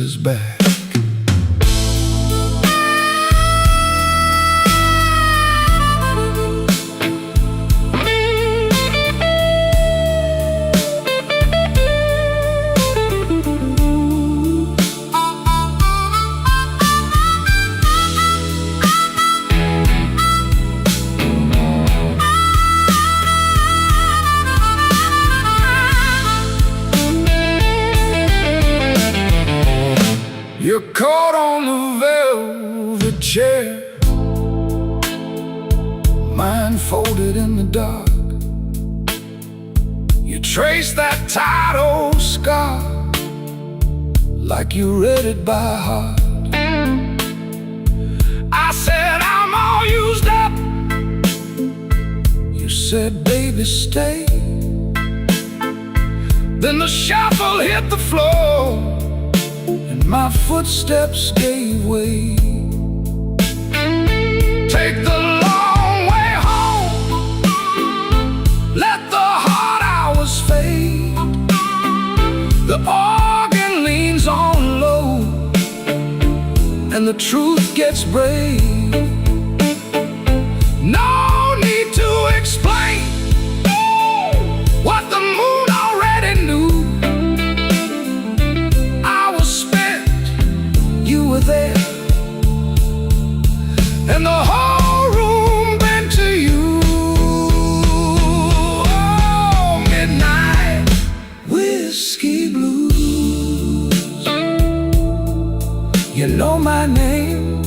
is back. You're caught on the velvet chair, mind folded in the dark. You trace that tight old scar like you read it by heart. I said, I'm all used up. You said, baby, stay. Then the shuffle hit the floor, my footsteps gave way. Take the long way home, let the hard hours fade. The organ leans on low, and the truth gets brave. No need to explain what the moon already knew. There, and the whole room bent to you. Oh, midnight whiskey blues. You know my name,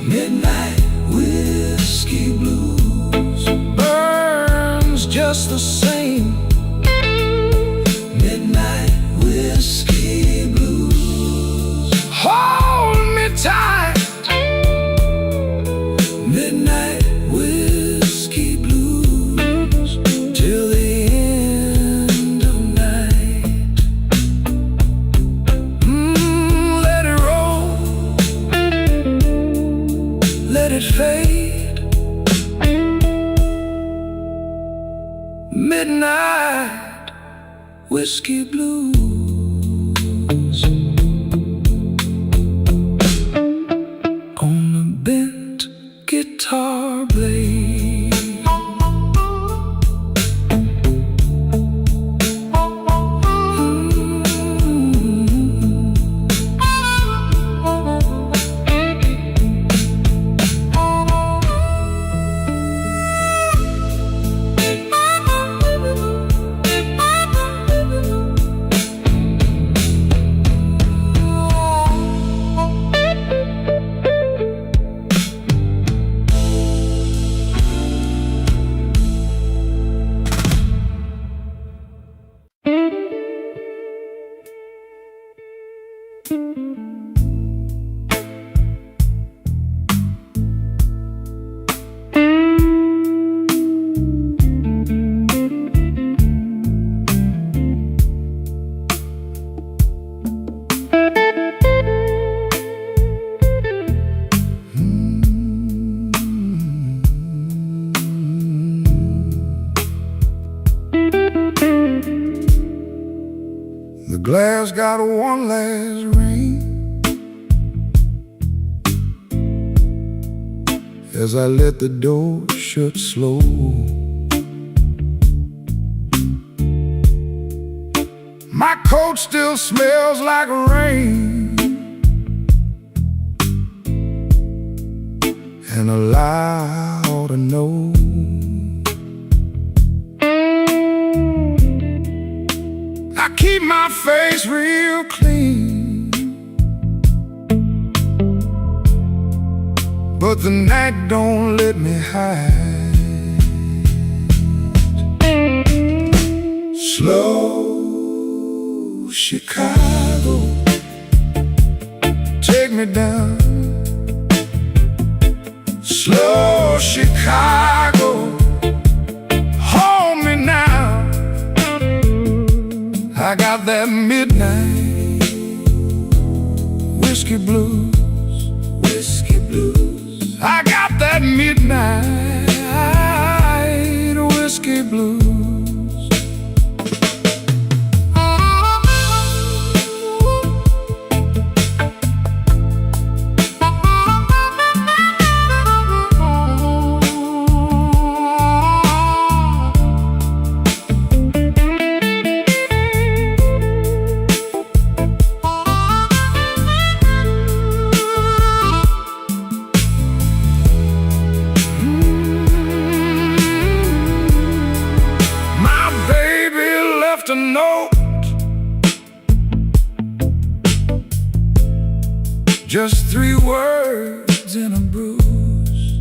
midnight whiskey blues. Burns just the same, midnight whiskey blues. Tight, midnight whiskey blues, till the end of night. Let it roll, let it fade. Midnight whiskey blues. Guitar blade, the glass got one last ring as I let the door shut slow. My coat still smells like rain, and a lie I ought to know. I keep my face real clean, but the night don't let me hide. Slow Chicago, take me down. Slow Chicago, hold me now. I got that midnight whiskey blues, whiskey blues. I got that midnight whiskey blues. just three words in a bruise.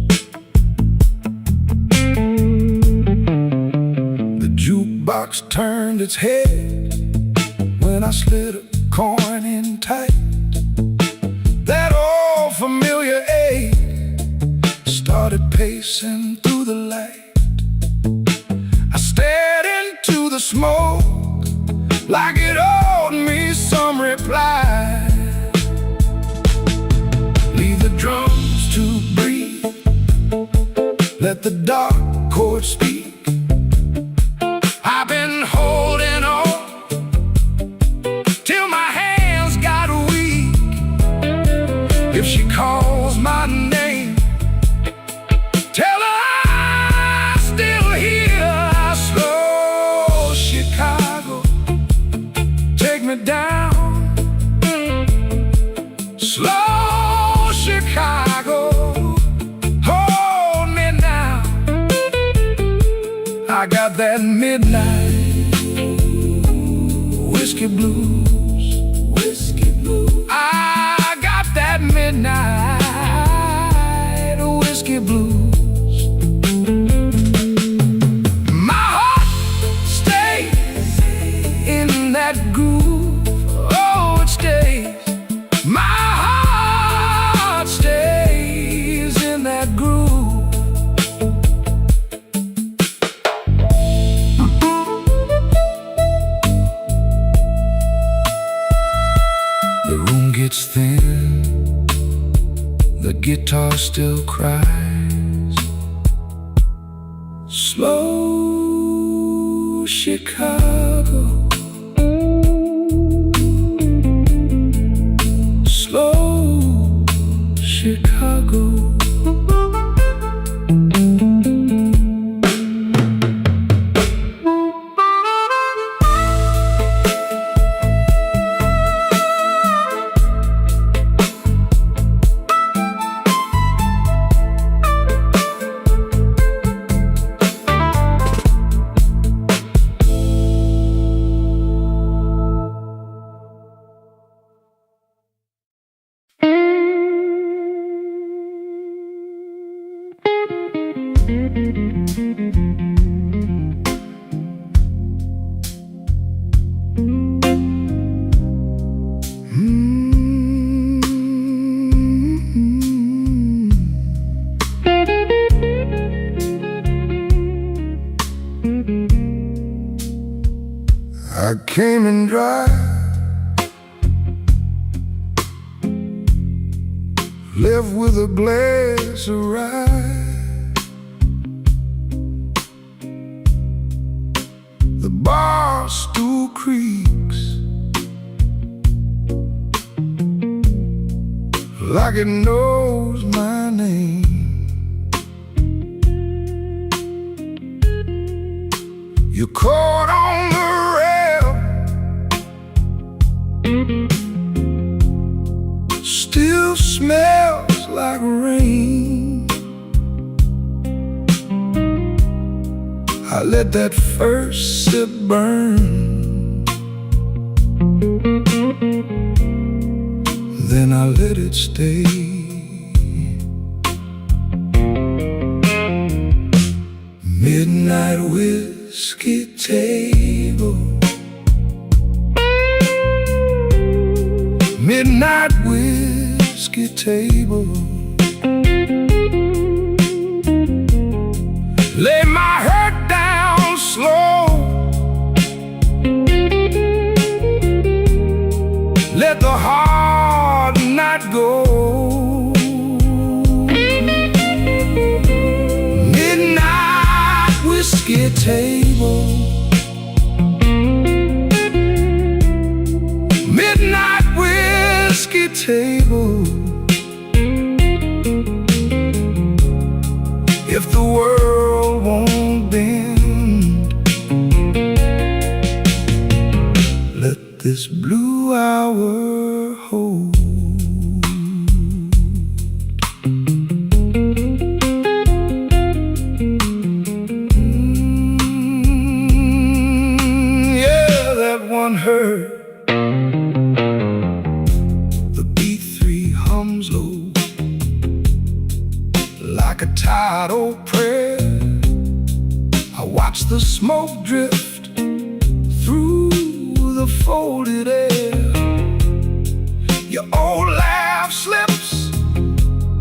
The jukebox turned its head when I slid a coin in tight. That old familiar eight started pacing through the light. I stared into the smoke like it owed me some reply. Leave the drums to breathe, let the dark chords speak. I've been holding on till my hands got weak. If she calls my name, tell her I'm still here. Slow Chicago, take me down. Slow Chicago, hold me now. I got that midnight whiskey blues. Whiskey blues. I got that midnight whiskey blues. My heart stays in that groove. Oh, it stays. My heart stays in that groove. The room gets thin, the guitar still cries. Slow Chicago, slow Chicago. I came in dry, left with a glass of rye. The bar stool creaks like it knows my name. You caught on the rail, still smells like rain. I let that first sip burn, then I let it stay. Midnight whiskey table, midnight whiskey table. Lay my head down slow, let the hard night go. Midnight whiskey table, midnight whiskey table. If the world won't bend, let this blue hour hold. Yeah, that one hurt. The B3 hum. comes low, like a tired old prayer. I watch the smoke drift through the folded air. Your old laugh slips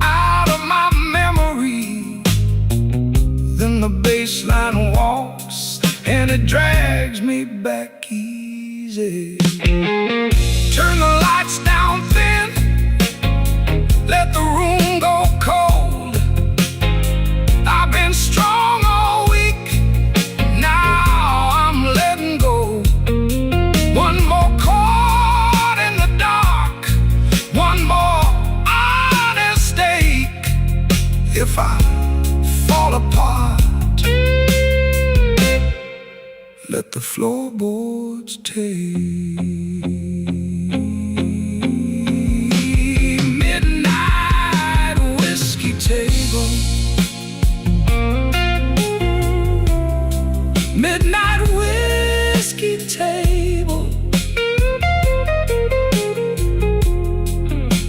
out of my memory, then the bass line walks and it drags me back easy. Turn the lights down thin, let the room go cold. I've been strong all week, now I'm letting go. One more chord in the dark, one more honest ache. If I fall apart, let the floorboards take. Midnight whiskey table, midnight whiskey table.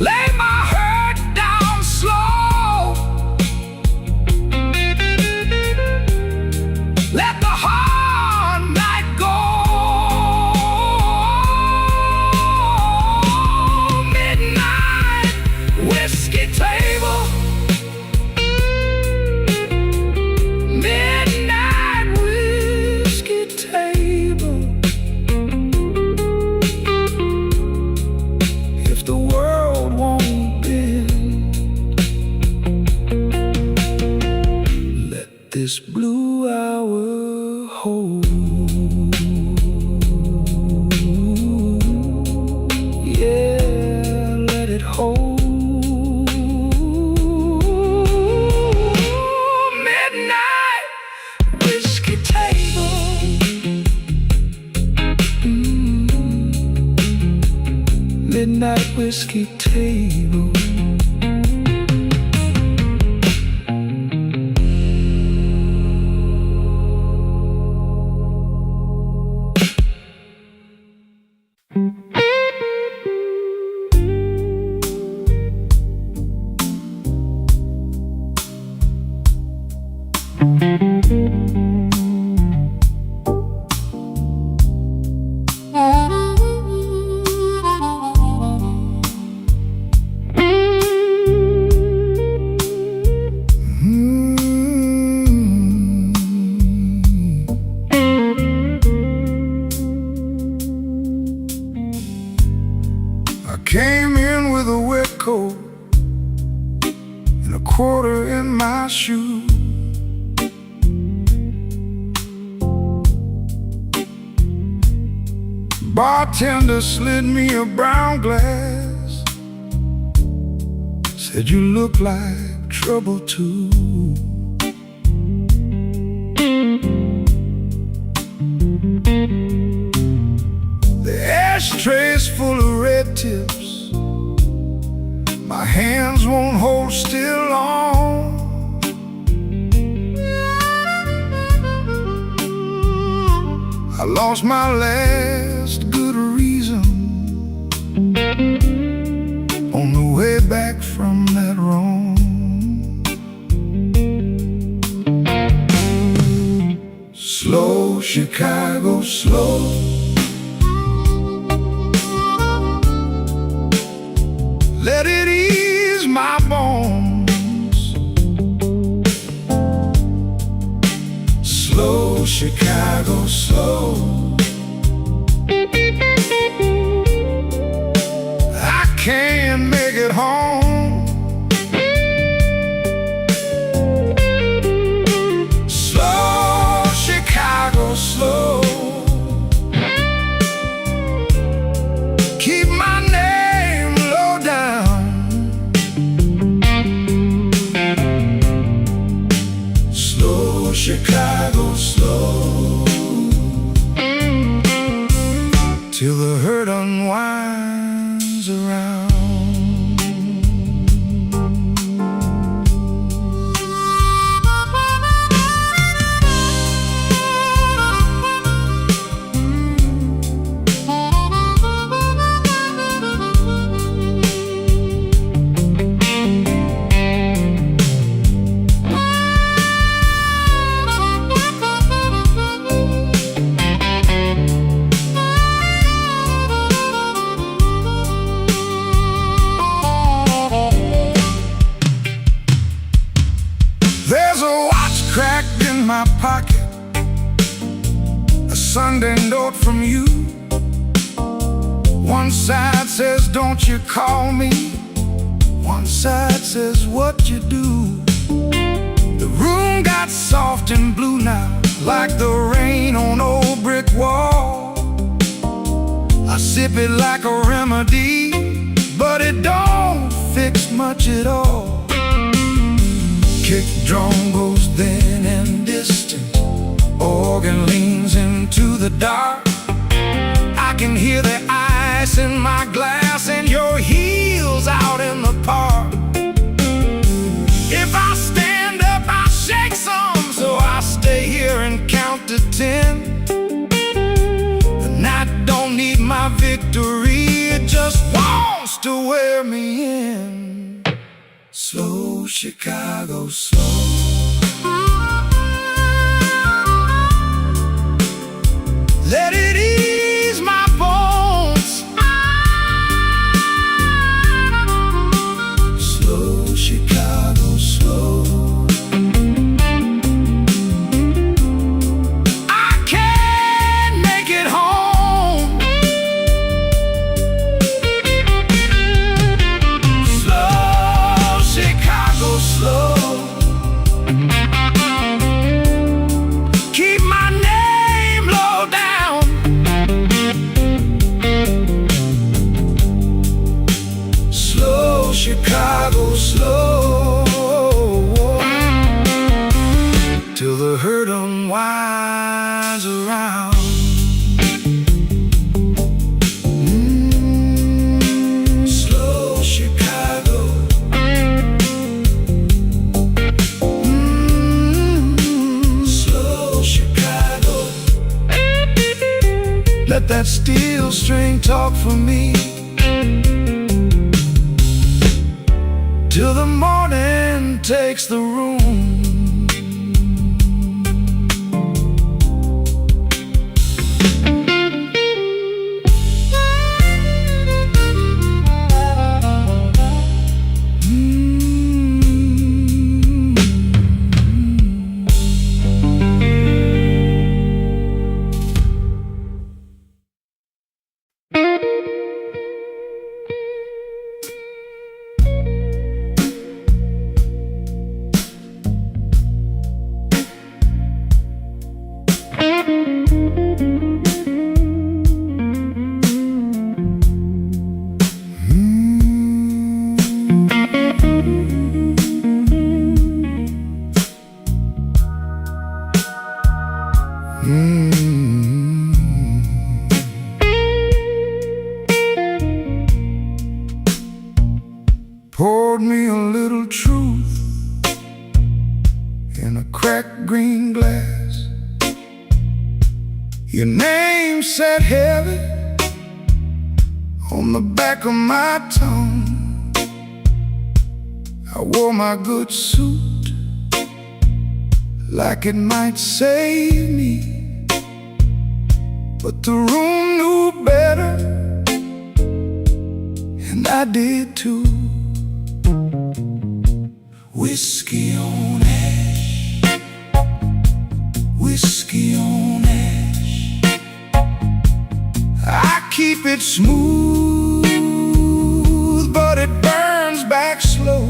Lay my hurt down slow, let the hard night go. Midnight whiskey table, midnight whiskey table. If the world won't bend, let this blue hour hold. Yeah, let it hold. Midnight whiskey table. Midnight whiskey table. I came in with a wet coat and a quarter in my shoe. Bartender slid me a brown glass, said you look like trouble too. The ashtray's full of red tips, my hands won't hold still long. I lost my last good reason on the way back from that wrong. Slow, Chicago, slow. Let it ease my bones. Slow, Chicago, slow. I can't make it home. Slow, Chicago, slow. Keep my name low down. Slow, Chicago, slow. Till the hurt unwinds around. pocket, a Sunday note from you. One side says, don't you call me. One side says, what you do. The room got soft and blue now, like the rain on old brick wall. I sip it like a remedy, but it don't fix much at all. Kick drum goes thin and distant, organ leans into the dark. I can hear the ice in my glass and your heels out in the park. If I stand up, I shake some, so I stay here and count to 10. The night don't need my victory, it just wants to wear me in. Slow, Chicago, slow. Let it ease my bones. Slow, Chicago, slow. I can't make it home. Slow, Chicago, slow. Keep my name low down. Slow, Chicago, slow, till the hurt unwinds around. Slow, Chicago. Slow, Chicago. Let that steel string talk for me, till the morning takes the room. Poured me a little truth in a cracked green glass. Your name sat heavy on the back of my tongue. I wore my good suit like it might save me, but the room knew better, and I did too. Whiskey on ash, whiskey on ash. I keep it smooth, but it burns back slow.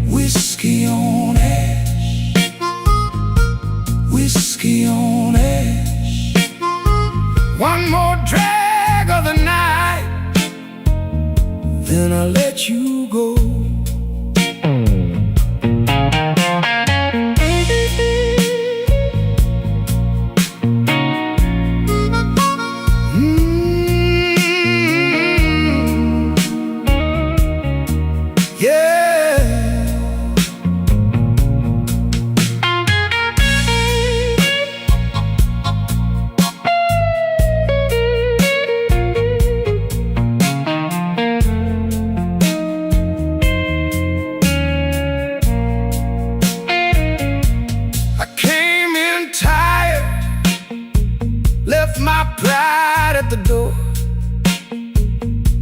Whiskey on ash, whiskey on ash. One more drag of the night, then I'll let you go. My pride at the door.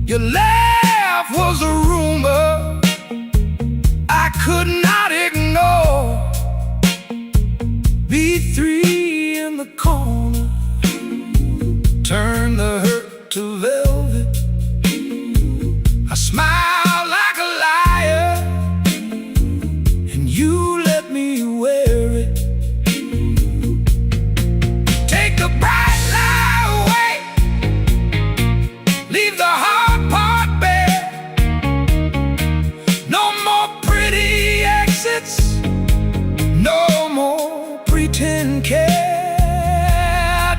Your laugh was a rumor I could not ignore. MP3 in the corner, turn the hurt to velvet. I smile like a liar, and you let me wear it. Take the bright light away, leave the hard part bare. No more pretty exits, no more pretend care.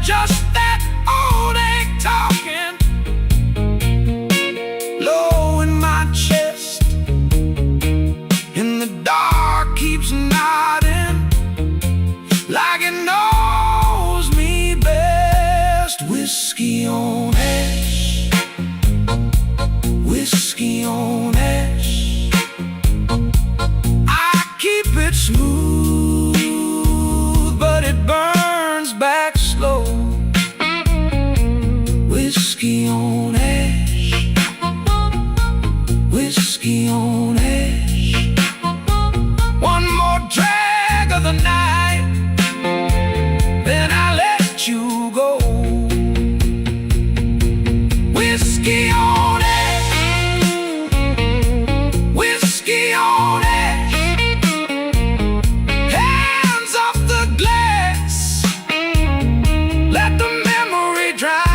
Just that old ache talking low in my chest, in the dark keeps nodding like it knows me best. Whiskey on ash, whiskey on ash. I keep it smooth, but it burns back slow. Whiskey on ash, whiskey on ash. One more drag of the night, then I let you go. Whiskey on ash, whiskey on ash. Hands off the glass, let the memory drown.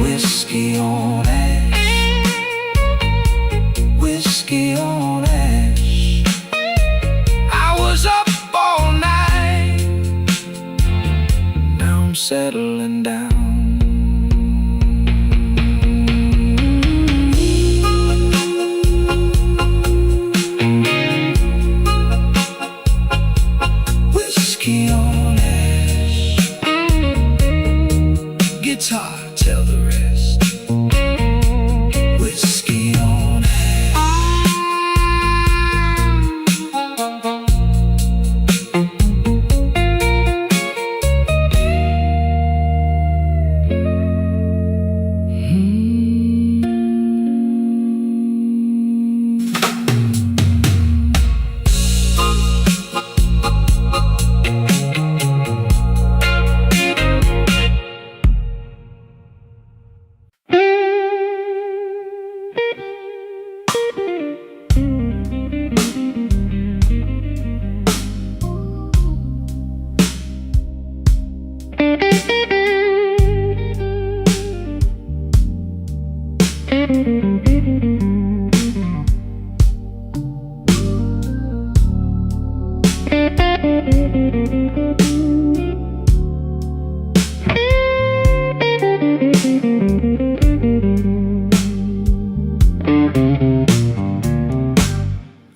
Whiskey on ash, whiskey on ash. I was up all night, now I'm settling down. Whiskey on ash. Guitar, tell the rest. Whiskey on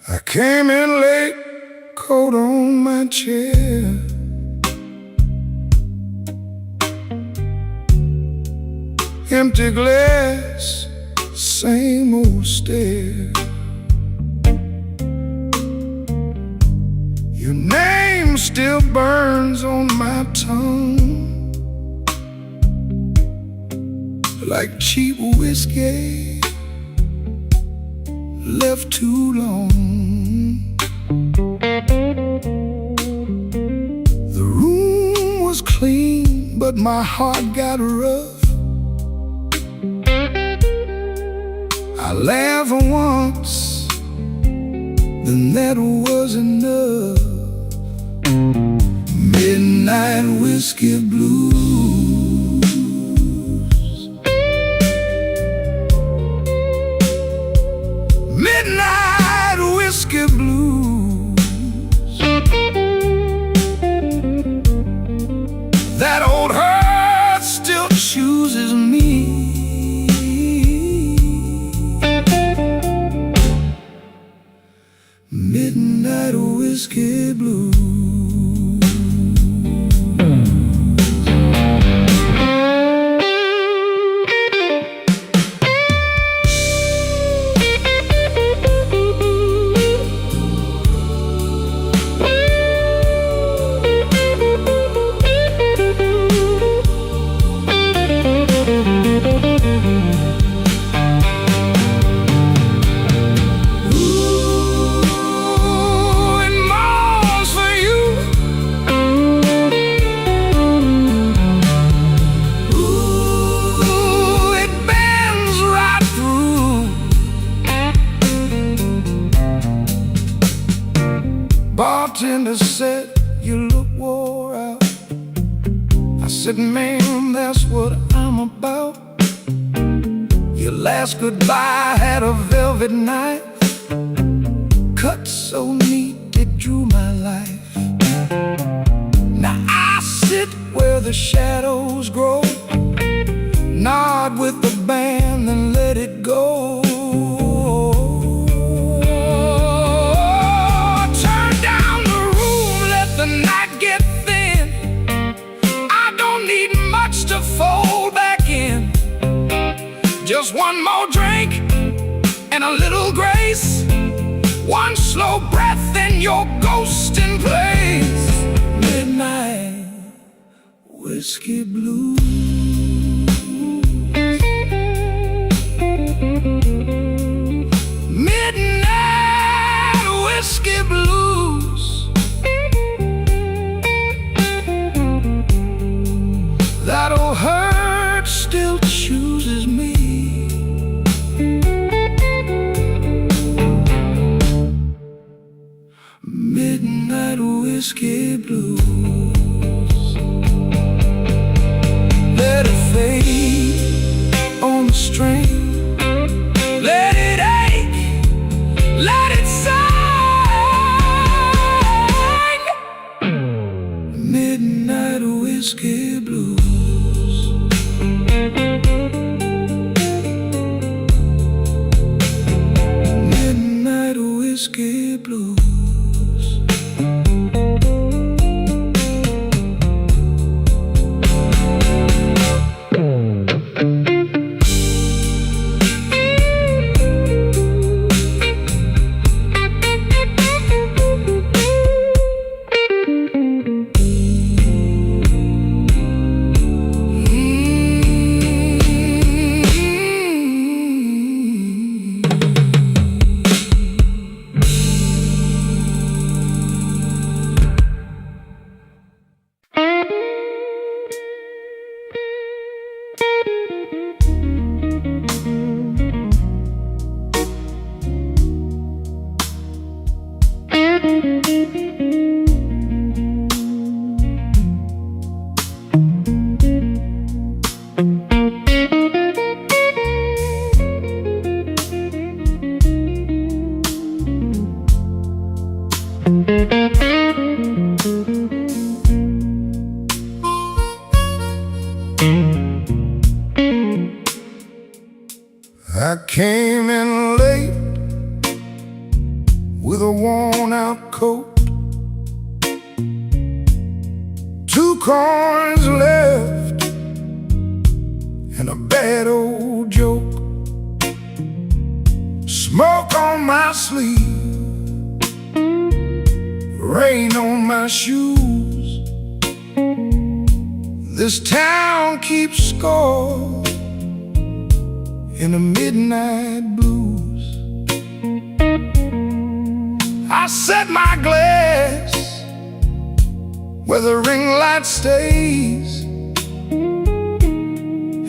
I came in late, coat on my chair. Empty glass, same old stare. Your name still burns on my tongue like cheap whiskey left too long. The room was clean, but my heart got rough. I laughed once, then that was enough. Midnight whiskey blues. Midnight whiskey blues. That old heart still chooses me. Midnight whiskey blues. bartender said, "You look wore out." I said, "Man, that's what I'm about." Your last goodbye had a velvet knife, cut so neat it drew my life. Now I sit where the shadows grow, nod with the band and let it go. Turn down the room, let the night get thin. I don't need much to fold back in. Just one more drink and a little grace, one slow breath and you're ghost in place. Midnight whiskey blues. Midnight whiskey blues. That old hurt still chooses me. Midnight whiskey blues. Let it fade on the string. Let it ache, let it sing. Midnight whiskey blues. Midnight whiskey blues. I came in late with a worn-out coat, 2 coins left and a bad old joke. Smoke on my sleeve, rain on my shoes. This town keeps score in the midnight blues. I set my glass where the ring light stays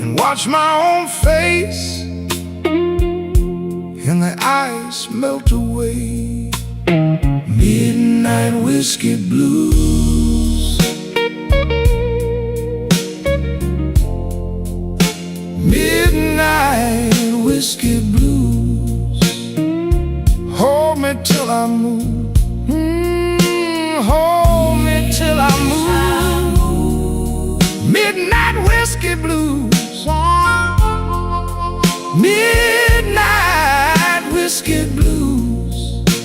and watch my own face and the ice melt away. Midnight whiskey blues. Midnight whiskey blues. Hold me till I move. Hold me till I move. Midnight whiskey blues. Midnight whiskey blues.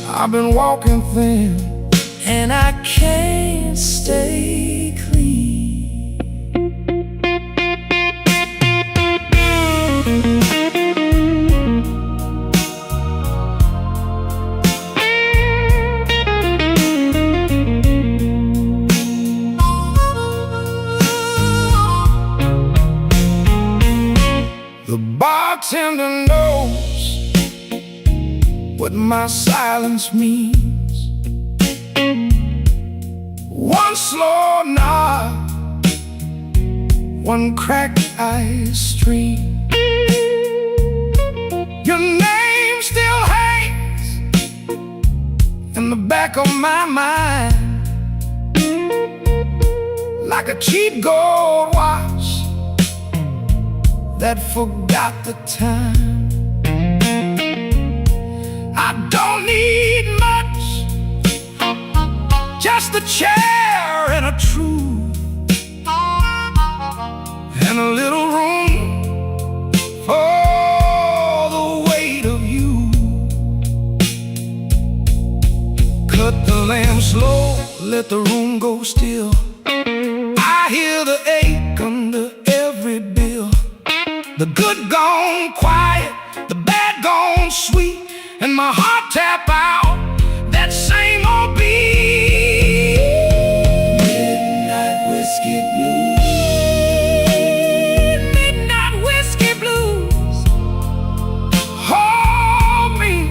I've been walking thin and I can't stay clean. The bartender knows what my silence means. One slow nod, one cracked ice stream. Your name still hangs in the back of my mind. like a cheap gold watch that forgot the time. I don't need much, just a chair and a truth, and a little room for the weight of you. Cut the lamp slow, let the room go still. I hear the ache under every bill. The good gone quiet, the bad gone sweet, and my heart tap out that same old beat. Midnight whiskey blues, midnight whiskey blues. Hold me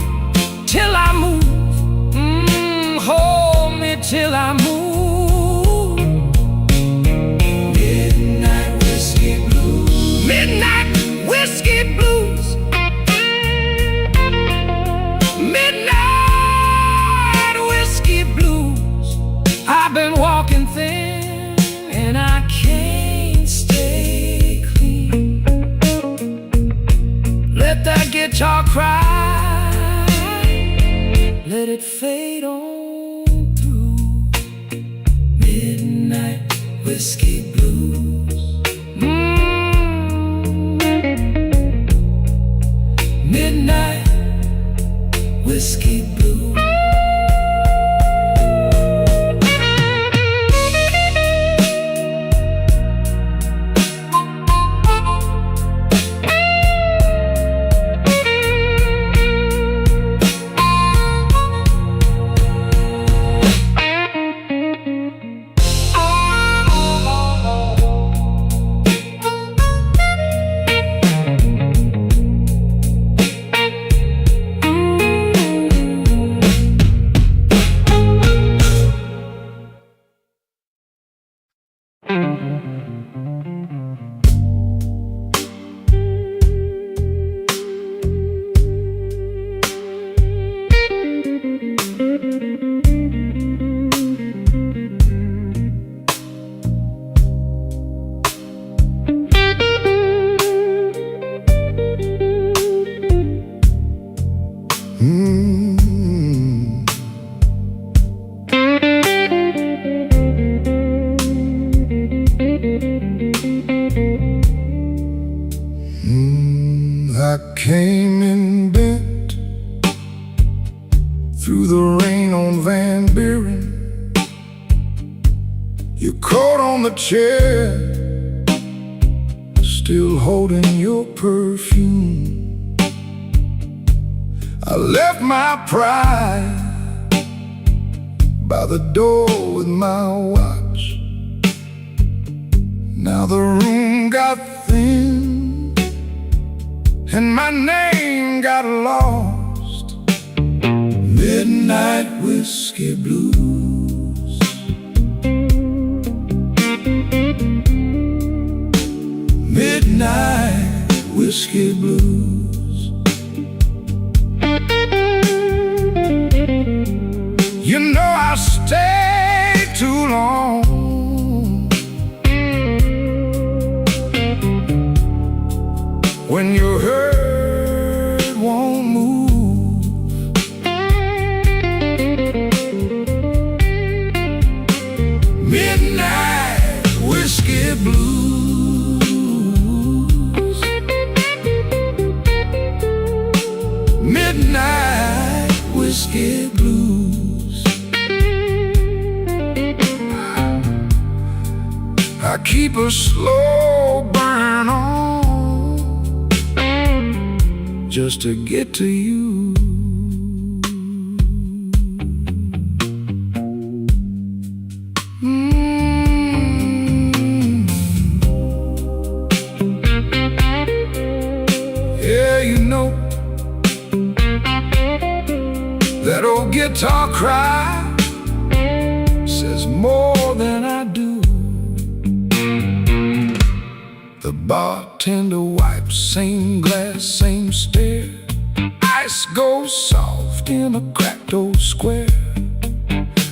till I move, hold me till I move. Midnight whiskey blues, midnight whiskey blues. Midnight whiskey blues. I've been walking thin and I can't stay clean. Let that guitar cry, let it fade on through. Midnight whiskey blues. Midnight whiskey blues. I came in bent through the rain on Van Buren. Your coat on the chair, still holding your perfume. I left my pride by the door with my watch. Now the room got thin and my name got lost. Midnight whiskey blues. Midnight whiskey blues. You know I stayed too long. When your hurt won't move, midnight whiskey blues. Midnight whiskey blues. I keep a slow burn on just to get to you. Yeah, you know that old guitar cry says more than I do. The bartender wipes, same glass, same stare. Ice goes soft in a cracked old square.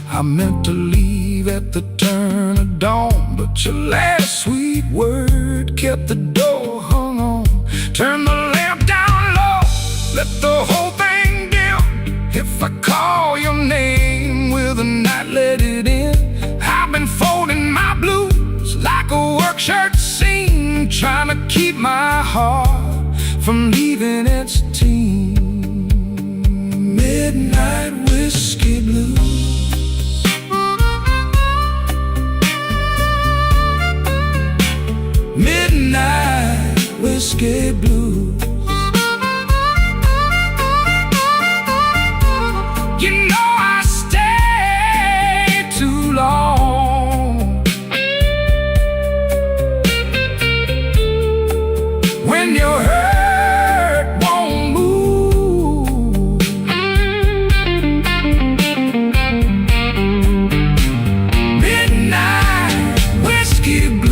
I meant to leave at the turn of dawn, but caught your last sweet word, kept the door hung on, turn the lamp down low, let the whole thing dim. If I call your name with a night, let it in. I've been folding my blues like a work shirt seam, trying to keep my heart from leaving its team. Midnight whiskey blues. Midnight whiskey blues. You know I stayed too long. When your hurt won't move, midnight whiskey blues.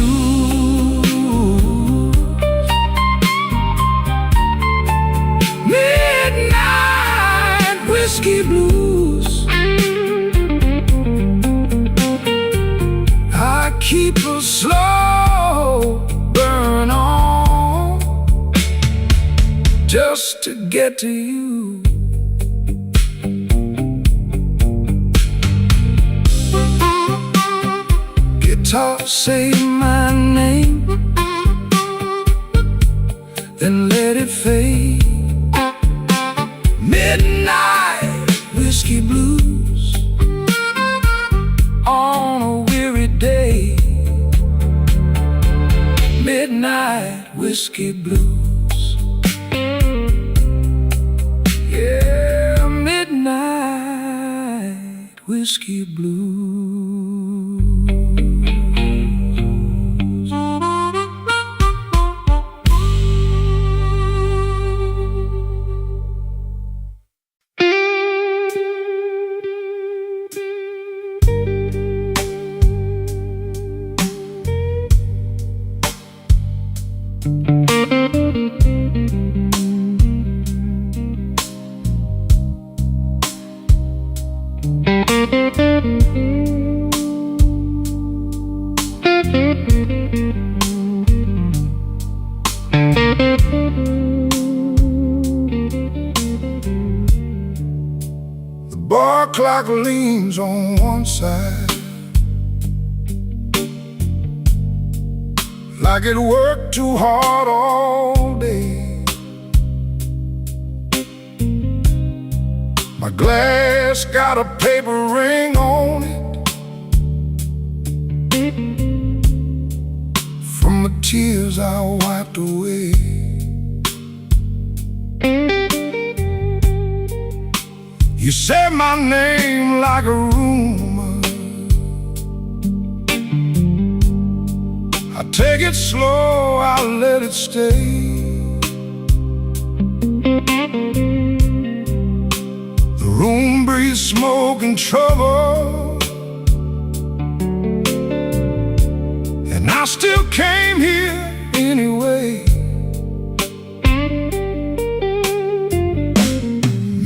Midnight whiskey blues. I keep a slow burn on just to get to you. Guitar say my name, then let it fade. Midnight whiskey blues on a weary day. Midnight whiskey blues. Yeah, midnight whiskey blues. The bar clock leans on one side, like it worked too hard all day. My glass got a paper ring on it from the tears I wiped away. You said my name like a rumor. I take it slow, I let it stay. The room breathes smoke and trouble, and I still came here anyway.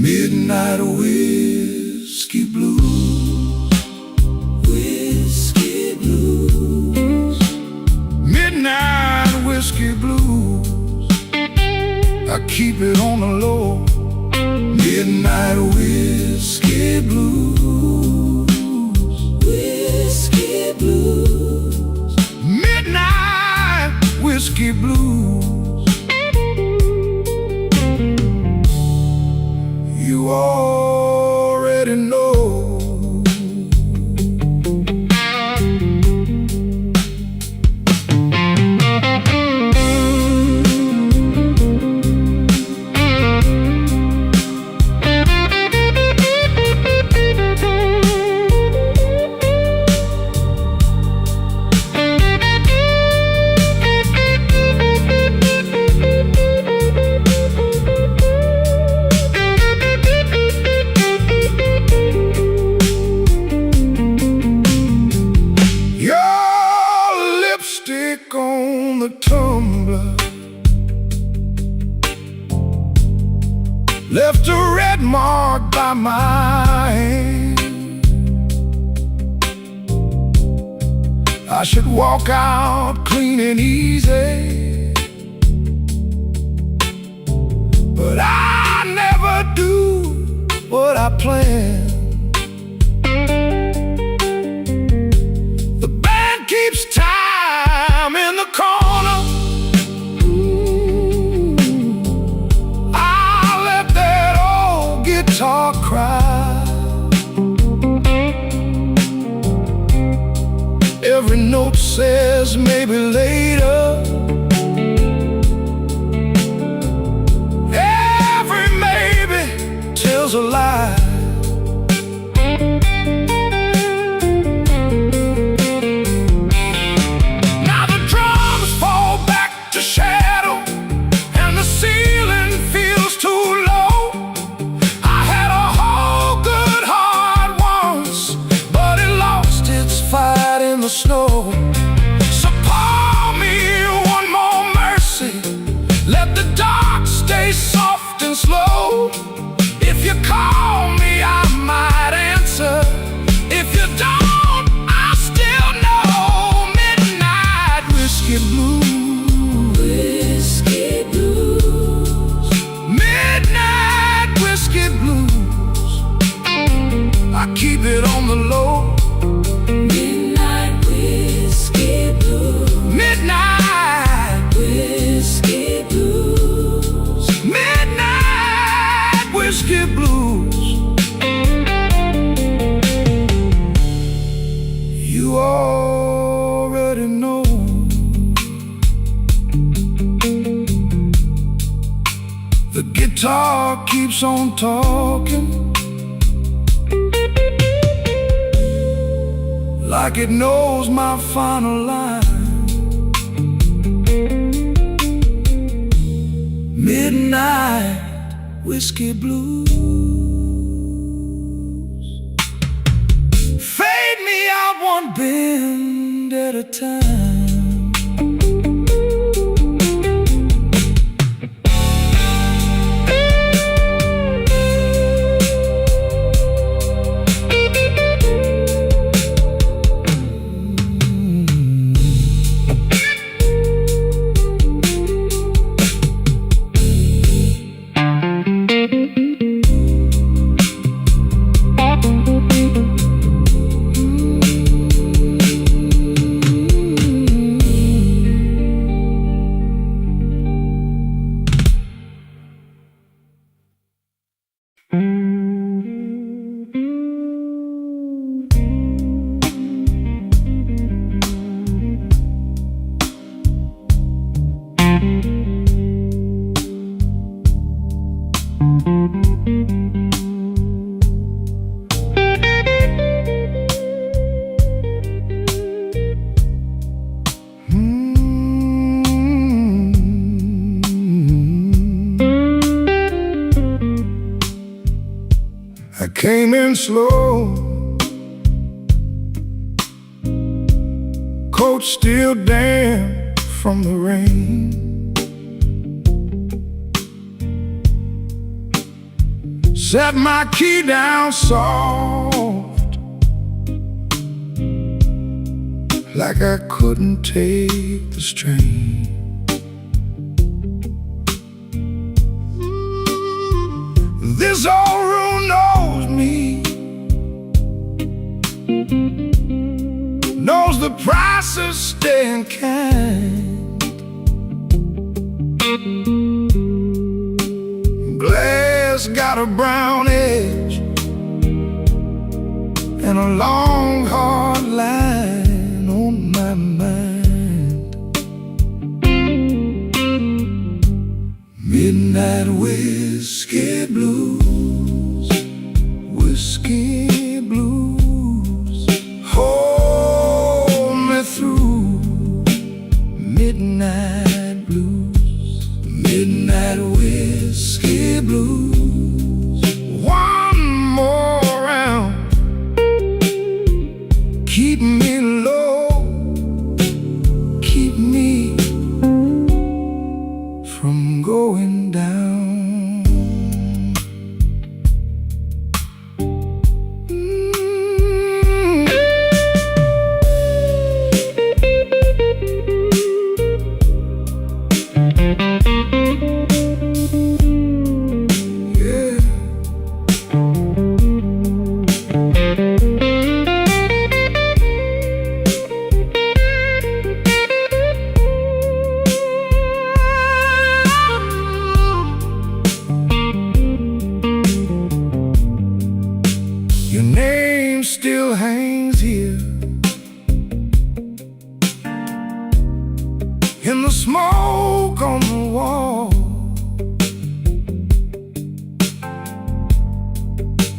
Midnight whiskey blues. Whiskey blues. Midnight whiskey blues. I keep it on the low. Midnight whiskey blues. Whiskey blues. Midnight whiskey blues. You already know. On the tumbler left a red mark by my hand. I should walk out clean and easy, but I never do what I plan. The band keeps time in the corner. I let that old guitar cry. Every note says maybe later. Every maybe tells a lie. Now the drums fall back to shadow, and the ceiling feels too low. I had a whole good heart once, but it lost its fight in the snow. So pour me one more mercy, let the dark stay soft and slow. If you call me, I might answer. If you don't, I still know. Midnight whiskey blues. Whiskey blues. Midnight whiskey blues. I keep it on the low. Midnight whiskey blues. Midnight whiskey blues. Midnight whiskey blues. You already know. The guitar keeps on talking, like it knows my final line. Midnight whiskey blues. Fade me out one bend at a time. I came in slow, coat still damp from the rain. Set my key down soft, like I couldn't take the strain. This old room knows me, knows the price of staying kind. Glass got a brown edge and a long hard line on my mind. Midnight whiskey blues, whiskey blues, hold me through. Midnight blues, midnight whiskey blues. One more round, keep me low, keep me from going down. still hangs here in the smoke on the wall.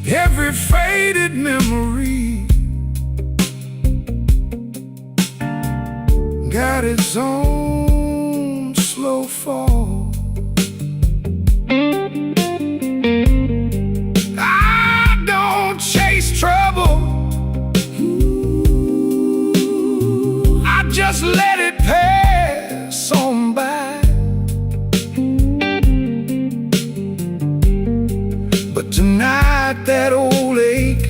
Every faded memory got its own slow fall. I don't chase trouble, I just let it pass on by. But tonight that old ache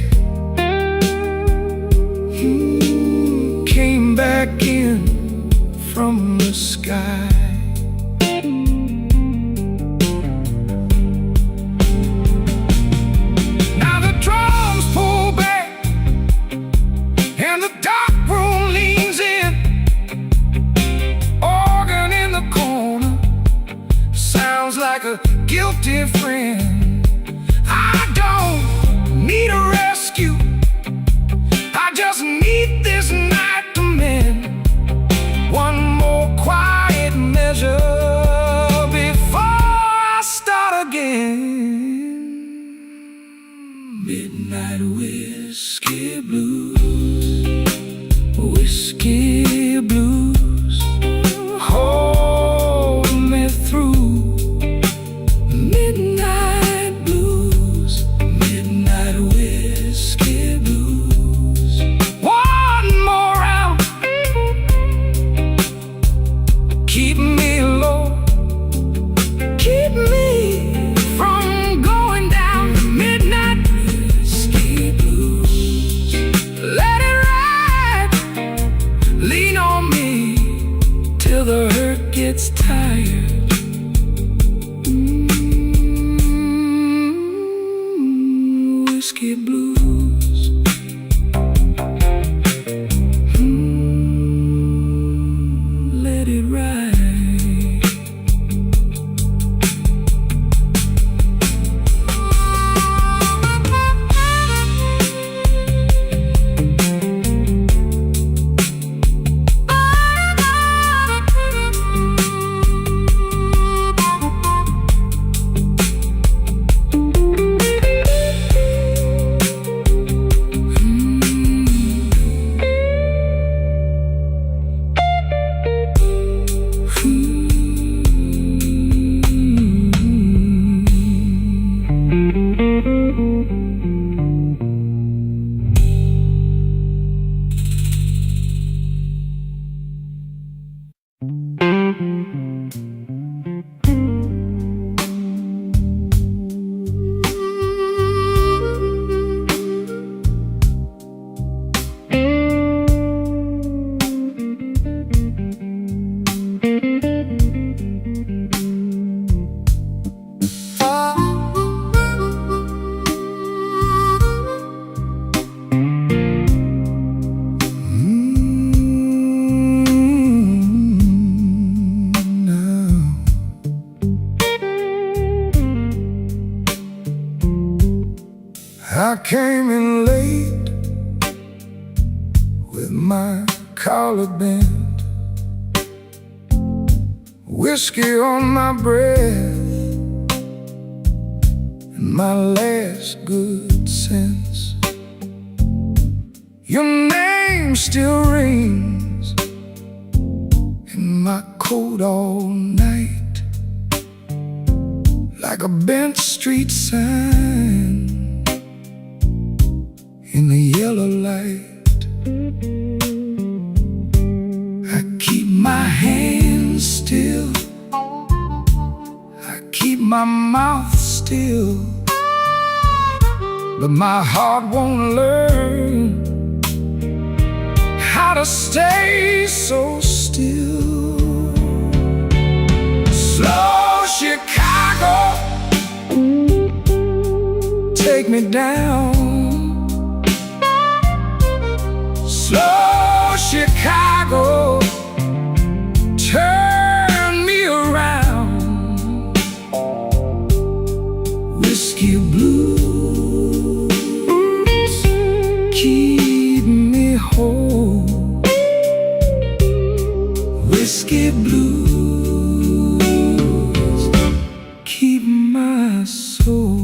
came back in from the sky. Now the drums pull back and the dark room leans in. Organ in the corner sounds like a guilty friend. I don't need a rescue, I just need this night to mend. One more quiet measure before I start again. Midnight whiskey blues, whiskey blues, hold me through. Midnight blues, midnight whiskey blues. One more round, keep me low, keep me from going down. Midnight whiskey blues, let it ride, lean on me till the hurt gets tired. Whiskey blues, let it ride. I came in late with my collar bent, whiskey on my breath, and my last good sense. Your name still rings in my coat all night, like a bent street sign in the yellow light. I keep my hands still, I keep my mouth still, but my heart won't learn how to stay so still. Slow Chicago, take me down. Slow Chicago, turn me around. Whiskey blues, keep whiskey blues keep my soul.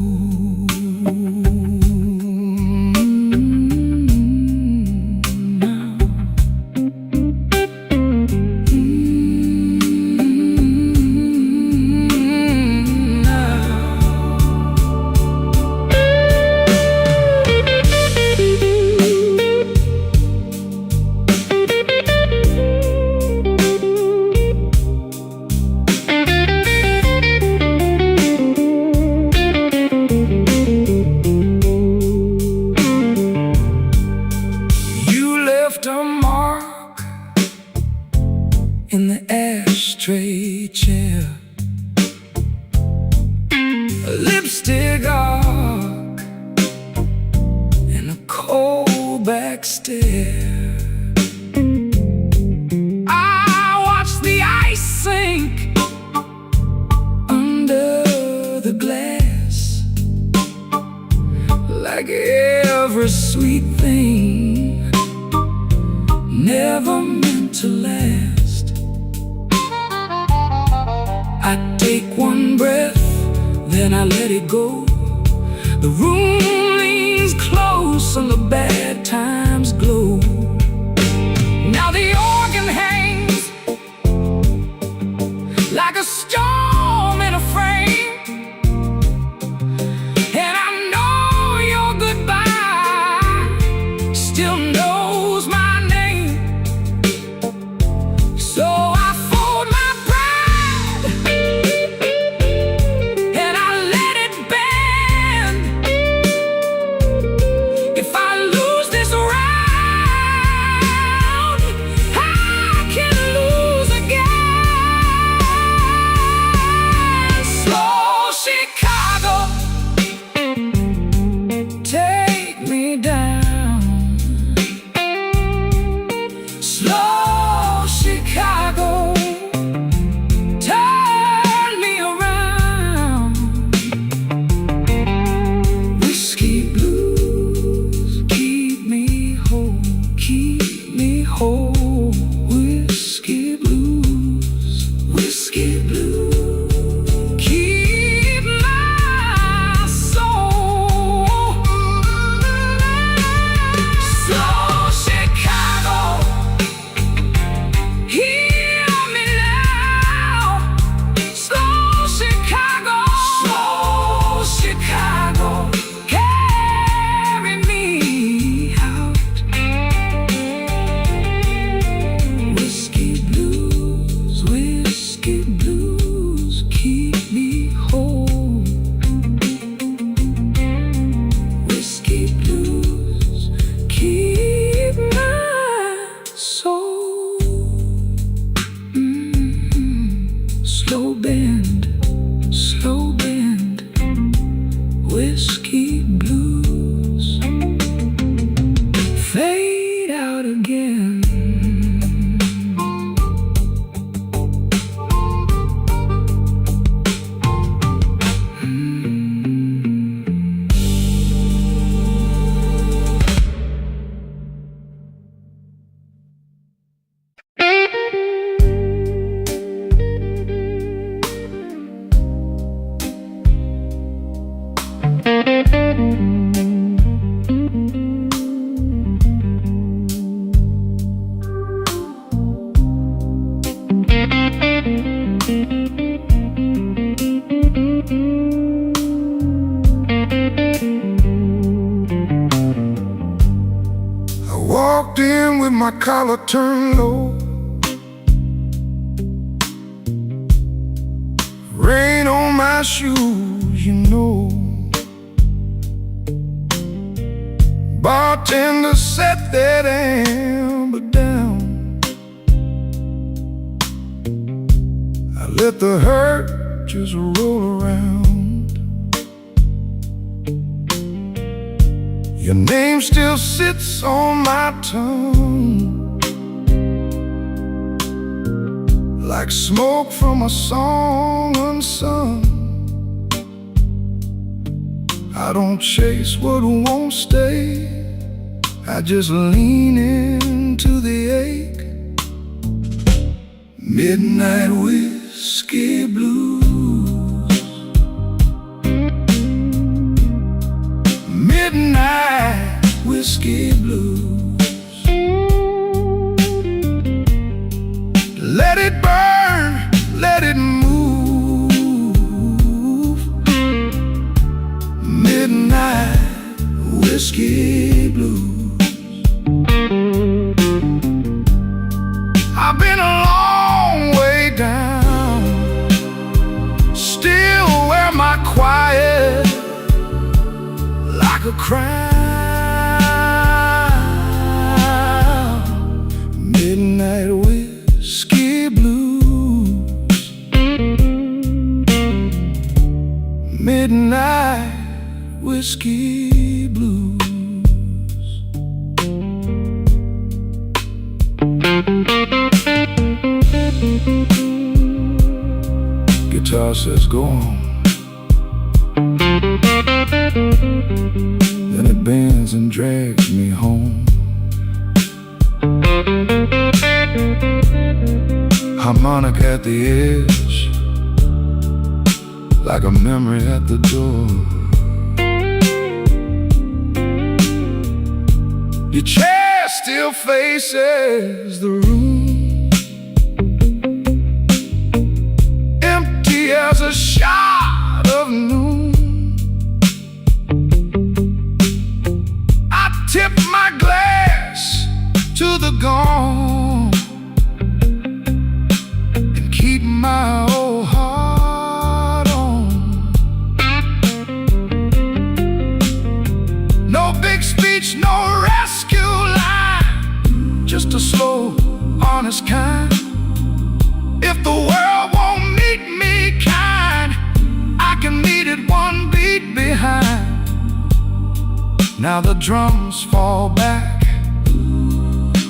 A mark in the ashtray chair, a lipstick arc and a cold back stare. I watch the ice sink under the glass, like every sweet thing never meant to last. I take one breath, then I let it go. The room leans close and the bad times glow. Now the organ hangs like a storm in a frame, and I know your goodbye still knows my. So I fold my pride and I let it bend. If I lose this round, I can lose again. Slow Chicago, take me down. Slow Chicago, turn me around. Whiskey blues, keep me whole, keep me whole. Whiskey blues, whiskey blues, keep my soul. Slow Chicago, hear me now. Slow Chicago, carry me out. Whiskey blues, keep me whole. Whiskey blues, keep my soul. Slow bend, whiskey blues fade out again. I walked in with my collar turned low, rain on my shoes, you know. Bartender set that amber down. I let the hurt just roll around. Your name still sits on my tongue, like smoke from a song unsung. I don't chase what won't stay, I just lean into the ache. Midnight whiskey blues. Midnight whiskey blues. Let it burn, let it move. Midnight whiskey blues. I've been a long way down, still wear my quiet like a crown. Midnight whiskey blues. Midnight whiskey blues. Guitar says go on, then it bends and drags me home. Harmonic at the edge, like a memory at the door. Your chair still faces the room, empty as a shot of noon. I tip my glass to the gone and keep my old heart on. No big speech, no rescue line, just a slow, honest kind. If the world won't meet me kind, I can meet it one beat behind. Now the drums fall back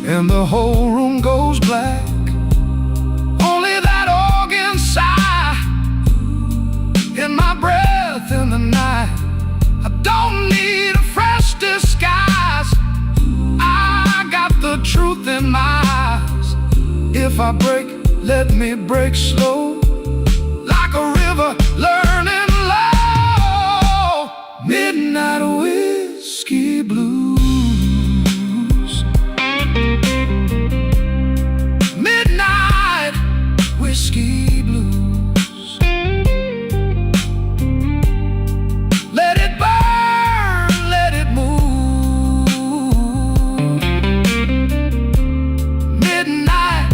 and the whole room goes black. Only that organ sigh in my breath in the night. I don't need a fresh disguise, I got the truth in my eyes. If I break, let me break slow, like a river learning low. Midnight whiskey blues. Midnight whiskey blues. Let it burn, let it move. Midnight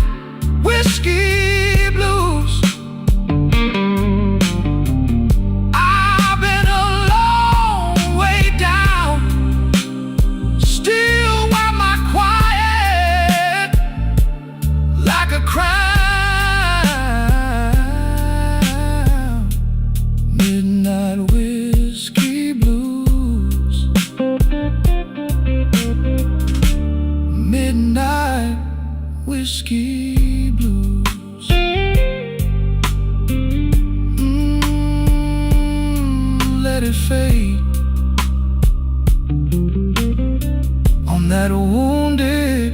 whiskey blues. I've been a long way down, still wear my quiet like a crown. Midnight whiskey blues. Midnight whiskey blues. Let it fade on that wounded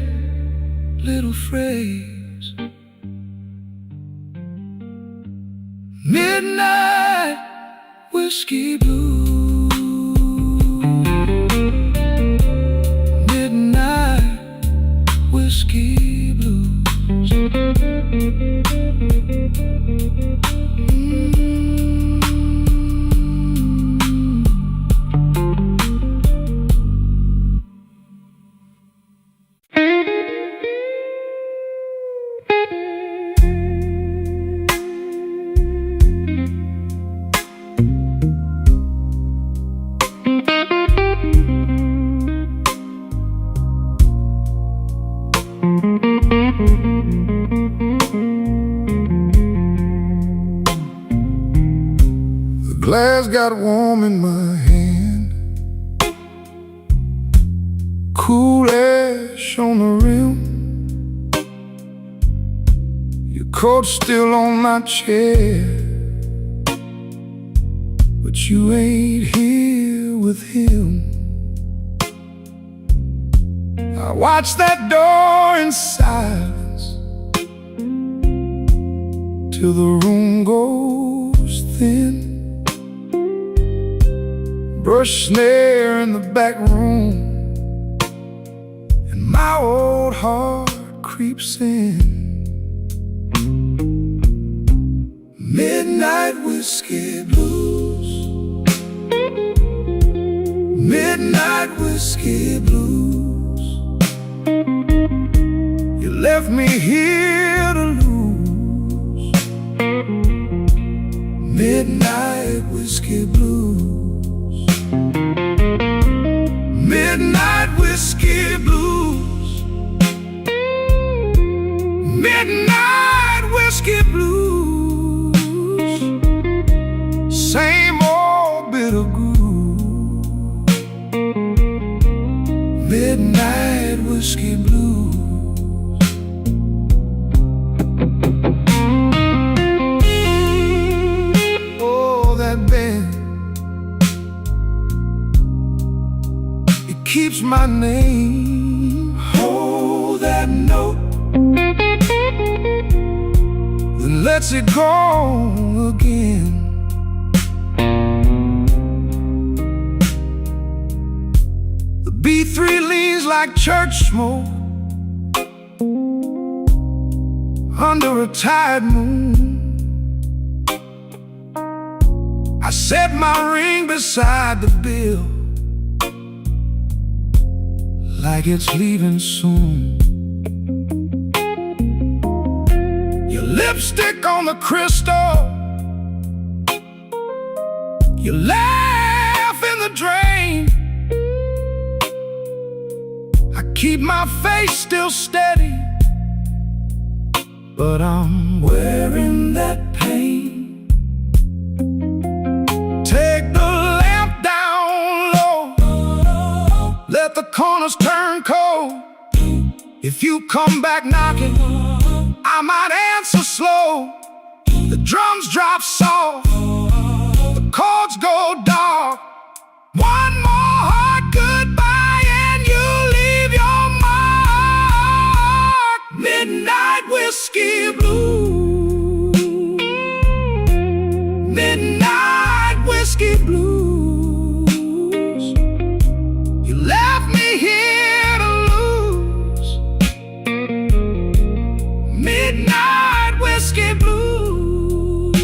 little phrase. Midnight whiskey blues. Midnight whiskey blues. The glass got warm in my hand, cool ash on the rim. Your coat's still on my chair, but you ain't here with him. I watch that door in silence, till the room goes thin. Brush snare in the back room, and my old heart creeps in. Midnight whiskey blues, midnight whiskey blues. You left me here to lose. Midnight whiskey blues, midnight whiskey blues, midnight whiskey blues. Same old bitter groove. Midnight whiskey blues. Oh, that band, it keeps my name. Hold that note, then lets it go again. The B3 leans like church smoke under a tired moon. I set my ring beside the bill, like it's leaving soon. Your lipstick on the crystal, you laugh in the drain. I keep my face still steady, but I'm wearing that pain. Take the lamp down low, let the corners turn cold. If you come back knocking, I might answer slow. The drums drop soft, the chords go dark. One more hard goodbye and you leave your mark. Midnight whiskey blues, midnight whiskey blues. You left me here to lose. Midnight whiskey blues,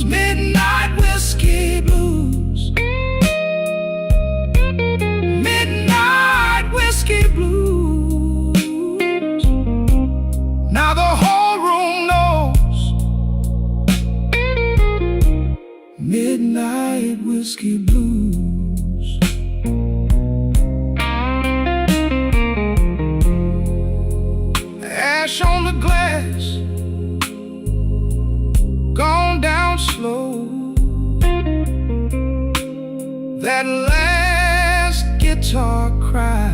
midnight whiskey blues, midnight whiskey blues. Now the whole room knows. Midnight whiskey blues. Ash on the glass, gone down slow. That last guitar cry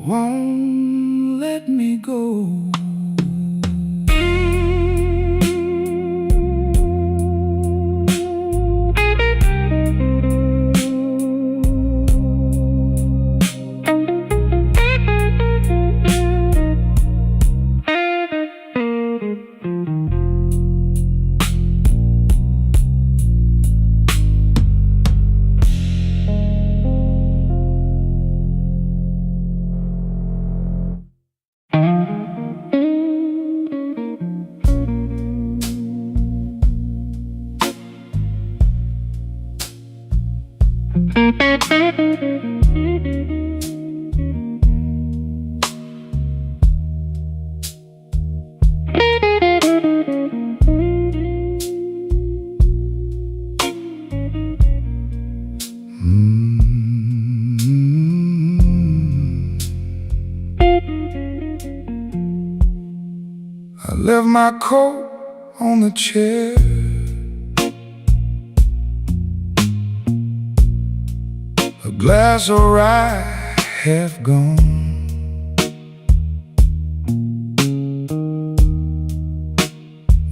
won't let me go. I left my coat on the chair. A glass of rye half gone.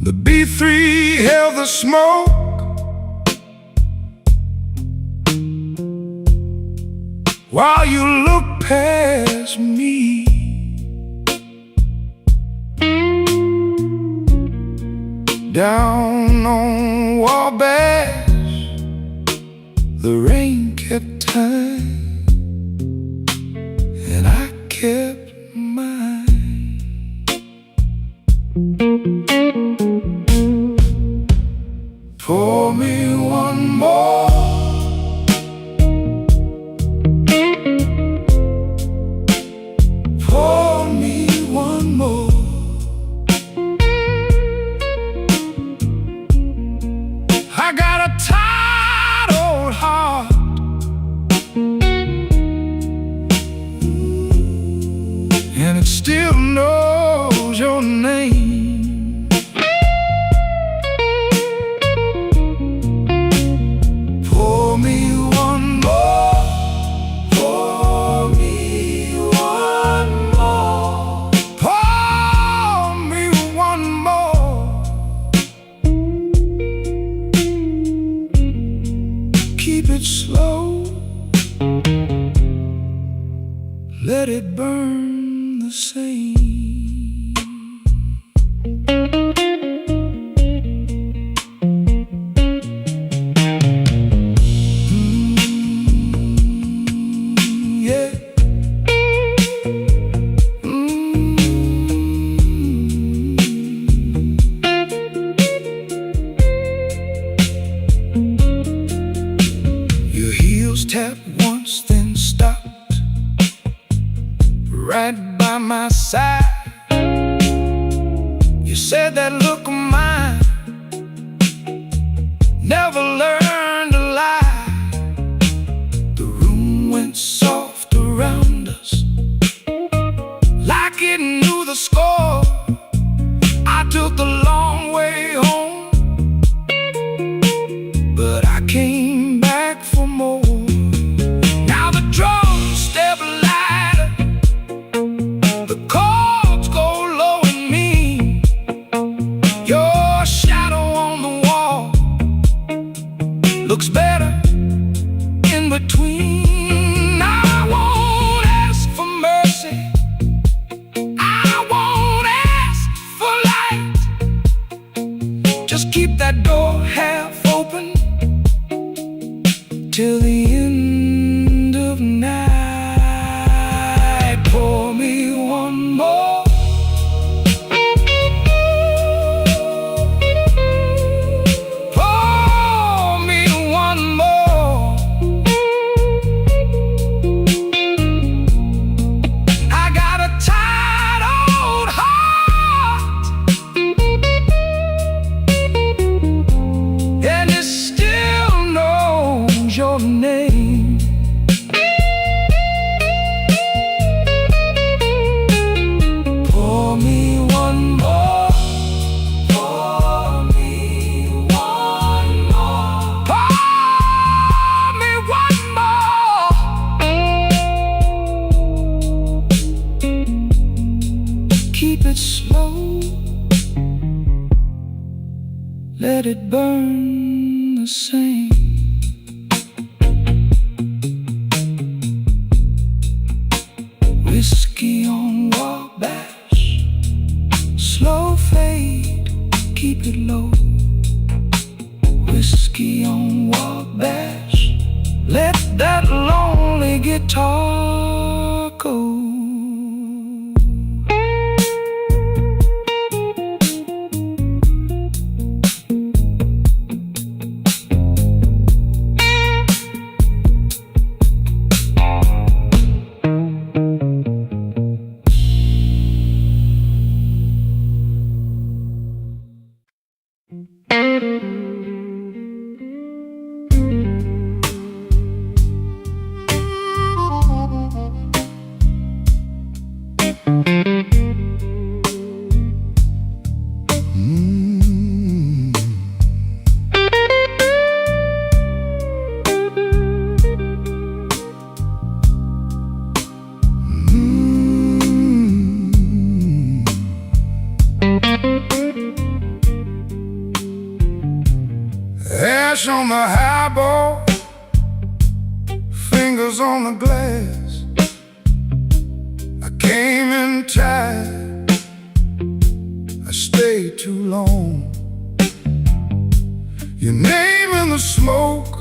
The B3 held the smoke. While you look past me, Down on Wabash, the rain kept time, and I kept mine. Pour me one more. Pour me one more. I got a tired old heart, and it still knows your name. Pour me one more. Pour me one more. Pour me one more. Keep it slow, let it burn the same. Yeah. Your heels tapped once, then stopped right by my side. You said that look of mine never learned to lie. The room went soft around us, like it knew the score. I took the long way home, but I came back for more. Now the drums step lighter, the chords go low and mean. Your shadow on the wall looks better in between. I won't ask for mercy, I won't ask for light. Just keep that door half open till the end of night. Pour me one more. Pour me one more. I got a tired old heart, and it still knows your name. Pour me one more. Pour me one more. Pour me one more. Keep it slow, let it burn the same. Whiskey on Wabash, slow fade, keep it low. Whiskey on Wabash, let that lonely guitar go. Ash on the highball, fingers on the glass. I came in tired, I stayed too long. Your name in the smoke,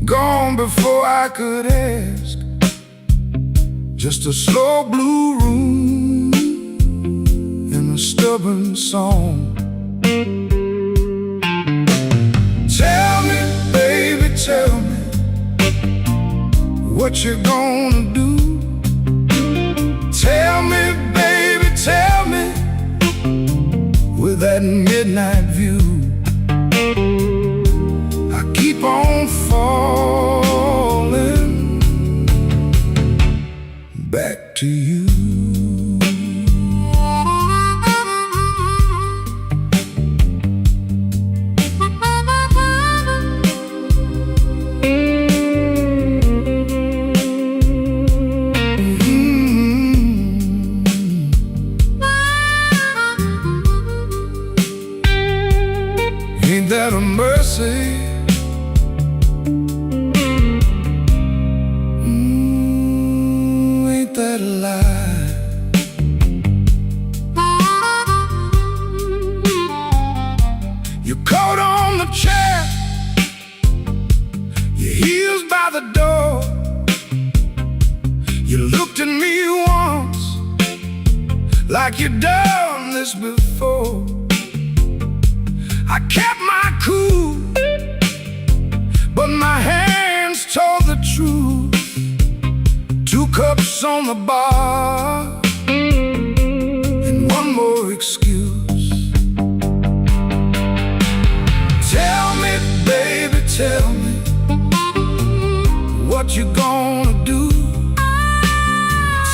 gone before I could ask. Just a slow blue room and a stubborn song. Tell me, baby, tell me what you're gonna do. Tell me, baby, tell me, with that midnight view. I keep on falling back to you. Ain't that a mercy? Ain't that a lie? Your coat on the chair, your heels by the door. You looked at me once like you'd done this before. I kept my cool, but my hands told the truth. 2 cups on the bar and one more excuse. Tell me, baby, tell me what you gonna do.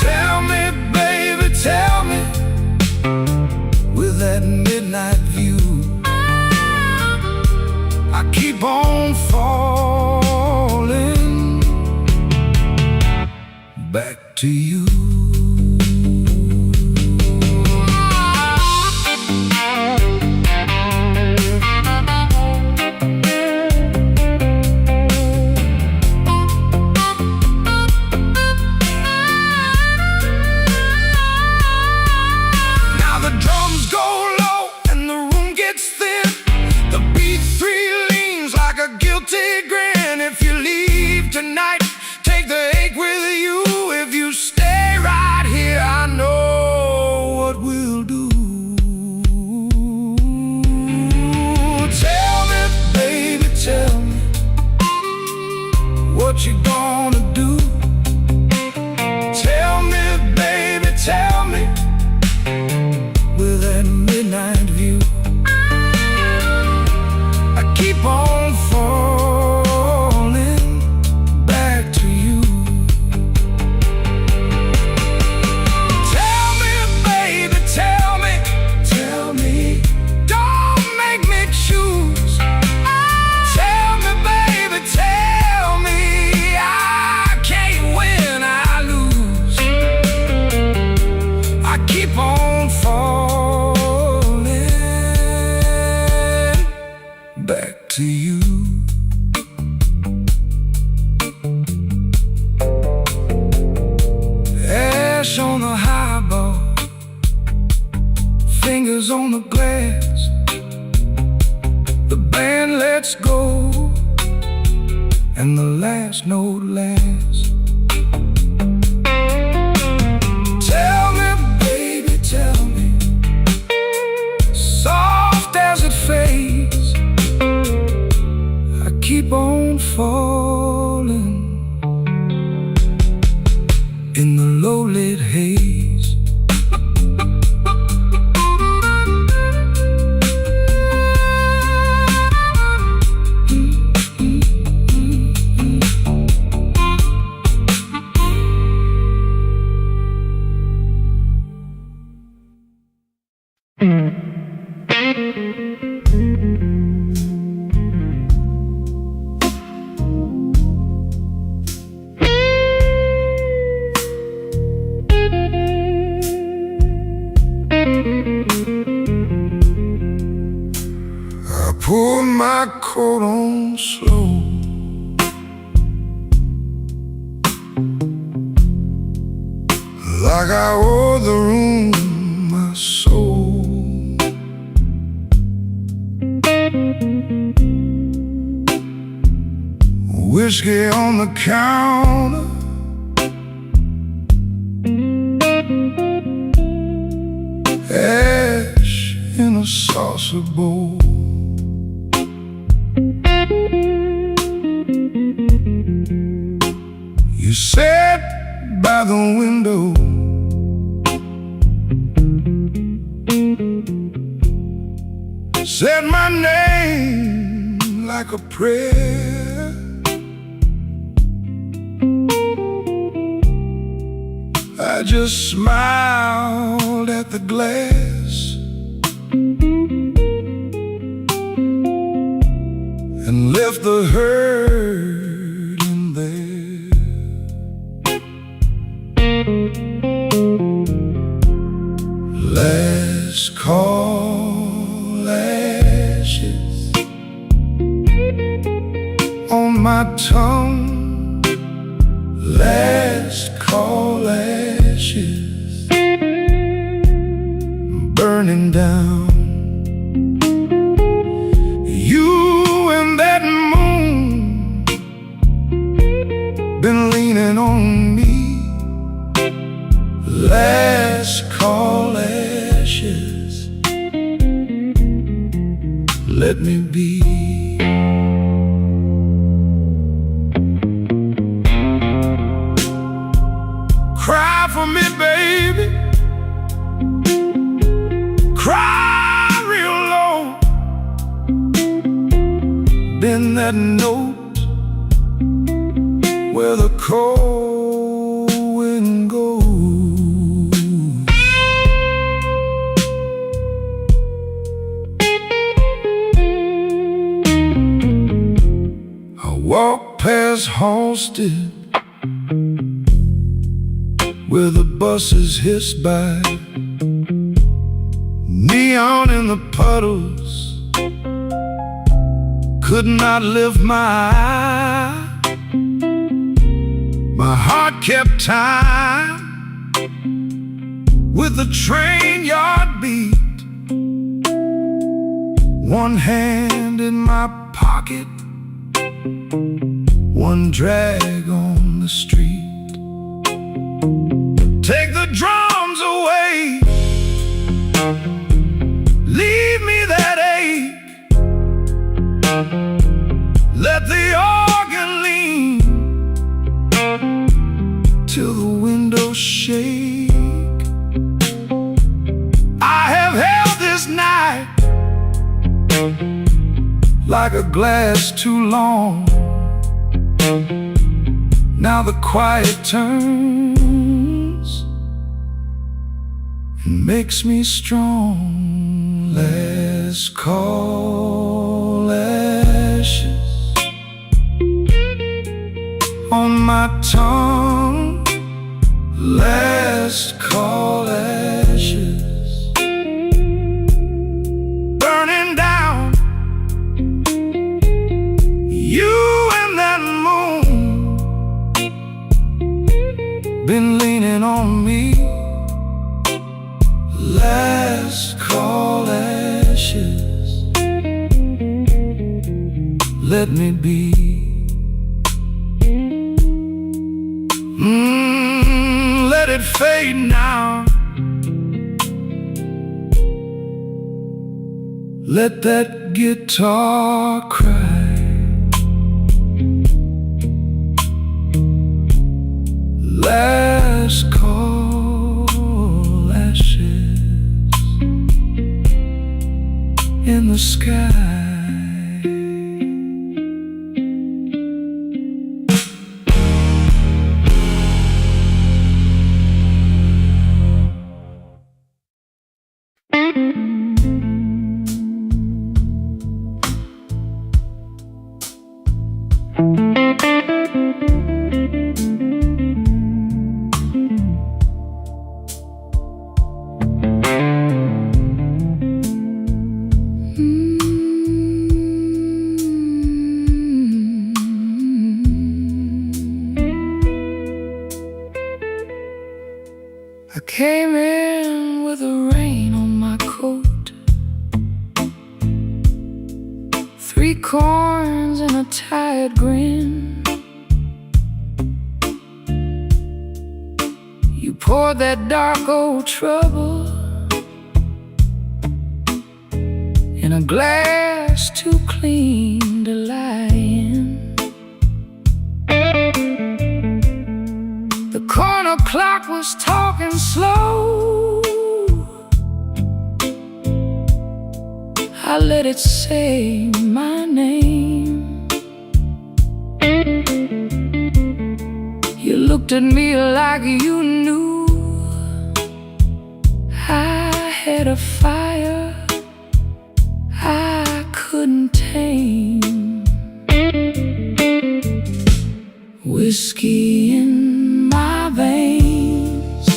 Tell me, baby, tell me, with that midnight view. I keep on falling back to you. Now the drums go low and the room gets thin. The beat 3 like a guilty grin. If you leave tonight, take the ache with you. If you stay right here, I know what we'll do. Tell me, baby, tell me what you gonna do. Tell me, baby, tell me, with that midnight view. I keep on falling back to you. Tell me, baby, tell me, tell me, don't make me choose. Tell me, baby, tell me, I can't win, I lose. I keep on falling back to you. Ash on the highball, fingers on the glass. The band lets go, and the last note lasts. Tell me, baby, tell me, soft as it fades, I keep on falling in the low-lit haze. Pull my coat on slow, like I owe the room my soul. whiskey on the counter, ash in a saucer bowl. You sat by the window, said my name like a prayer. I just smiled at the glass and left the hurt in there. Last call, ashes on my tongue. Last call, ashes burning down. You and that moon been leaning on me. Last call, ashes, let me be. Cry for me, baby. Cry real low. Bend that note where the cold wind goes. I walk past Halsted where the buses hiss by, neon in the puddles, could not lift my eye. My heart kept time with the train yard beat. One hand in my pocket, one drag on the street. Take the drums away, leave me that ache. Let the organ lean till the windows shake. I have held this night like a glass too long. Now the quiet turns and makes me strong. Last call, ashes on my tongue. Last call, ashes burning down. You and that moon been leaning on me. Last call, ashes, let me be. Let it fade now. Let that guitar cry. Last call, ashes in the sky. I came in with the rain on my coat, 3 corns and a tired grin. poured that dark old trouble in a glass too clean to lie in. The corner clock was talking slow. I let it say my name. You looked at me like you knew I had a fire I couldn't tame. Whiskey in my veins,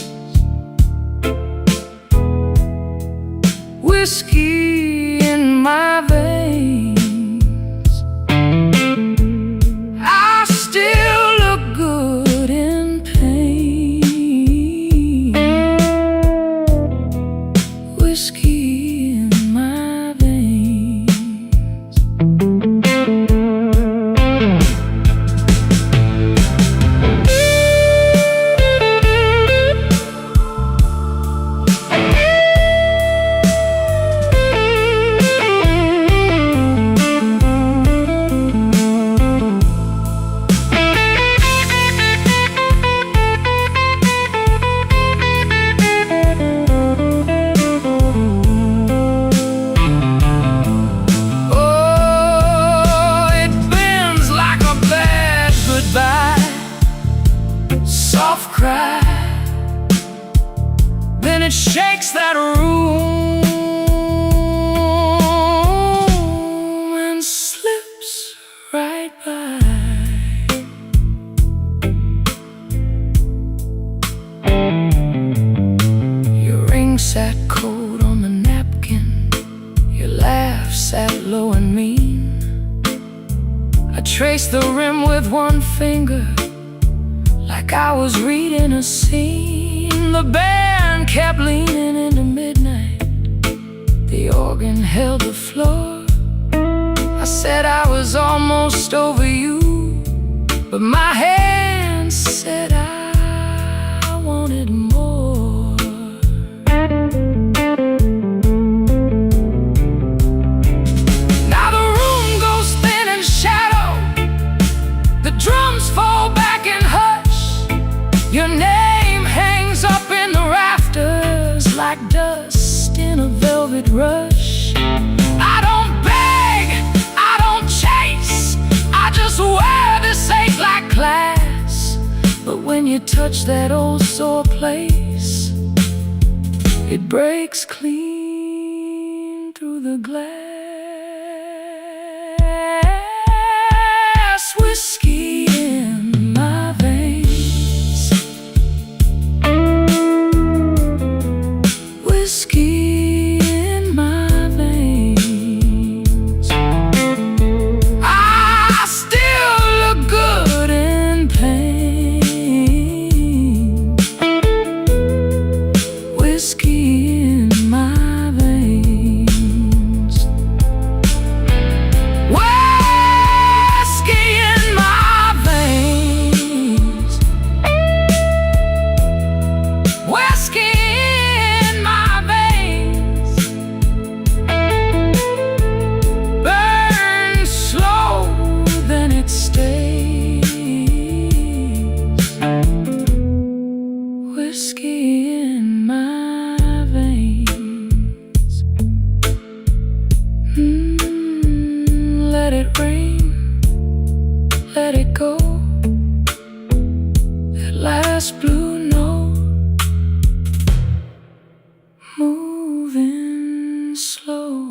whiskey in my veins. I still look good in pain. Whiskey in my veins. Soft cry, then it shakes that room and slips right by. Your ring sat cold on the napkin, your laugh sat low and mean. I traced the rim with one finger, like I was reading a scene. The band kept leaning into midnight, the organ held the floor. I said I was almost over you, but my hand said I wanted more. Now the room goes thin in shadow, the drums fall back in hush. Your name hangs up in the rafters like dust in a velvet rush. I don't beg, I don't chase, I just wear this ache like class. But when you touch that old sore place, it breaks clean through the glass. Whiskey in my veins, whiskey in my veins. I still look good in pain. Whiskey in my veins. Whiskey in my veins. Whiskey in my veins. Burns slow, then it stays. Whiskey in my veins. Let it rain, let it go. That last blue note, moving slow.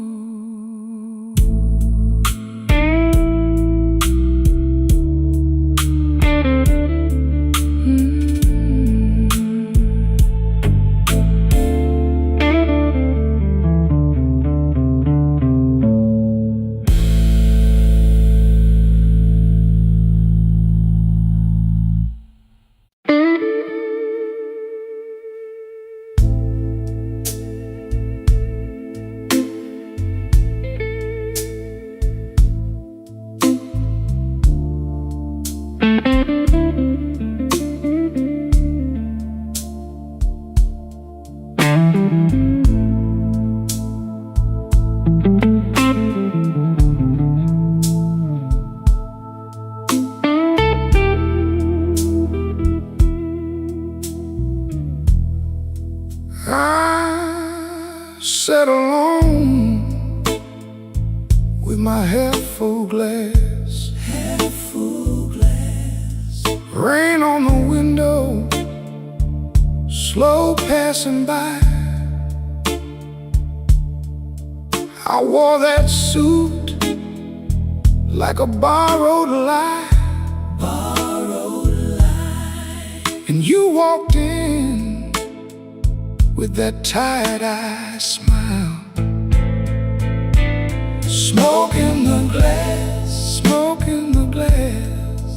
with my half full glass. Half full glass. Rain on the window, slow passing by. I wore that suit like a borrowed lie. Borrowed lie. And you walked in with that tired-eye smile. Smoke in the glass, smoke in the glass.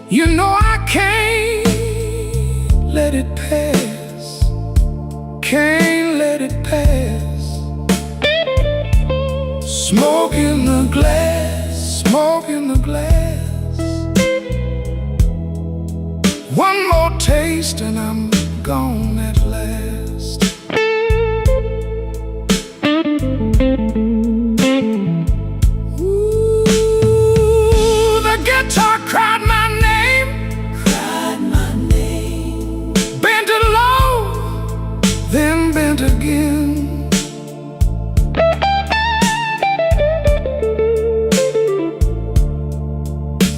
You know I can't let it pass. Can't let it pass. Smoke in the glass, smoke in the glass. One more taste and I'm gone at last. Ooh, the guitar cried my name. Cried my name. Bent it low, then bent again.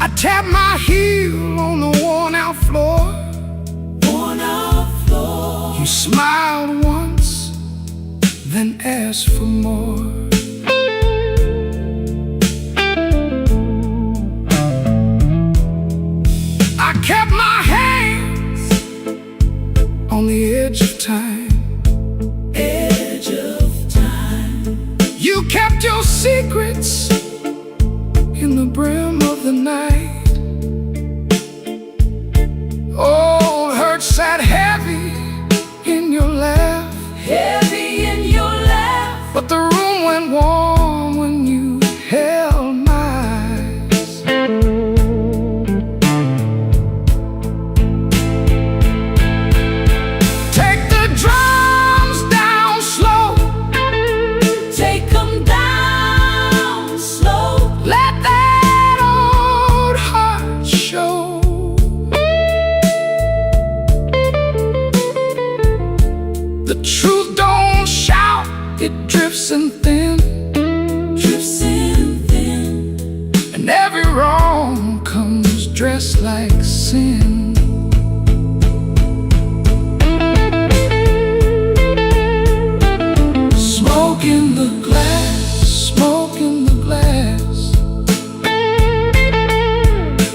I tapped my heel on the worn-out floor. Worn-out floor. You smiled once, then asked for more. I kept my hands on the edge of time. Edge of time. You kept your secrets in the brim of the night. Old hurt sat heavy in your laugh. Heavy in your laugh. But the room went warm when you held my eyes. Take the drums down slow. Take them down slow. Let that old heart show. The truth don't shout, it drifts and thin. Drifts in thin. And every wrong comes dressed like sin. Smoke in the glass, smoke in the glass.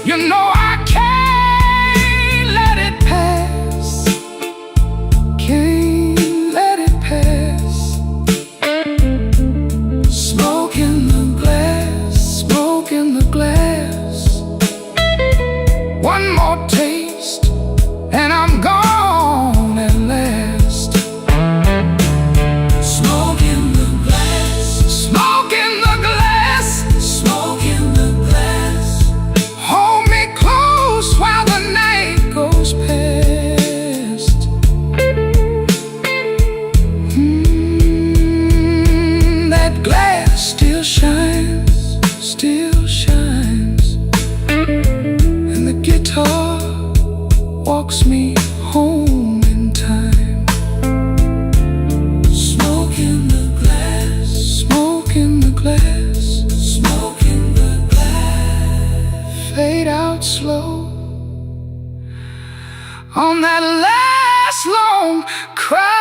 You know I can't let it pass. Can't let it pass. Smoke in the glass, smoke in the glass. One more taste and I'm gone at last. Smoke in the glass. Smoke in the glass. Smoke in the glass. Hold me close while the night goes past. That glass still shines, still shines. And the guitar walks me home in time. Smoke in the glass. Smoke in the glass. Smoke in the glass. Fade out slow on that last long cry.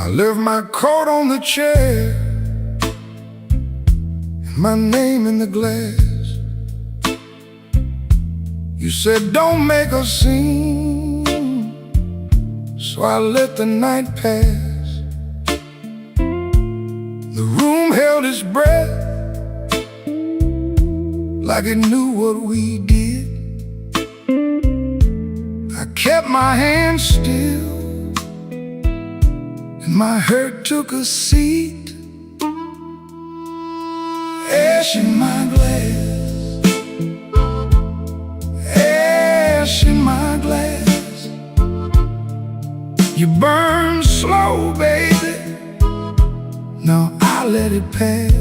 I left my coat on the chair my name in the glass. You said don't make a scene, so I let the night pass. The room held its breath, like it knew what we did. I kept my hands still, and my hurt took a seat. Ash in my glass, ash in my glass. You burn slow, baby, now I let it pass.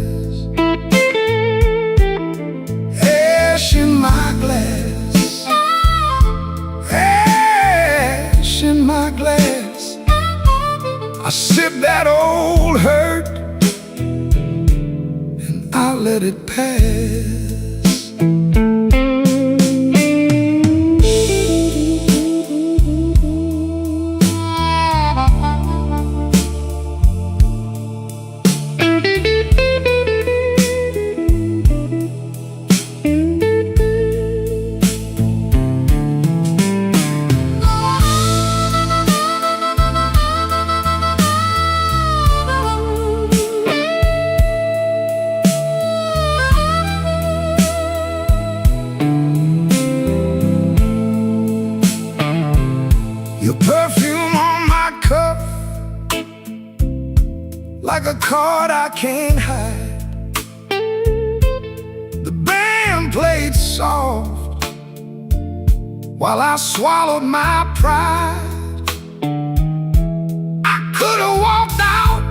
Ash in my glass, ash in my glass. I sip that old hurt, I let it pass. Your perfume on my cup, like a card I can't hide. The band played soft while I swallowed my pride. I could have walked out,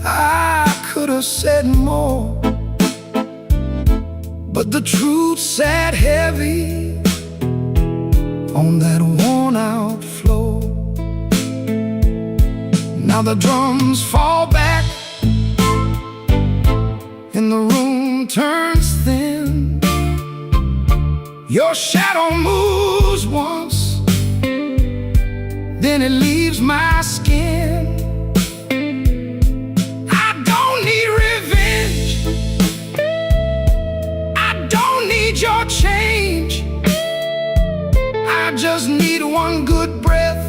I could have said more, but the truth sat heavy on that worn-out floor. Now the drums fall back and the room turns thin. Your shadow moves once, then it leaves my skin. I don't need revenge, I don't need your change. I just need one good breath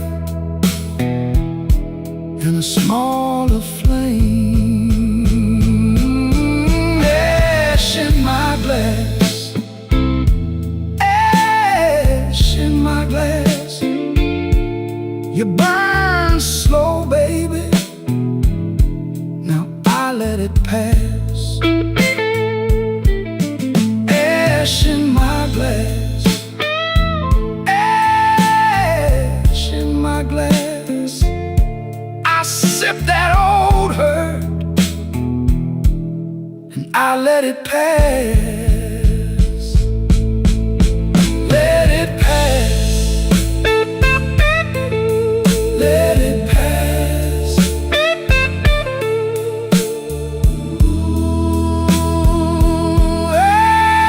and a smaller flame. Ash in my glass, ash in my glass. You burn slow, baby, now I let it pass. Ash in my glass, glass. I sip that old hurt and I let it pass. Let it pass, let it pass. Ooh,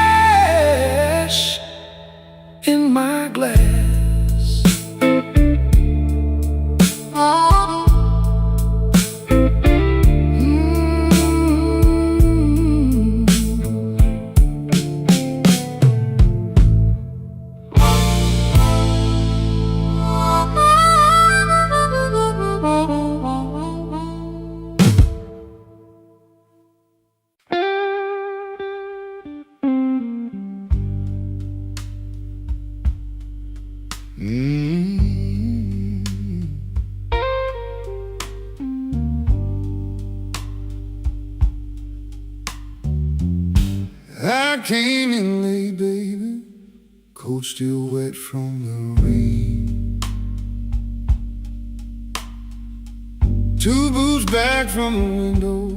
ash in my glass. I came in late, baby, coat still wet from the rain. 2 boots back from the window,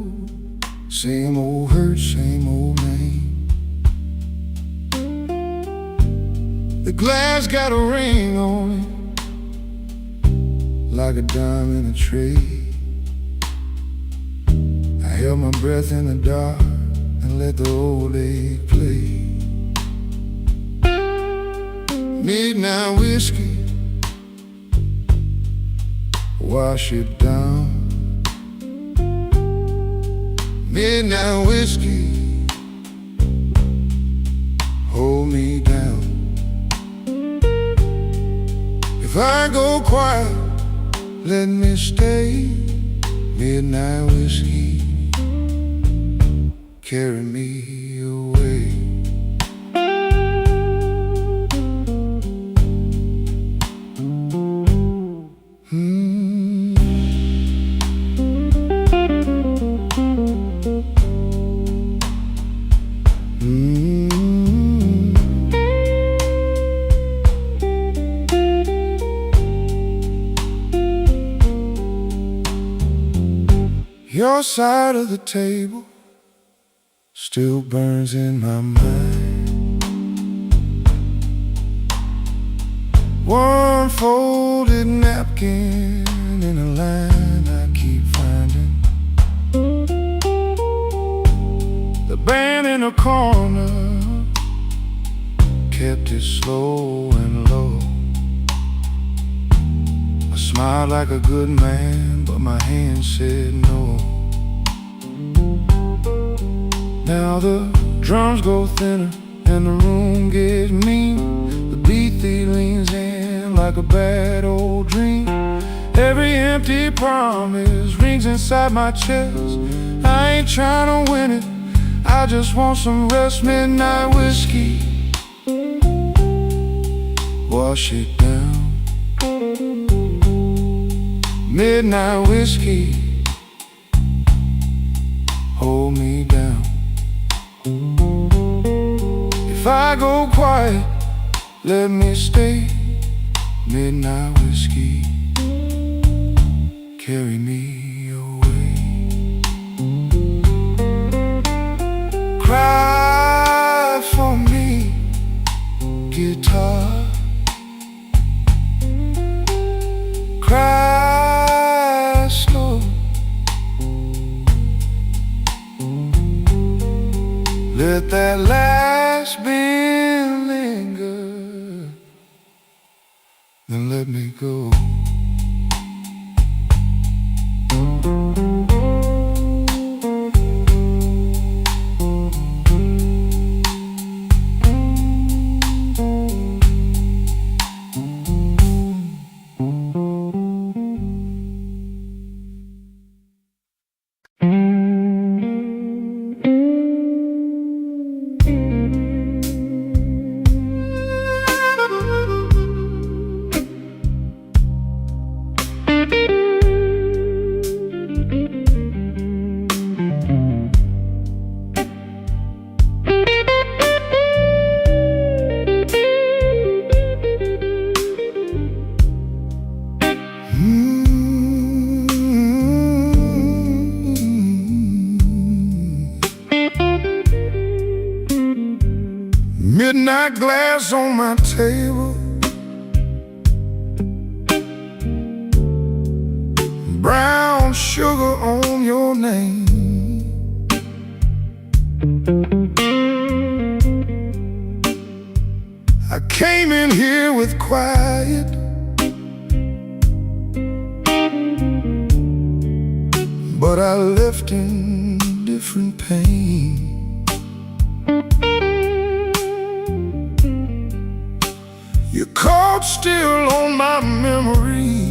same old hurt, same old name. The glass got a ring on it, like a dime in a tray. I held my breath in the dark and let the old ache play. Midnight whiskey, wash it down. Midnight whiskey, hold me down. If I go quiet, let me stay. Midnight whiskey, carry me away. Your side of the table still burns in my mind. One folded napkin in a line I keep finding. The band in a corner kept it slow and low. I smiled like a good man, but my hand said no. Now the drums go thinner and the room gets mean. The beat leans in like a bad old dream. Every empty promise rings inside my chest. I ain't trying to win it, I just want some rest. Midnight whiskey, wash it down. Midnight whiskey, hold me down. If I go quiet, let me stay. Midnight whiskey, carry me away. Cry for me, guitar. Cry slow. Let that last bend linger, then let me go. Midnight glass on my table, brown sugar on your name. I came in here with quiet, but I left in different pain. Your coat still on my memory,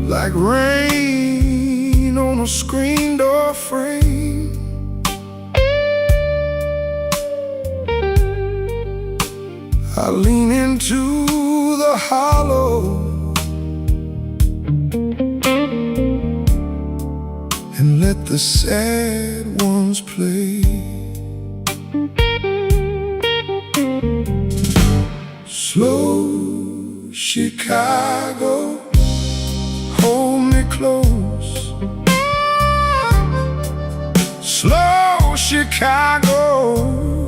like rain on a screen door frame. I lean into the hollow and let the sad ones play. Slow Chicago, hold me close. Slow Chicago,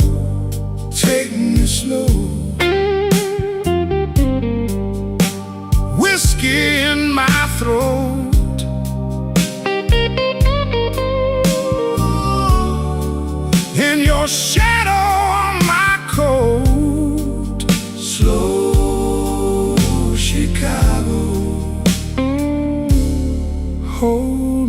take me slow. Whiskey in my throat, in your shadow on my coat. Slow Chicago, hold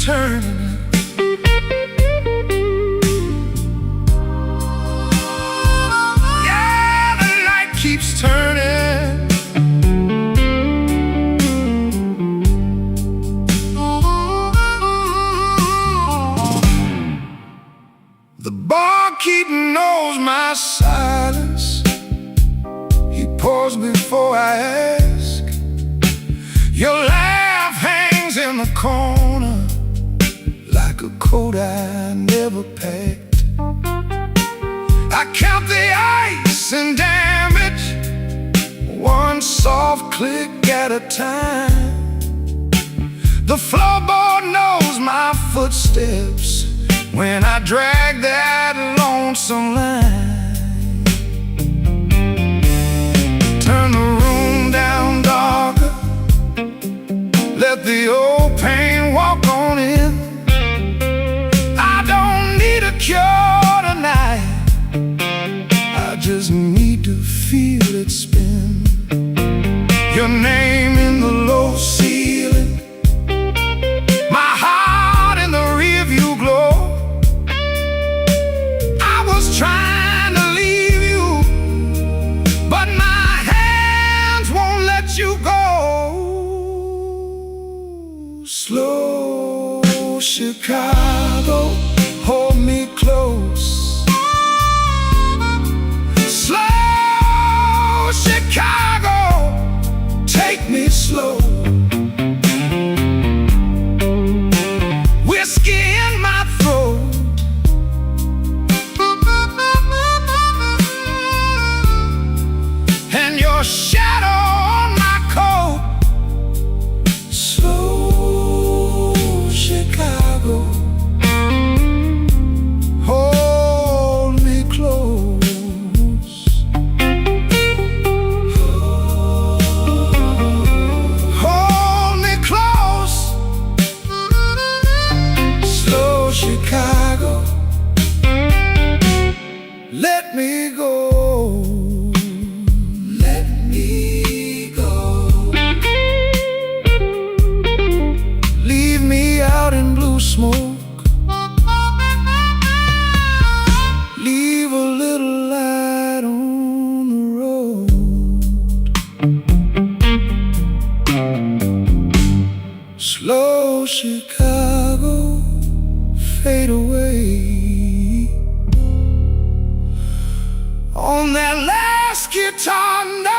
turning. Yeah, the light keeps turning. The barkeep knows my silence. He pours before I ask. Your laugh hangs in the corner like a coat I never packed. I count the ice and damage, one soft click at a time. The floorboard knows my footsteps when I drag that lonesome line. Turn the room down darker, let the old pain walk on in. I don't need a cure tonight, I just need to feel it spin. Your name in the low ceiling, my heart in the rearview glow. I was trying to leave you, but my hands won't let you go. Slow Chicago, hold me close. Slow Chicago, take me slow. Whiskey in my throat, and your shadow on my coat. Slow Chicago, hold me close. Hold me close. Slow Chicago, let me go. Let me go. Leave me out in blue smoke. Leave a little light on the road. Slow Chicago, fade away on that last guitar note.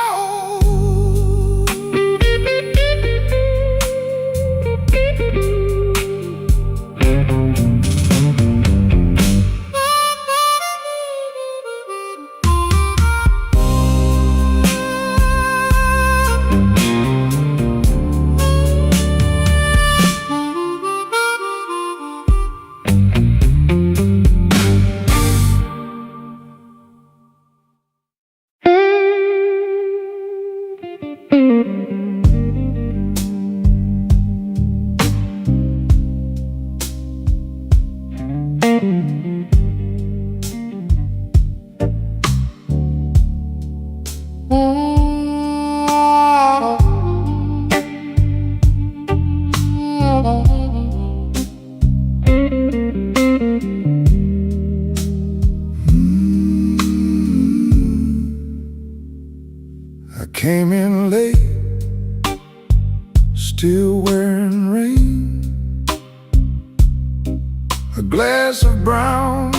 I came in late, still wearing rain. A glass of brown,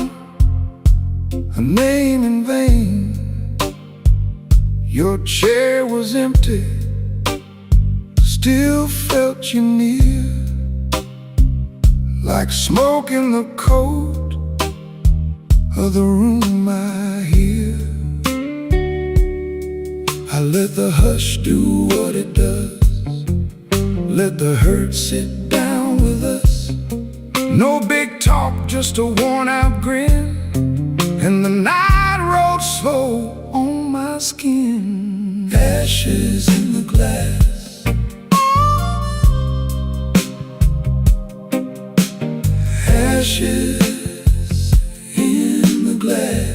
a name in vain. Your chair was empty, still felt you near, like smoke in the coat of the room I hear. I let the hush do what it does, let the hurt sit down with us. No big talk, just a worn out grin, and the night rolled slow on my skin. Ashes in the glass, ashes in the glass.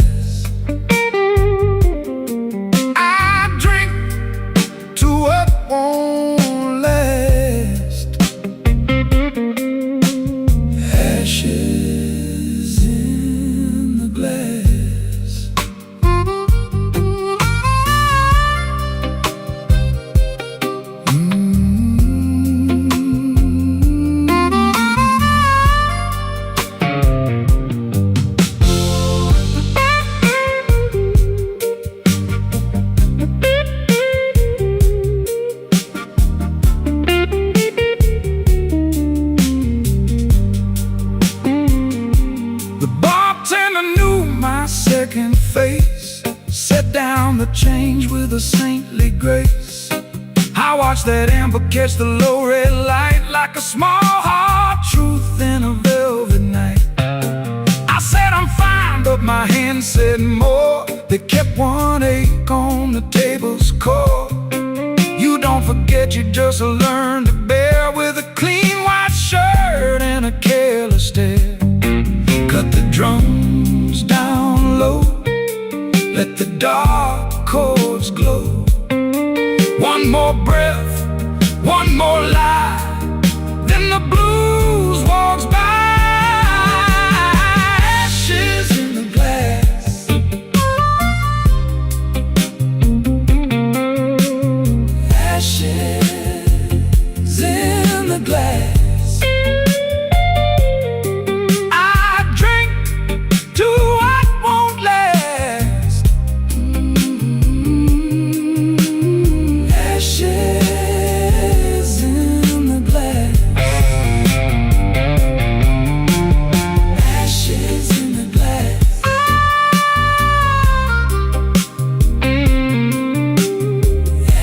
the change with a saintly grace. I watch that amber catch the low red light like a small heart truth in a velvet night. I said I'm fine, but my hand said more. They kept one ache on the table's core. You don't forget, you just learn to bear with a clean white shirt and a careless stare. Cut the drums down low, let the dark chords glow. One more breath, one more lie, then the blues walks by. Ashes in the glass, ashes in the glass. I drink to what won't last. Ashes in the glass. Ashes in the glass.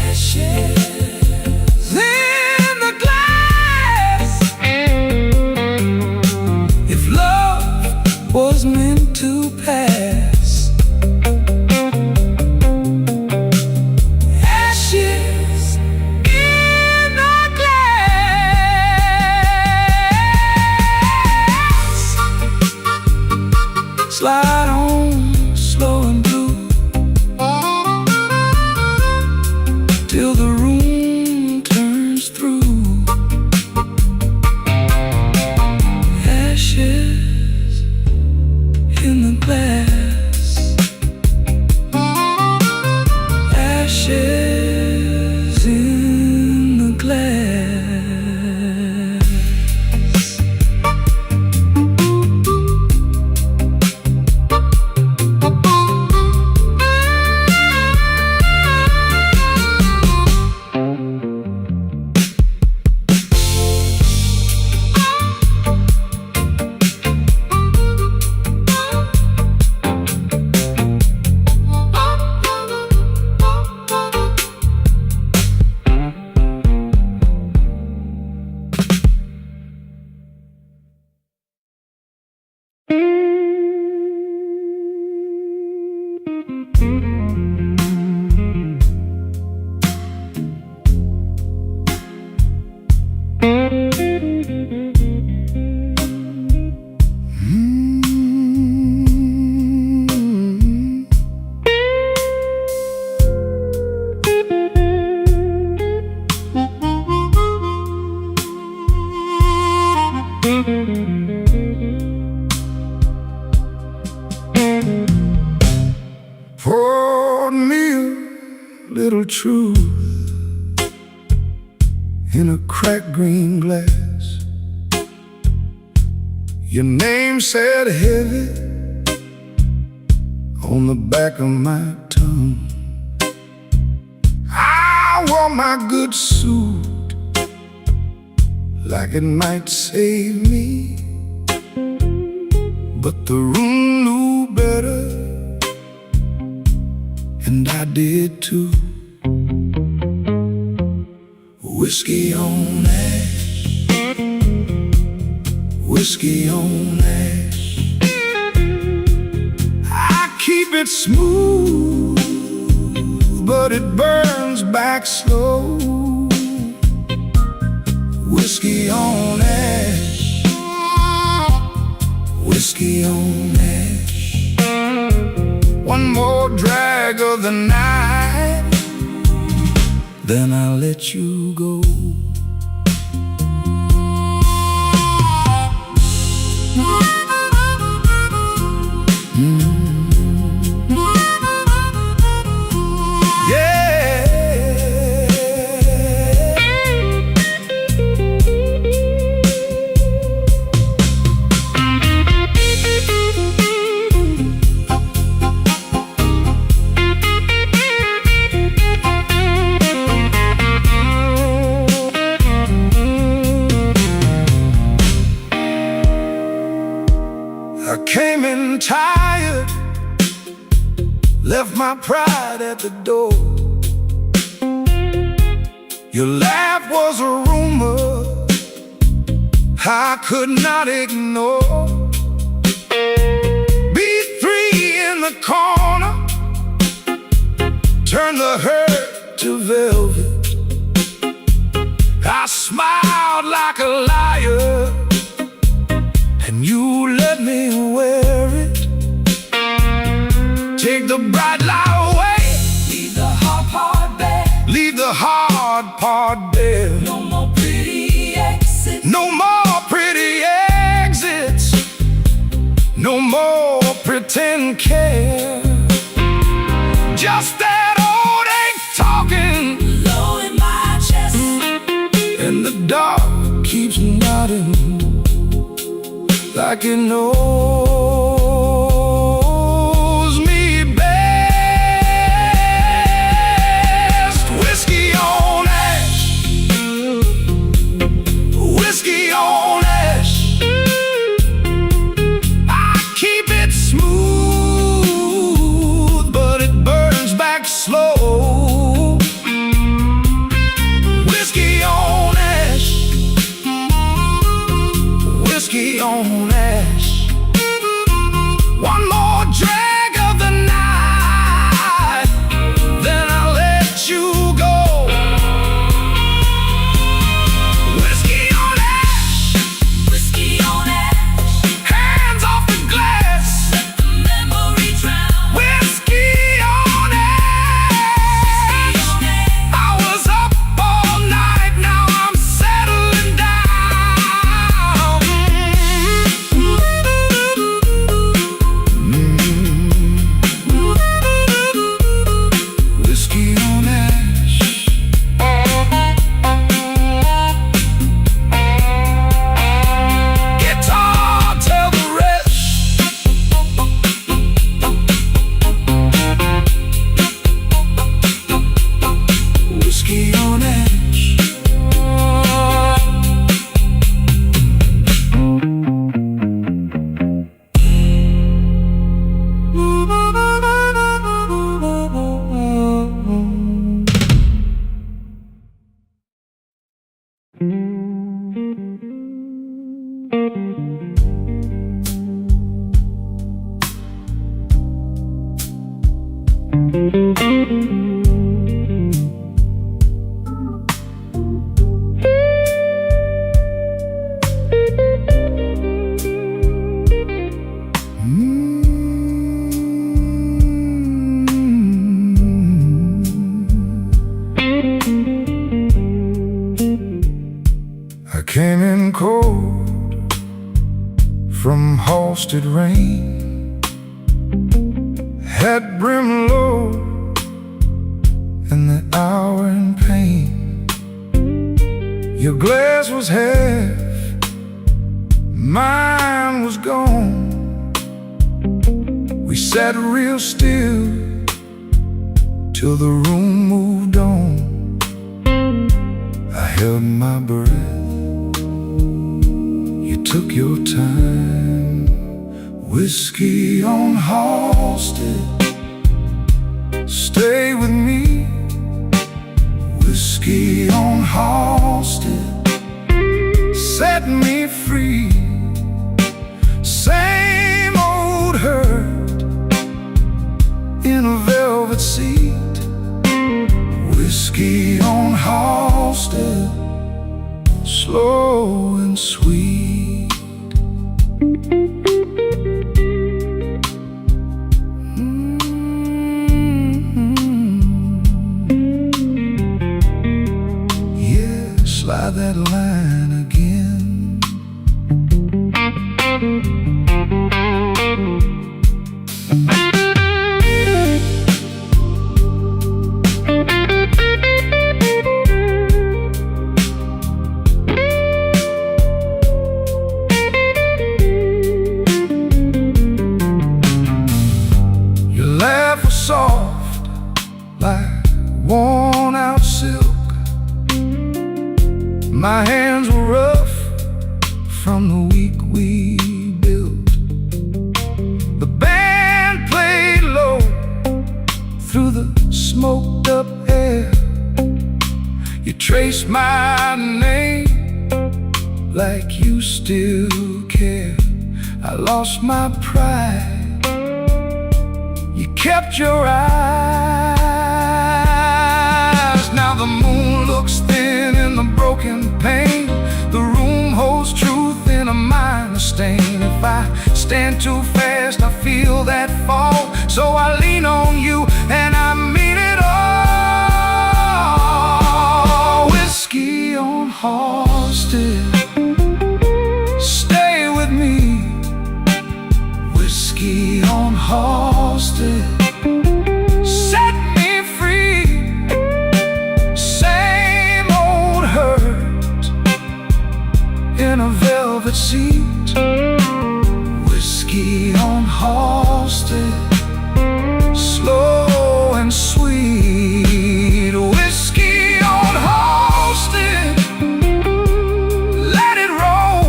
Ashes in the glass. If love was meant to pass, ashes in the glass. Slide on slow and blue till the room turns through. Ashes in the glass. Ashes in the glass. Pour me a little truth in a cracked green glass. Your name said heavy on the back of my tongue. I wore my good suit like it might save me, but the room knew better, and I did too. Whiskey on ash, whiskey on ash. I keep it smooth, but it burns back slow. Whiskey on ash, whiskey on ash. One more drag of the night, then I'll let you go. at the door. Your laugh was a rumor I could not ignore. Beat 3 in the corner, turn the hurt to velvet. I smiled like a liar, and you let me wear it. Take the bright light away, Leave the hard part bare. leave the hard part there. No more pretty exits. No more pretty exits, no more pretend care. Just that old ache talking Low in my chest. and the dark keeps nodding like it knows me best. Whiskey on ash, whiskey on ash. I keep it smooth, but it burns back slow. Whiskey on ash, whiskey on ash. One more drag of the night, then I'll let you go. Whiskey on ash, Whiskey on ash. hands off the glass. Let the memory drown. Whiskey on ash. On ash. I was up all night, now I'm settling down. Whiskey on ash. Guitar, tell the rest. Whiskey on ash. I came in cold from Halstead rain, head brim low in the hour in pain. Your glass was half, mine was gone. We sat real still till the room moved on. I held my breath, you took your time. Whiskey on Halstead, stay with me. Whiskey on Halstead, set me free. Same old hurt in a velvet seat. Whiskey on Halstead, slow and sweet. Yeah, slide that line again. Soft like worn out silk. My hands were rough from the week we built. The band played low through the trace my name like you still care. I lost my pride, you kept your eyes. Now the moon looks thin in the broken pane. The room holds truth in a minor stain. If I stand too fast, I feel that fall. So I lean on you and I mean it all. Whiskey on Halsted, stay with me. Whiskey on Halsted, set me free. Same old hurt in a velvet seat. Whiskey on Halsted, slow and sweet. Whiskey on Halsted, let it roll.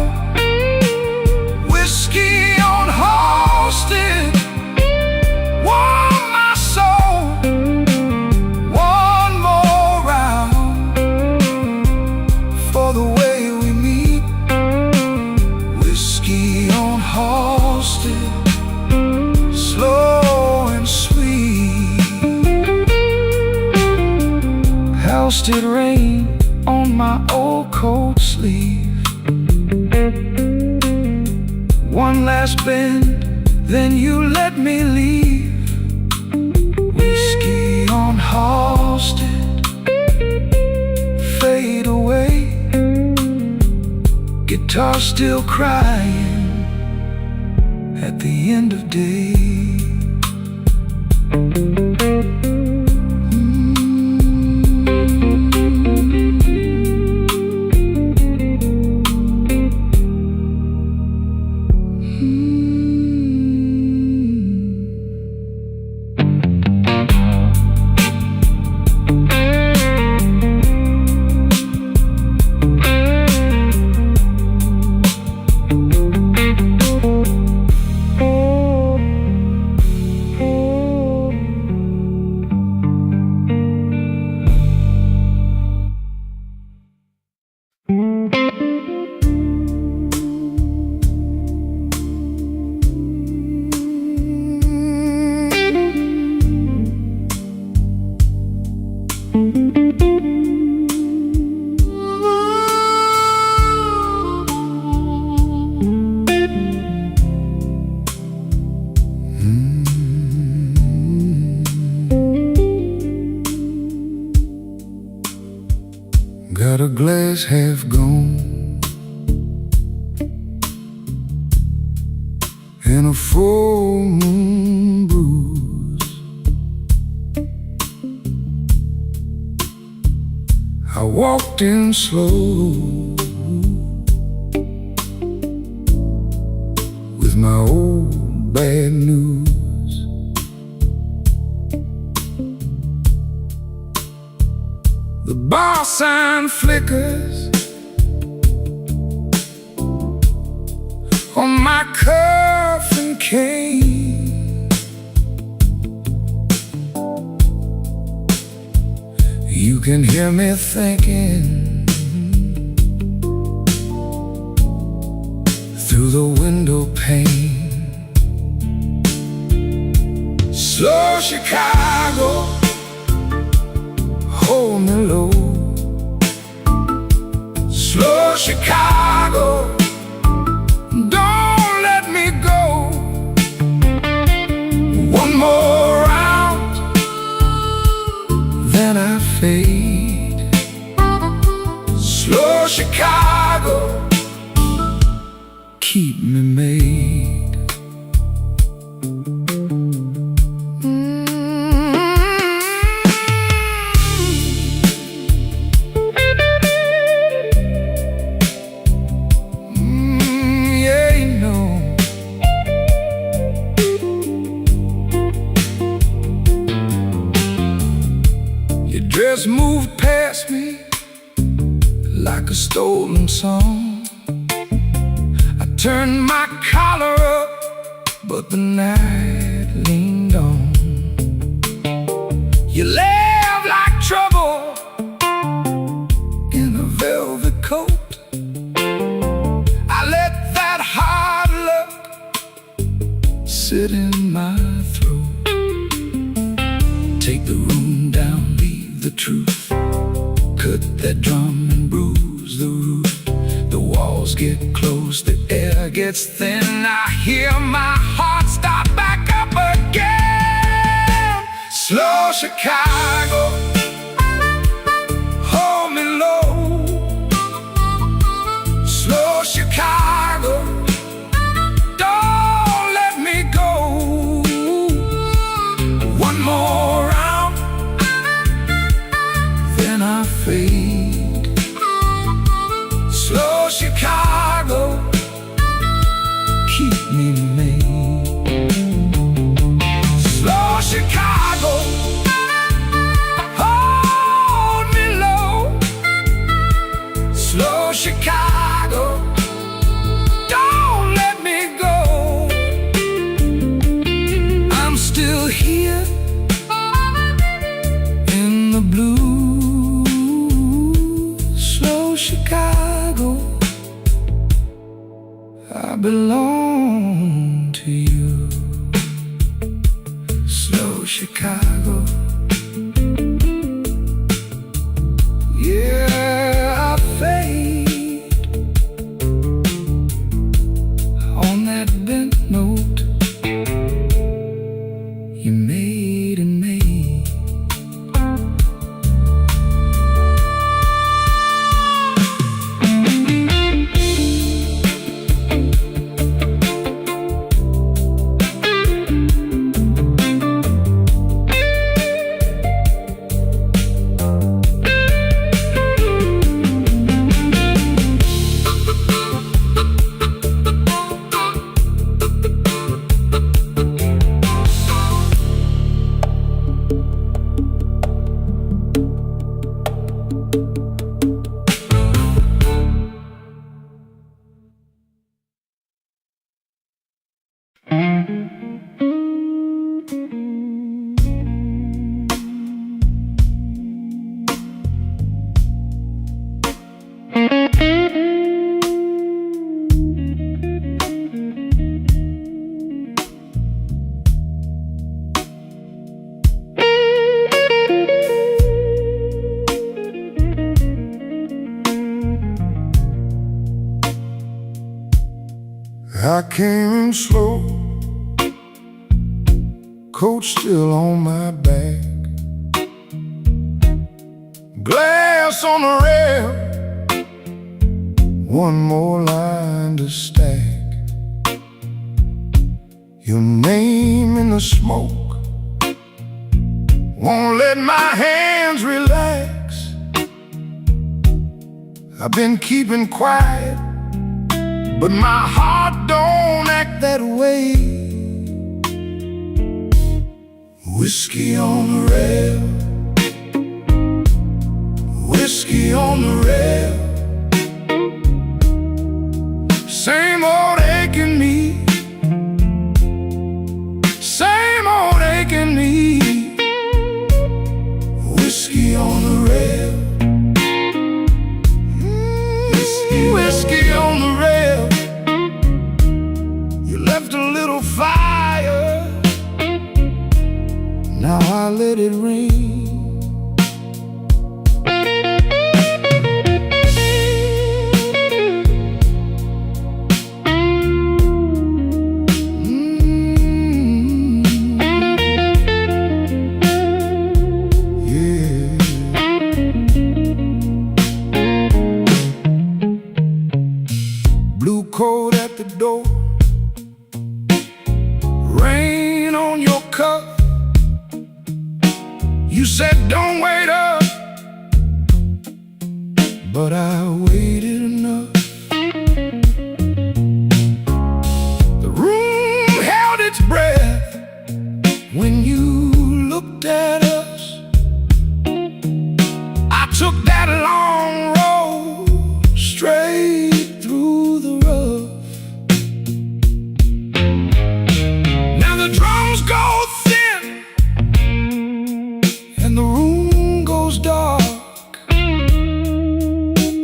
Whiskey on Halsted, warm my soul. One more round for the way we meet. Whiskey on Halsted, slow and sweet. Halsted rain on my old coat sleeve. One last bend, then you let me leave. Whiskey on Halsted, fade away. Guitar still crying at the end of day. Got a glass half gone and a full moon bruise. I walked in slow with my old bad news. The bar sign flickers on my cuff and cane. You can hear me thinking through the window pane. Slow Chicago, hold me low. Slow Chicago, don't let me go. One more round, then I fade. Slow Chicago, keep me made. Just moved past me like a stolen song. I turned my collar up, but the night leaned on. You laughed like trouble the truth. Cut that drum and bruise the root. The walls get close, the air gets thin. I hear my heart start back up again. Slow Chicago, hold me low. Slow Chicago, don't let me go. One more round, then I fade. Slow Chicago, keep me made. Slow Chicago, hold me low. Slow Chicago, don't let me go. I'm still here in the blues. Slow Chicago, I belong to you. Slow Chicago, yeah, I fade on that bent note you made and made. I came in slow, coat still on my back, glass on the rail, one more line to stack. Your name in the smoke won't let my hands relax. I've been keeping quiet, but my heart don't act that way. Whiskey on the rail, whiskey on the rail. Same old aching me, same old aching me. Whiskey on the rail, whiskey on the rail. You left a little fire, now I let it rain. Blue coat at the door, rain on your cup. You said don't wait up, but I waited enough. The room held its breath when you looked at us. I took that long road straight through the rough. Now the drums go thin and the room goes dark.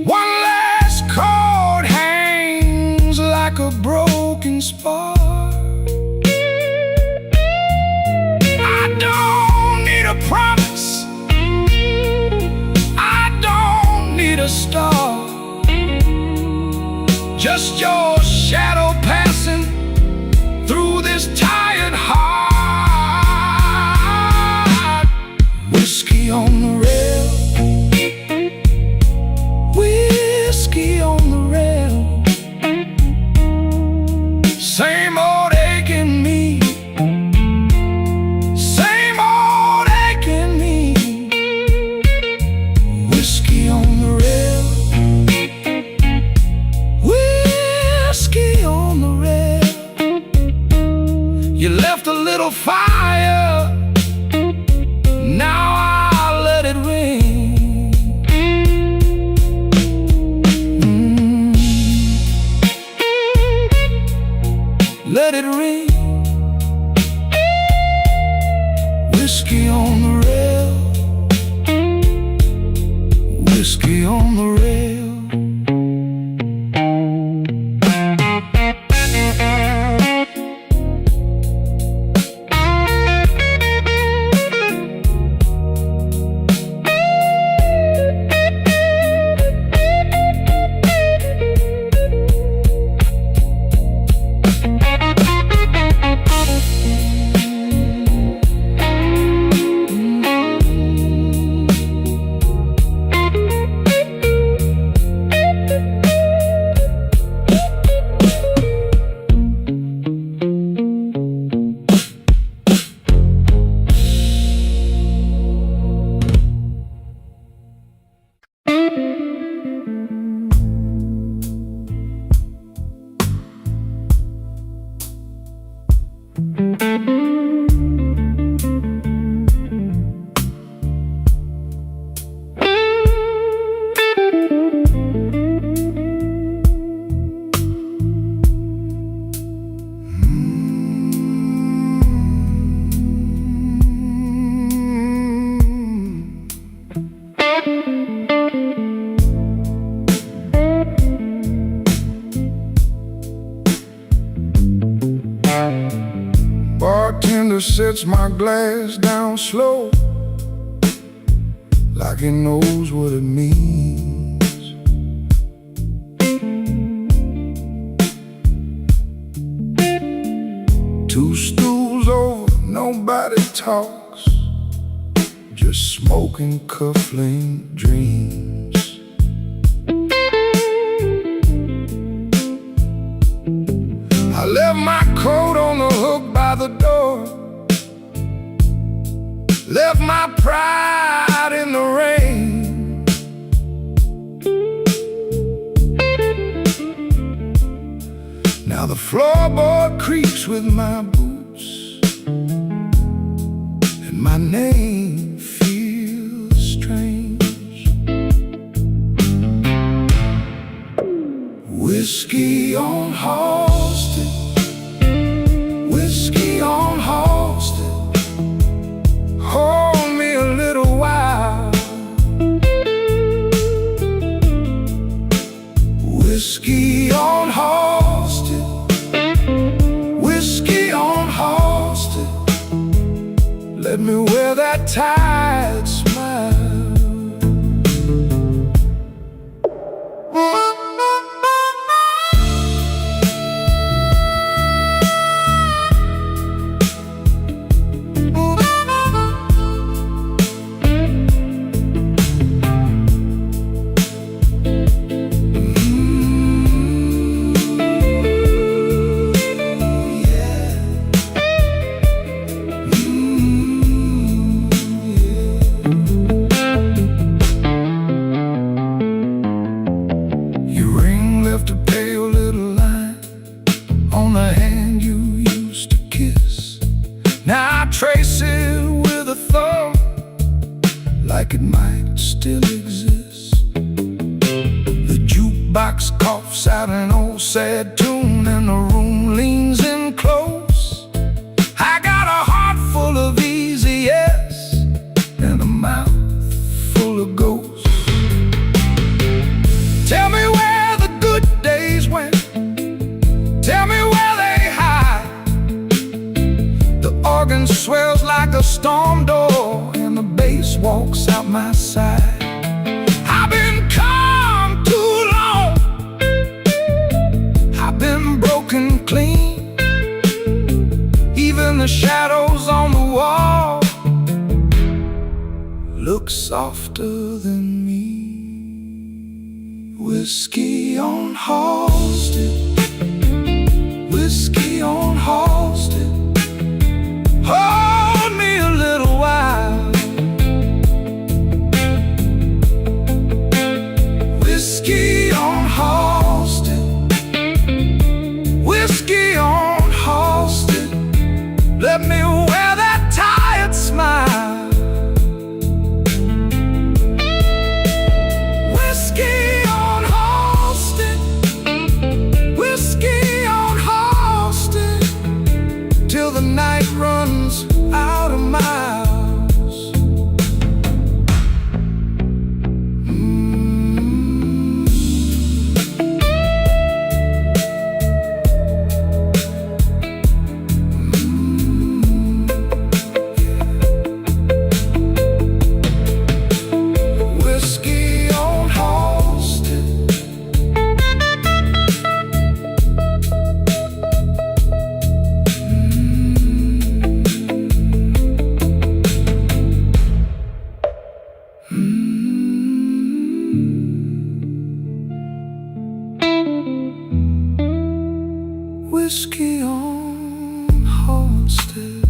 One last chord hangs like a broken spark. I don't need a promise, a star, just your shadow passing through this tired heart. Whiskey on the rail, whiskey on the rail, same old aching me, same old aching me. Whiskey on the rail, whiskey on the rail. You left a little fire, now I'll let it ring. Let it ring. Whiskey on the rail, whiskey on the rail. Bartender sets my glass down slow, like he knows what it means. Two stools over, nobody talks, just smoking cufflink dreams. I left my coat on the hook by the door, left my pride in the rain. Now the floorboard creaks with my boots, and my name feels strange. Whiskey on Halsted, whiskey on Halsted, hold me a little while. Whiskey on Halsted, whiskey on Halsted, let me wear that tired smile. Trace it with a thumb, like it might still exist. The jukebox coughs out an old sad tune, and the room leans in close. I got a heart full of easy yes, and a mouth full of ghosts. Tell me where the good days went, tell me where they hide. The organ swells like a storm door, and the bass walks out my side. I've been caught softer than me. Whiskey on Halsted, whiskey on Halsted, hold me a little while. Whiskey on Halsted, whiskey on Halsted, let me wear that tired smile. Whiskey on Halsted, whiskey on Halsted, till the night runs out of miles. Whiskey on Halsted, whiskey on Halsted.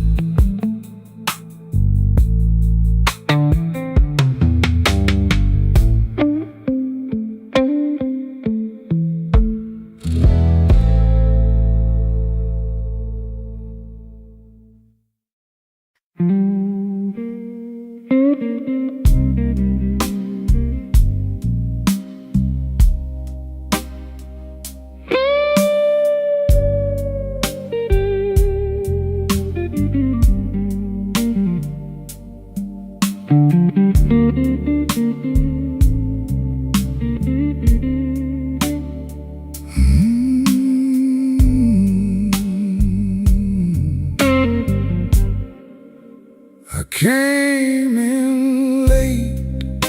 I came in late,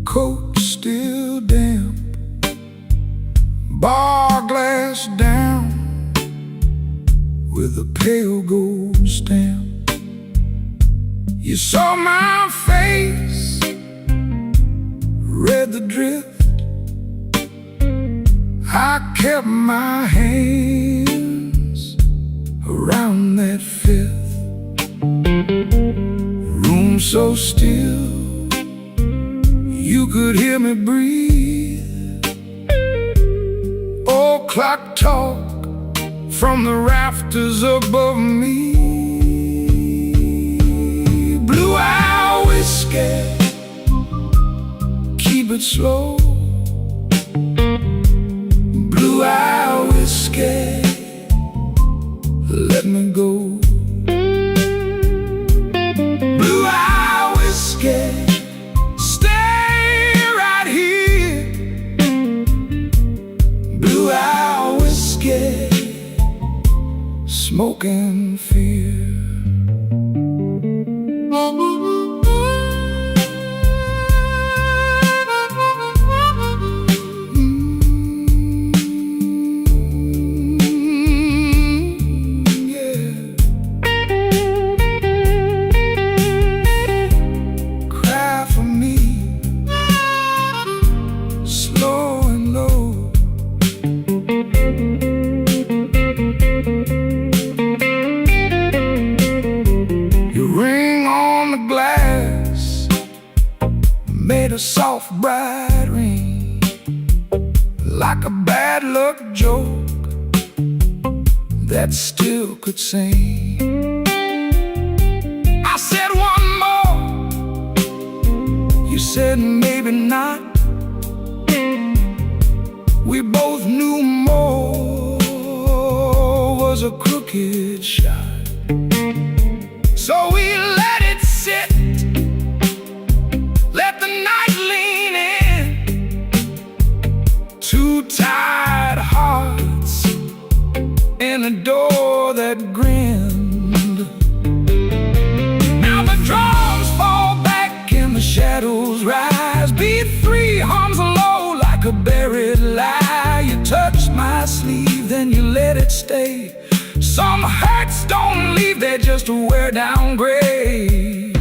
coat still damp, bar glass down with a pale gold stamp. You saw my face, read the drift. I kept my hands around that fifth. Room so still, you could hear me breathe. Old clock talk from the rafters above me. Blue eye whiskey, keep it slow. Blue eye whiskey, let me go. Blue eye whiskey, stay right here. Blue eye whiskey, smoking fear. Made a soft bright ring, like a bad luck joke that still could sing. I said one more, you said maybe not. We both knew more was a crooked shot, so we let it sit. Let the night lean in. Two tired hearts in a door that grinned. Now the drums fall back and the shadows rise. Beat three hums low like a buried lie. You touched my sleeve, then you let it stay. Some hurts don't leave, they just wear down gray.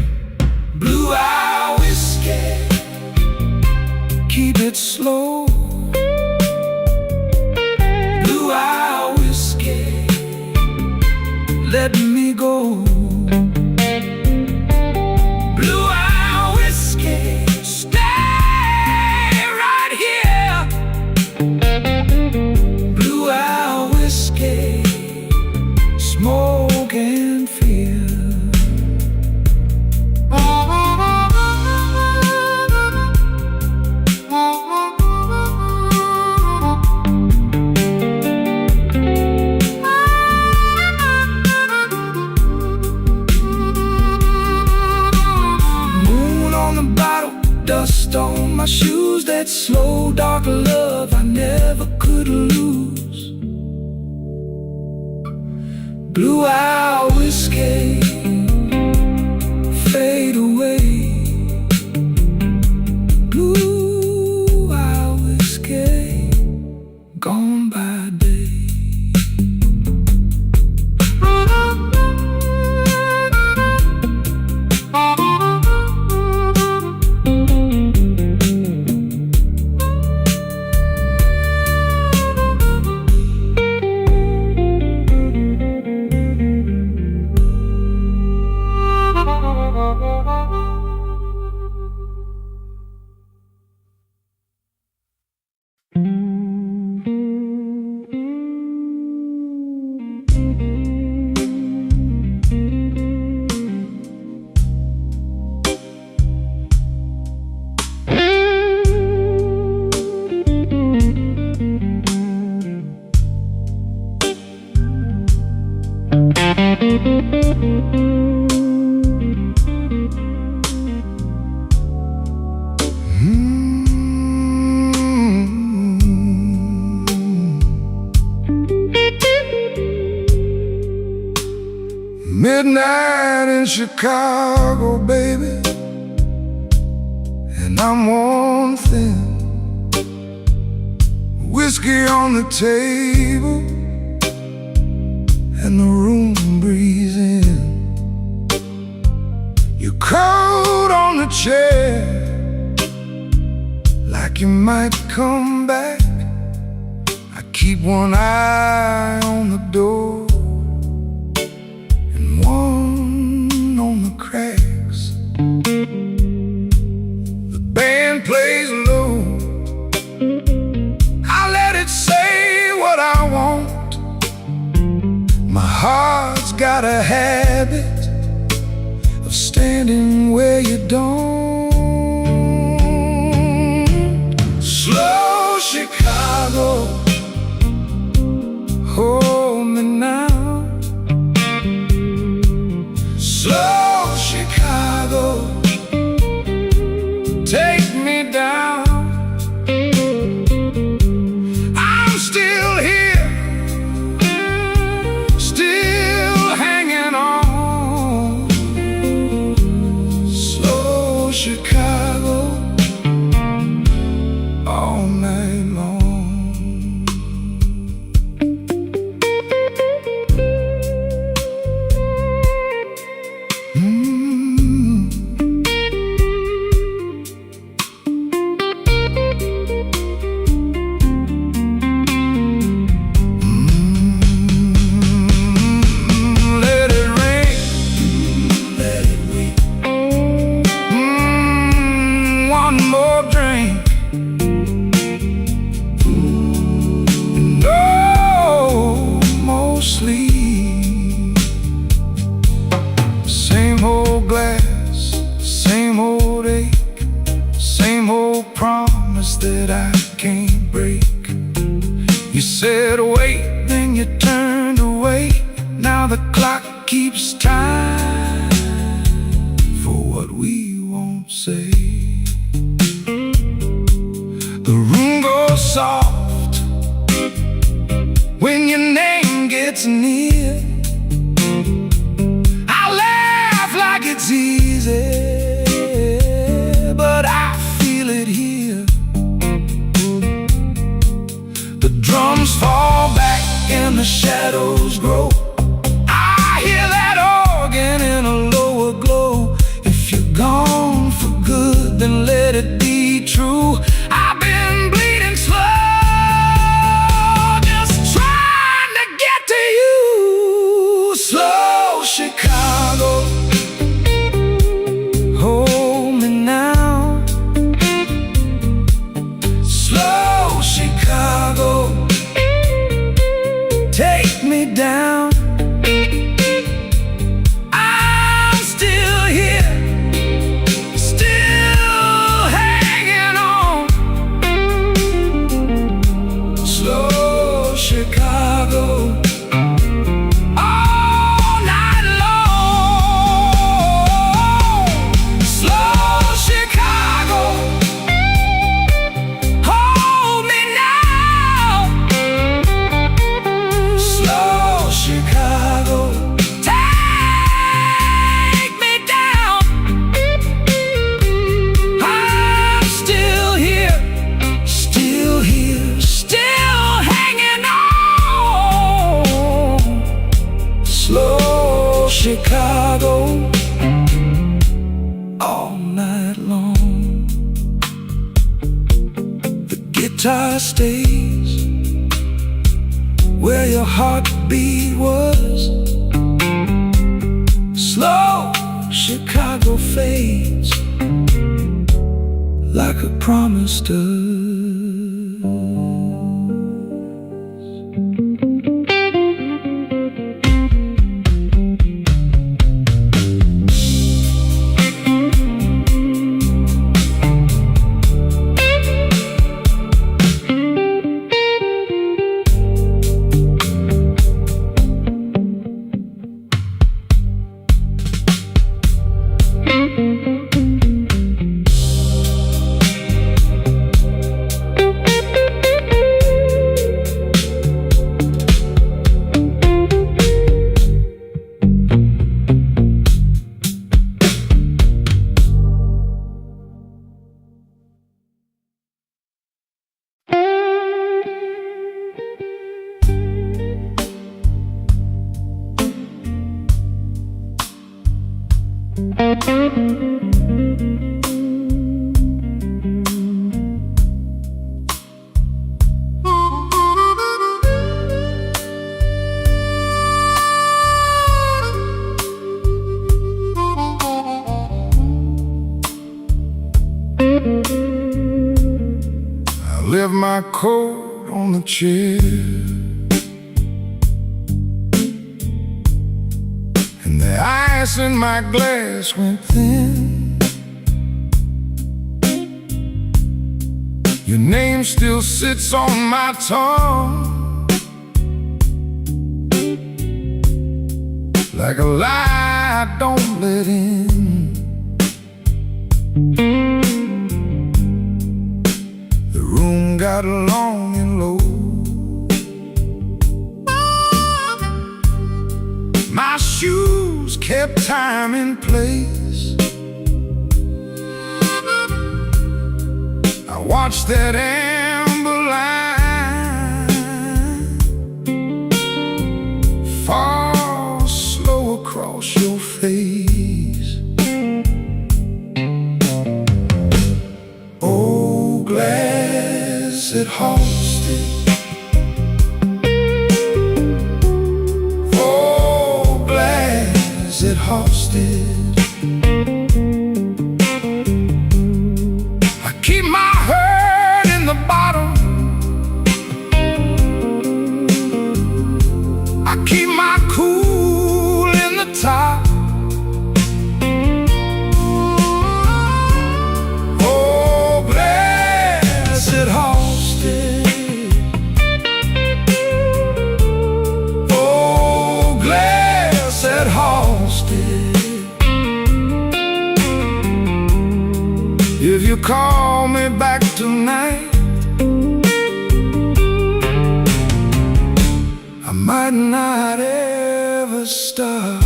Blue eye keep it slow. Blue Eye whiskey, let me go. Blue Eye whiskey, stay right here. Blue Eye whiskey, smoke and fear. Dust on my shoes, that slow dark love I never could lose. Blue Eye whiskey, fade away. Blue Eye whiskey, gone by day. Midnight in Chicago, baby, and I'm worn thin. Whiskey on the table and the room breezing. Your coat on the chair, like you might come back. I keep one eye on the door and one on the cracks. The band plays low, I let it say what I want. My heart's got a habit of standing where you don't. Slow Chicago, hold me now. Slow Chicago, take me down. I'm still here, still hanging on. Slow Chicago, all night long. Let it rain, let it weep. One more drink. No more sleep. Same old glass, same old ache, same old promise that I can't break. You said wait, then you turned away. Now the clock keeps time for what we won't say. The room goes soft when your name gets near. I laugh like it's easy, but I feel it here. The drums fall back and the shadows grow. I hear that organ in a lower glow. If you're gone for good, then let it be true. I guitar stays where your heartbeat was. Slow Chicago fades like a promise does. I left my coat on the chair, and the ice in my glass went thin. Your name still sits on my tongue like a lie I don't let in. The room got long and low. My shoes kept time in place. I watched that amber line fall slow across your face. Oh, glass that hosted, oh, glass that hosted. I keep my heart in the bottom, I keep my cool in the top. Oh, blessed hosted, oh, blessed hosted. If you call me back tonight, I might not ever stop.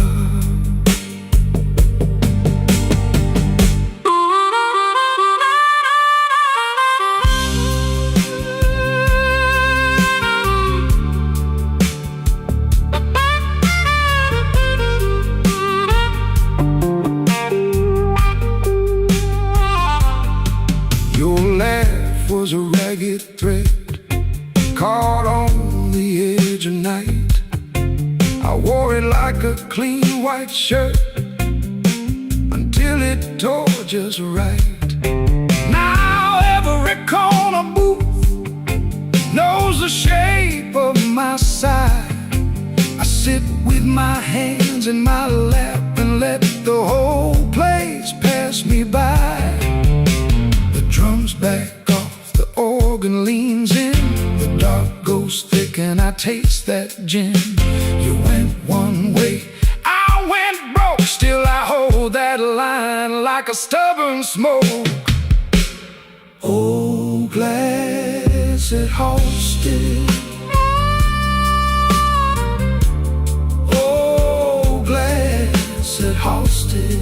Your laugh was a ragged thread caught on the edge of night. I wore it like a clean white shirt until it tore just right. Now every corner booth knows the shape of my side. I sit with my hands in my lap and let the whole place pass me by. The drums back off, the organ leans in, the dark goes thick and I taste that gin. You went one way, I went broke, still I hold that line like a stubborn smoke. Oh, glass that hosted, oh, glass that hosted.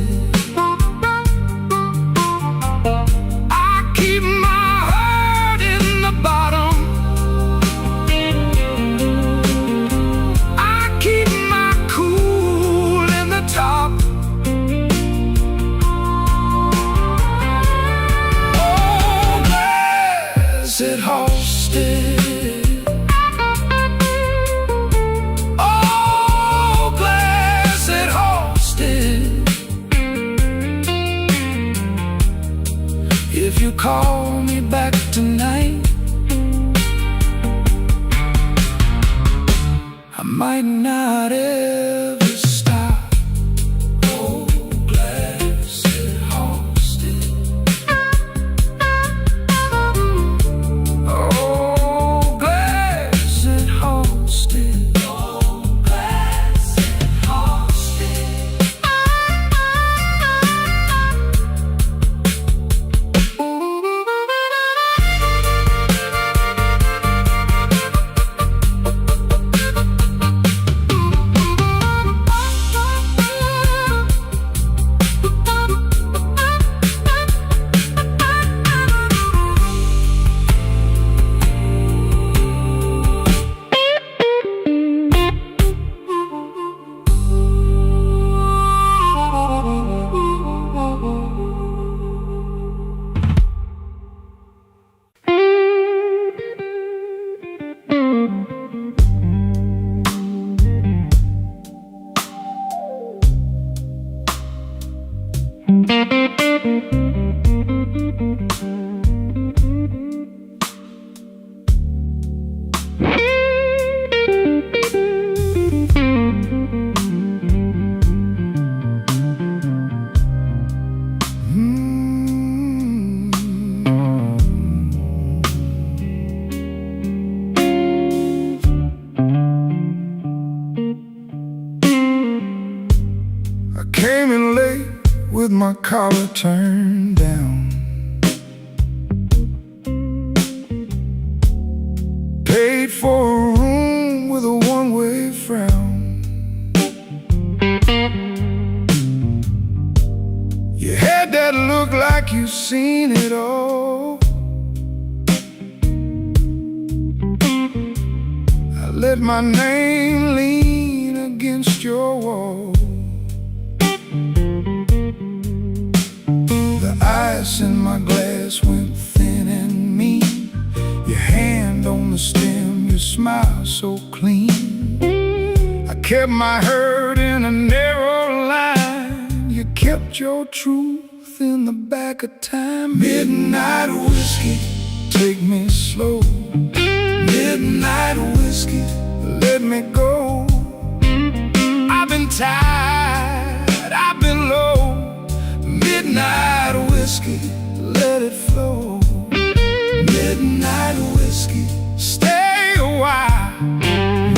I keep my heart in the bottom, I keep my cool in the top. Oh, blessed hosted. if you call me back tonight, I might not ever stop. Oh, blessed hosted. Oh, blessed hosted. Oh, blessed hosted. I came in late with my collar turned down, paid for a room with a one-way frown. You had that look like you've seen it all. I let my name lean against your wall. The ice in my glass went thin and mean. Your hand on the stem, your smile so clean. I kept my hurt in a narrow line. You kept your truth in the back of time. Midnight whiskey, take me slow. Midnight whiskey, let me go. I've been tired, I've been low. Midnight whiskey, let it flow. Midnight whiskey, stay a while.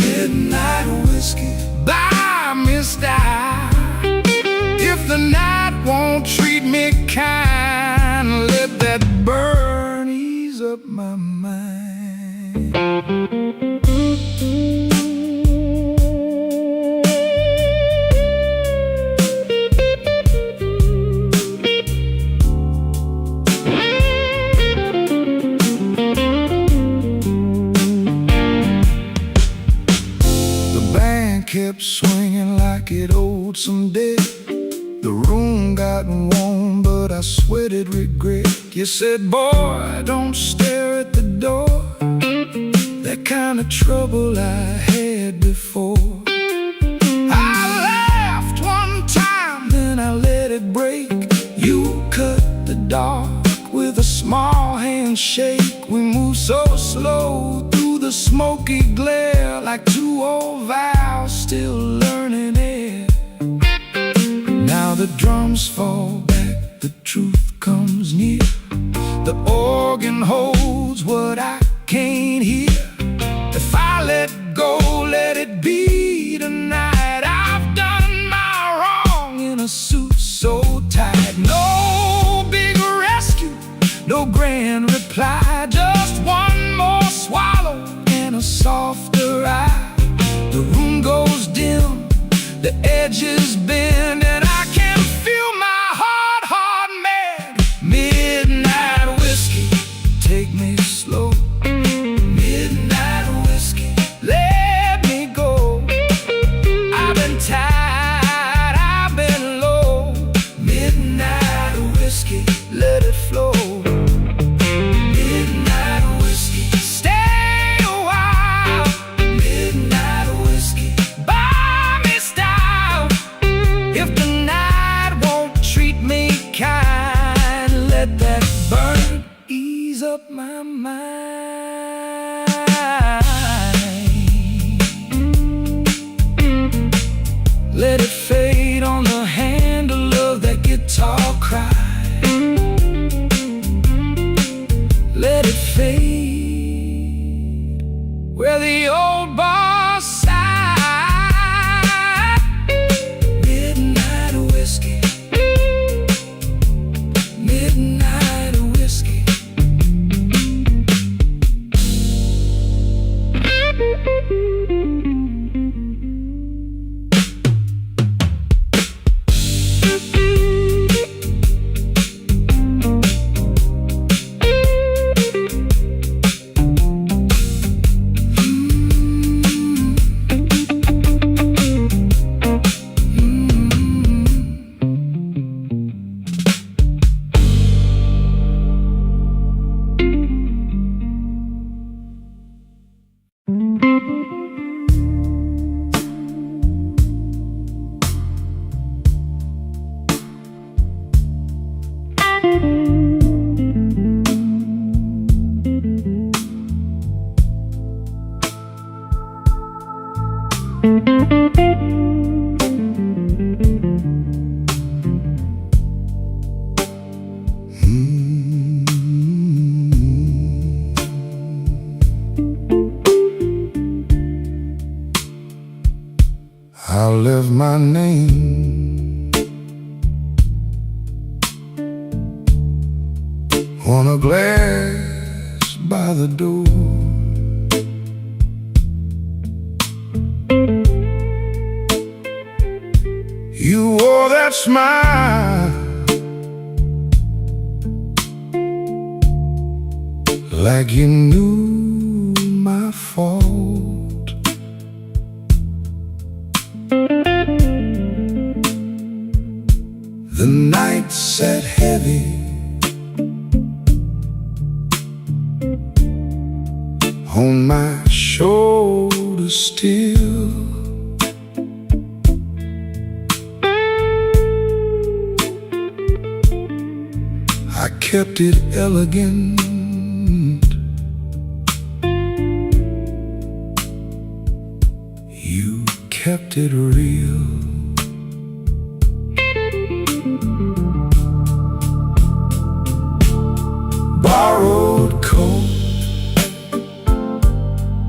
Midnight whiskey, buy me style. If the night won't treat me kind, let that burn ease up my mind. Kept swinging like it owed some debt. The room got warm, but I sweated regret. You said, boy, don't stare at the door. That kind of trouble I had before. I laughed one time, then I let it break. You cut the dark with a small handshake. We moved so slow through the smoky glare, like two old vows still learning air. Now the drums fall back, the truth comes near. The organ holds what I can't hear. If I let go, let it be tonight. I've done my wrong in a suit so tight. No big rescue, no grand reply, just one more swallow and a softer eye. The room goes dim, the edges bend, and I can feel my heart, heart mad. Midnight whiskey, take me slow. Midnight whiskey, let me go. I've been tired, I've been low. Midnight whiskey, let it flow. Midnight whiskey, stay a while. Midnight whiskey, buy me style. If the up my mind. Let it fade on the handle of that guitar cry. Let it fade where the old bar side. Midnight whiskey, midnight whiskey. I'll leave my name on a glass by the door. You wore that smile like you knew my fault. The night sat heavy on my shoulders still. I kept it elegant. You kept it real. Borrowed coat,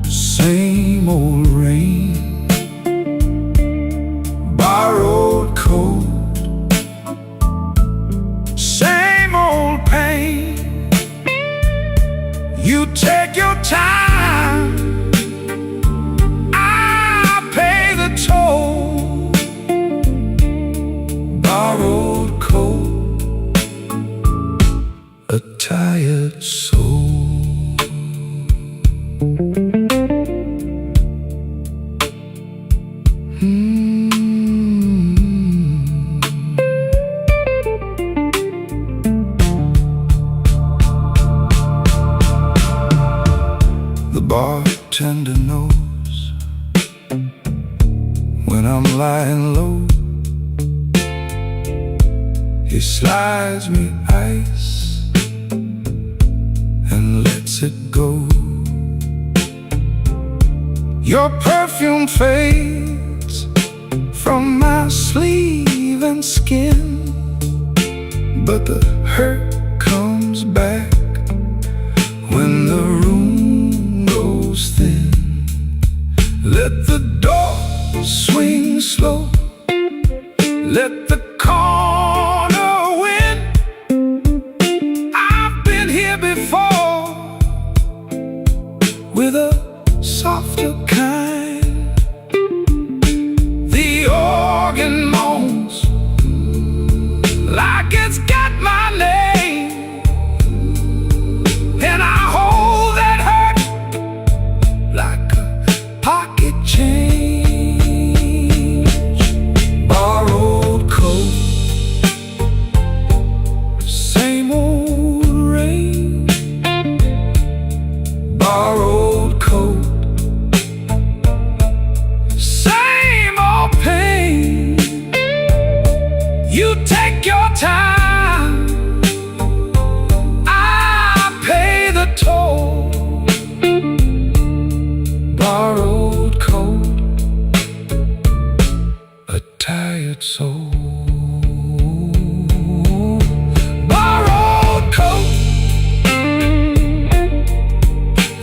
same old rain. Borrowed coat, same old pain. You take your time, I pay the toll. Borrowed coat, a tired soul. The bartender knows when I'm lying low. He slides me ice and lets it go. Your perfume fades from my sleeve and skin, but the hurt comes back when the room goes thin. Let the door swing slow, let the corner win. I've been here before with a softer kind. The organ moans like it's got my name, and I hold that hurt like a pocket change. Borrowed coat, same old rain. Borrowed coat,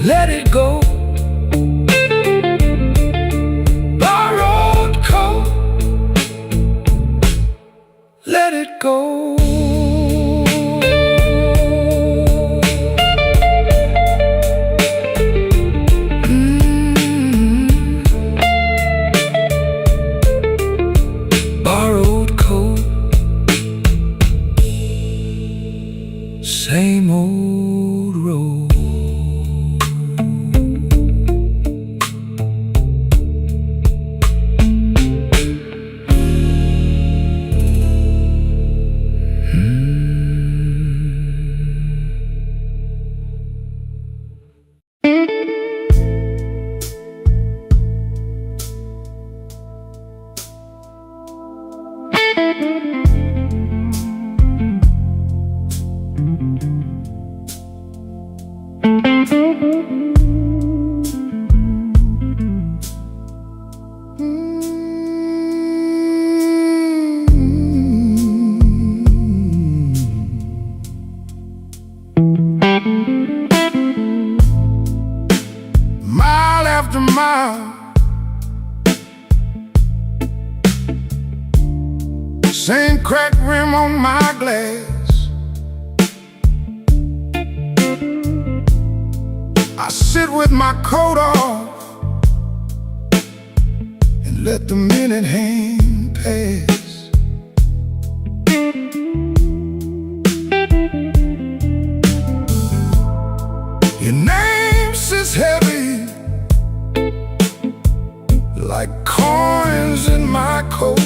let it go. Borrowed coat, let it go. Borrowed coat, same old road. Mile after mile, same cracked rim on my glass. I sit with my coat off and let the minute hand pass. Your name sits heavy like coins in my coat.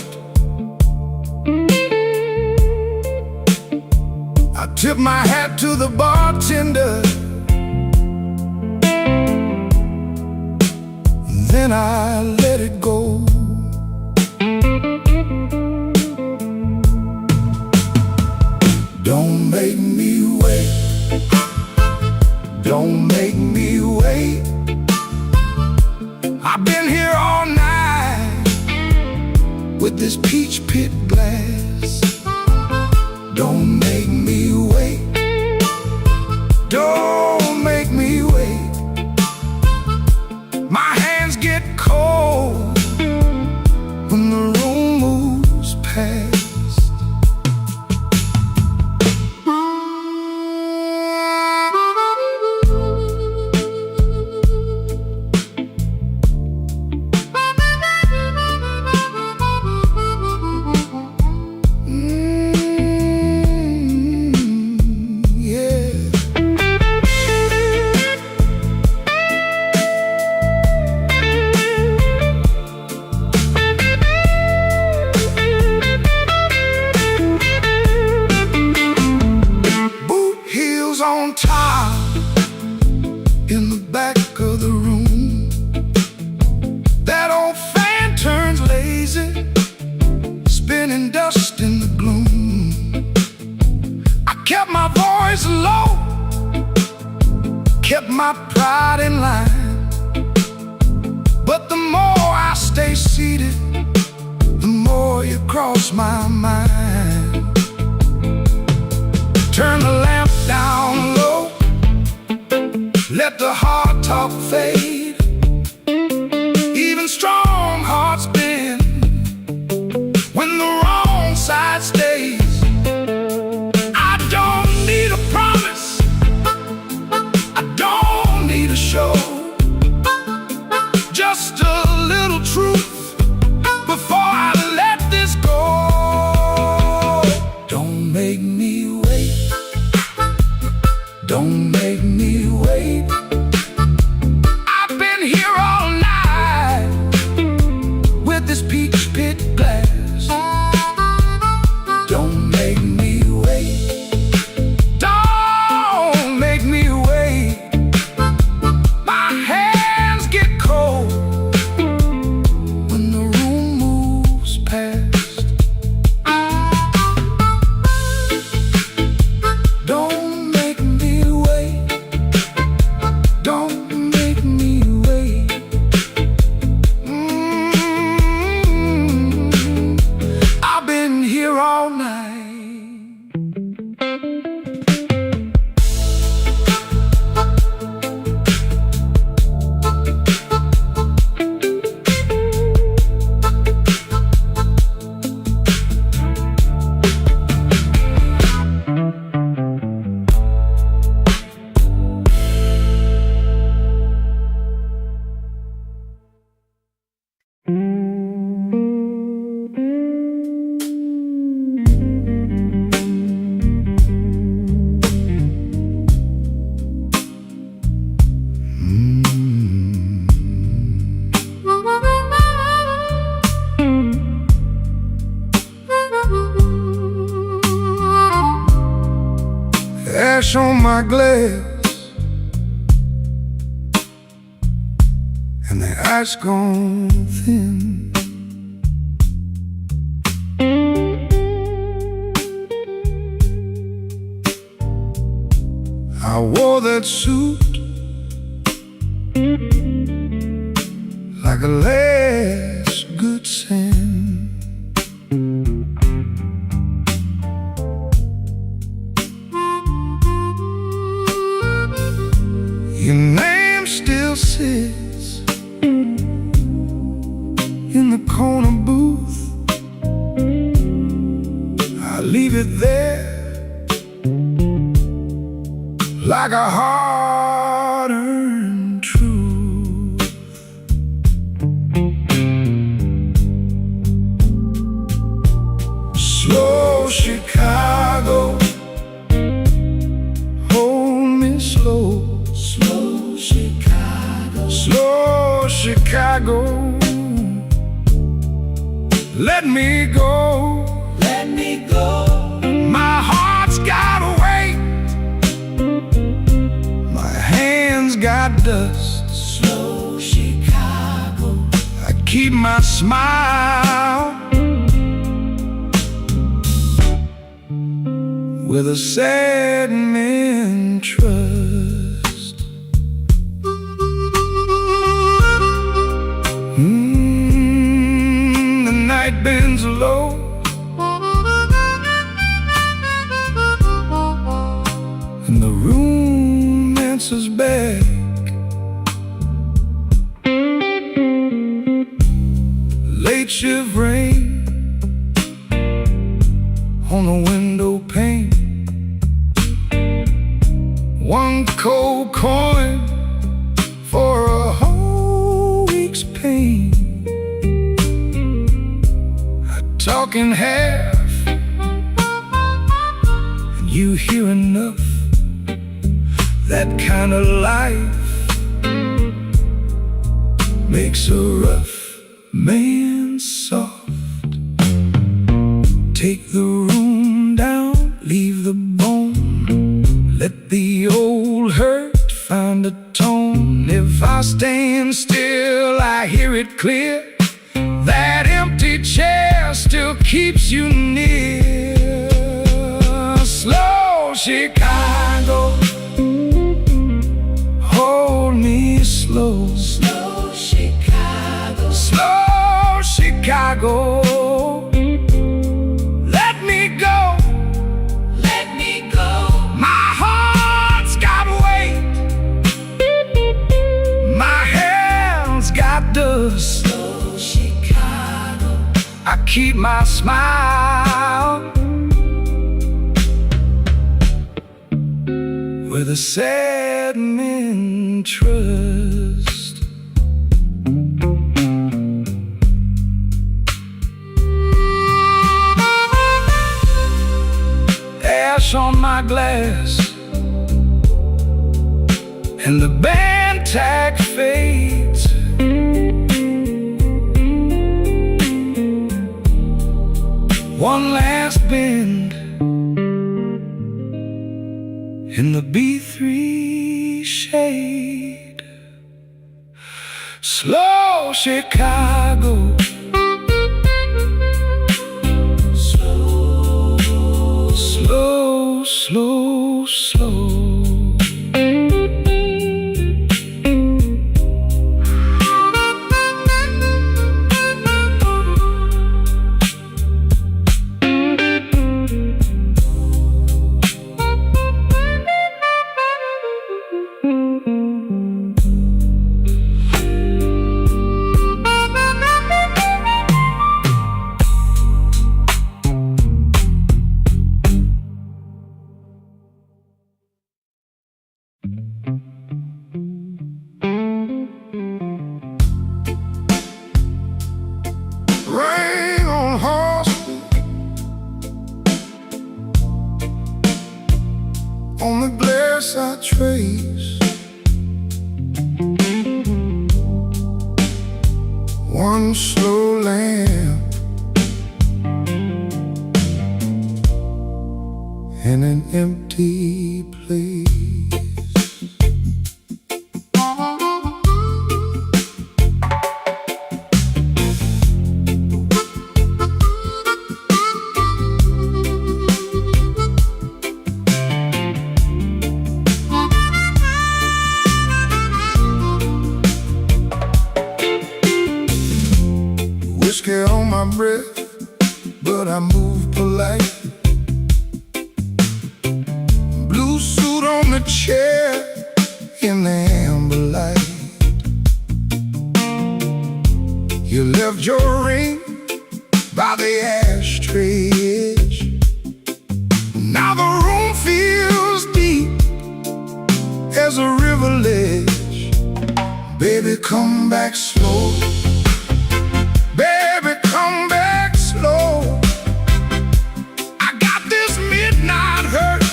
I tip my hat to the bartender, then I let it go. Don't make me wait, don't make me wait. I've been here all night with this peach pit glass. Don't make me wait, don't make me wait. My hands get cold when the room moves past. On top, in the back of the room, that old fan turns lazy, spinning dust in the gloom. I kept my voice low, kept my pride in line, but the more I stay seated, the more you cross my mind. Turn the lamp down low, let the hard talk fade. Even strong hearts bend when the wrong side stays. I don't need a promise, I don't need a show, just a little truth before I let this go. Don't make me wait, don't make me wait. I've been here all night with this peach pit glass. Don't make me wait, don't make me wait. My hands get cold when the room moves past. Don't make me wait, glass, and the ice gone thin. I wore that suit like a last good sin. Your name still sits in the corner booth. I leave it there like a hard-earned truth. Slow Chicago, hold me slow. Slow Chicago, slow Chicago, let me go. Let me go. My heart's got weight, my hands got dust. Slow Chicago, I keep my smile with a sad man trust. The night bends low, and the room answers back. Late shift rain on the window pane, one cold coin for a whole week's pain. I talk in half, and you hear enough. That kind of life makes a rough man soft. Take the room down, leave the bone. Let the old hurt find a tone. If I stand still, I hear it clear. That empty chair still keeps you near. Slow Chicago, hold me slow. Slow Chicago, slow Chicago, let me go. Let me go. My heart's got weight, my hands got dust. Slow Chicago, I keep my smile with a sad man trust. Ash on my glass, and the band tag fades. One last bend in the B3 shade. Slow Chicago, slow, slow, slow, slow. Rain on horseback on the glass I trace. One slow lamp in an empty place. whiskey on my breath, but I move polite. Blue suit on the chair in the amber light. You left your ring by the ashtray edge. Now the room feels deep as a river ledge. Baby, come back slow. Baby, come back slow. I got this midnight hurt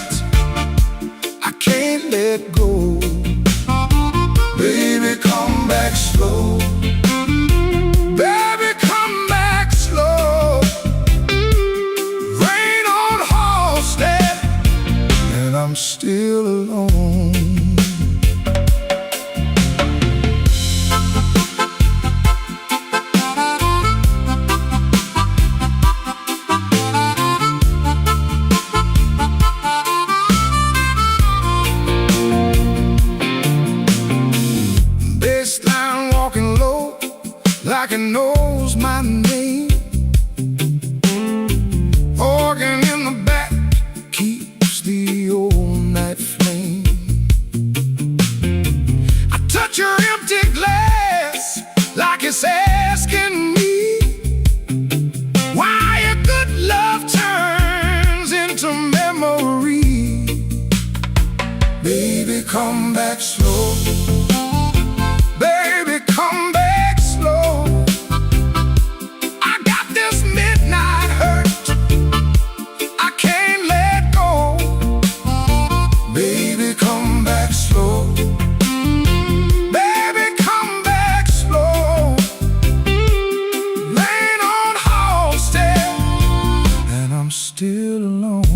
I can't let go. Baby, come back slow. Baby, come back slow. Rain on Halsted, and I'm still alone. Baseline walking low like it knows my name. Organ in the back keeps the old night flame. I touch your empty glass like it's asking me why a good love turns into memory. Baby, come back slow. Baby, come back slow. I got this midnight hurt I can't let go. Baby, come back slow. Baby, come back slow. Rain on Halsted, and I'm still alone.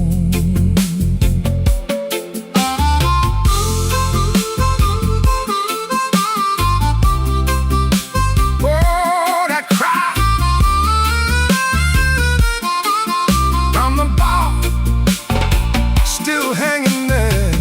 Hanging there.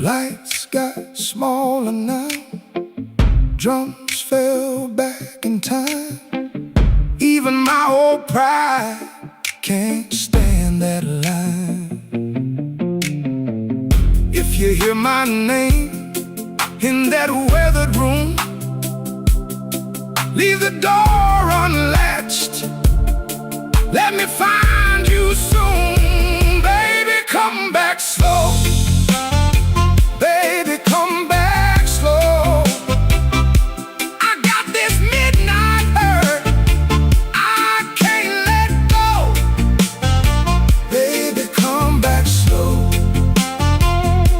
Lights got smaller now. Drums fell back in time. Even my old pride can't stand that line. If you hear my name in that weathered room, leave the door unlatched. Let me find you soon. Baby, come back slow. Baby, come back slow. I got this midnight hurt I can't let go. Baby, come back slow.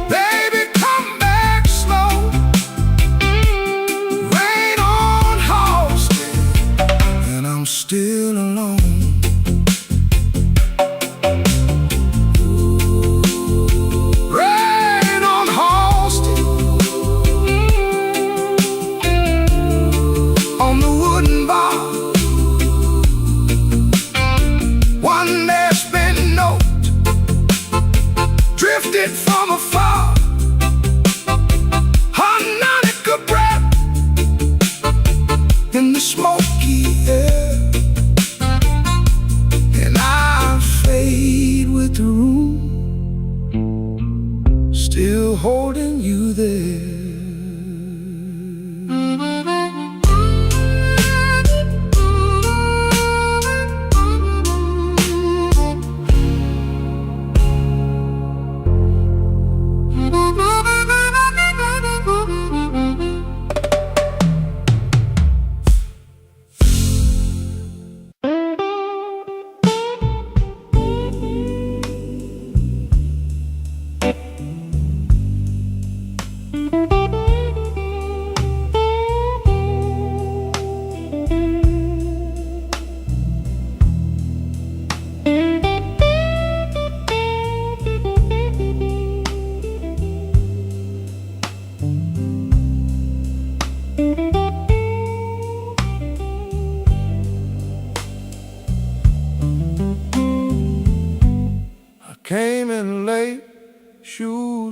Baby, come back slow. Rain on Halsted, and I'm still alone.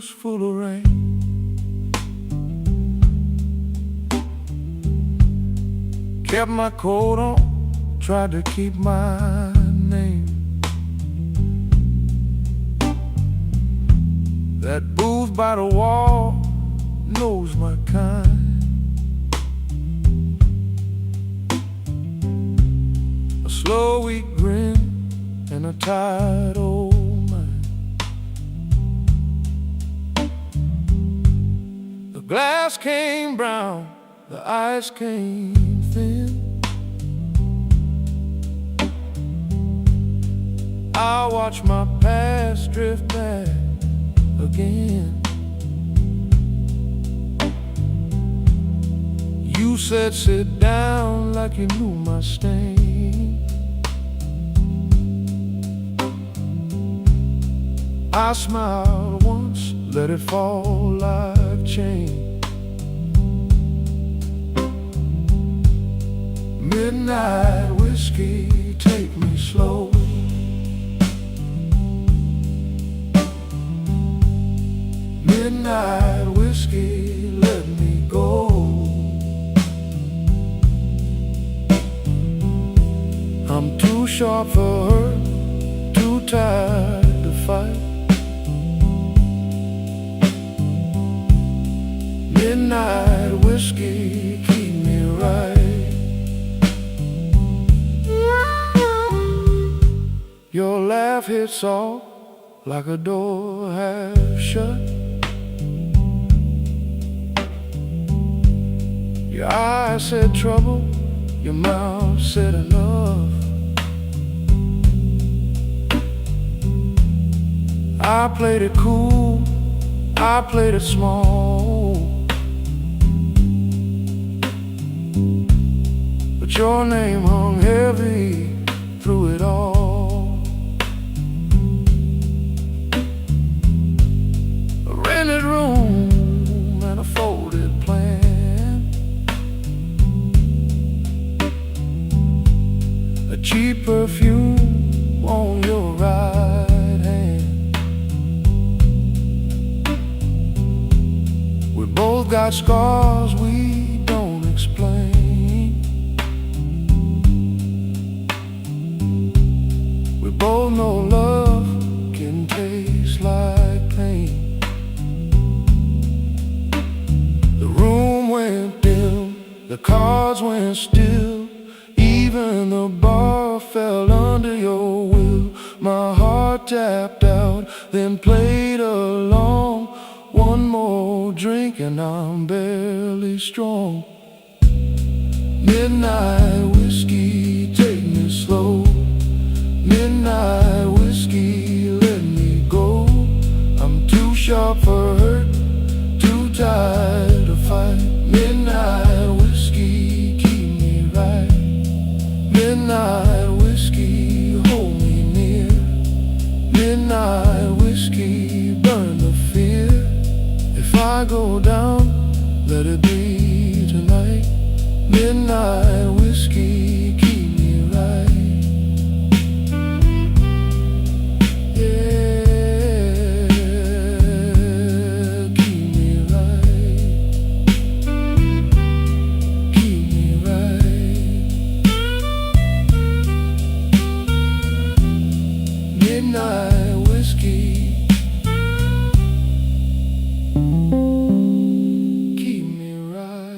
shoes full of rain. Kept my coat on, tried to keep my name. That booth by the wall knows my kind. A slow weak grin and a tired old mind. The glass came brown, the ice came thin. I watch my past drift back again. You said sit down like you knew my stain. I smiled once, let it fall like chain. Midnight whiskey, take me slow. Midnight whiskey, let me go. I'm too sharp for her, too tired to fight. Midnight whiskey, keep me right. Your laugh hits off like a door half shut. Your eyes said trouble, your mouth said enough. I played it cool, I played it small, but your name hung heavy through it all. A rented room and a folded plan, a cheap perfume on your right hand. We both got scars we don't explain. We both know love can taste like pain. The room went dim, the cards went still, even the bar fell under your will. My heart tapped out, then played along. One more drink and I'm barely strong. Midnight whiskey, take me slow. Midnight whiskey, let me go. I'm too sharp for hurt, too tired to fight. Midnight whiskey, keep me right. Midnight whiskey, hold me near. Midnight whiskey, burn the fear. If I go down, let it be tonight. Midnight whiskey, keep me right. Midnight whiskey, keep me right.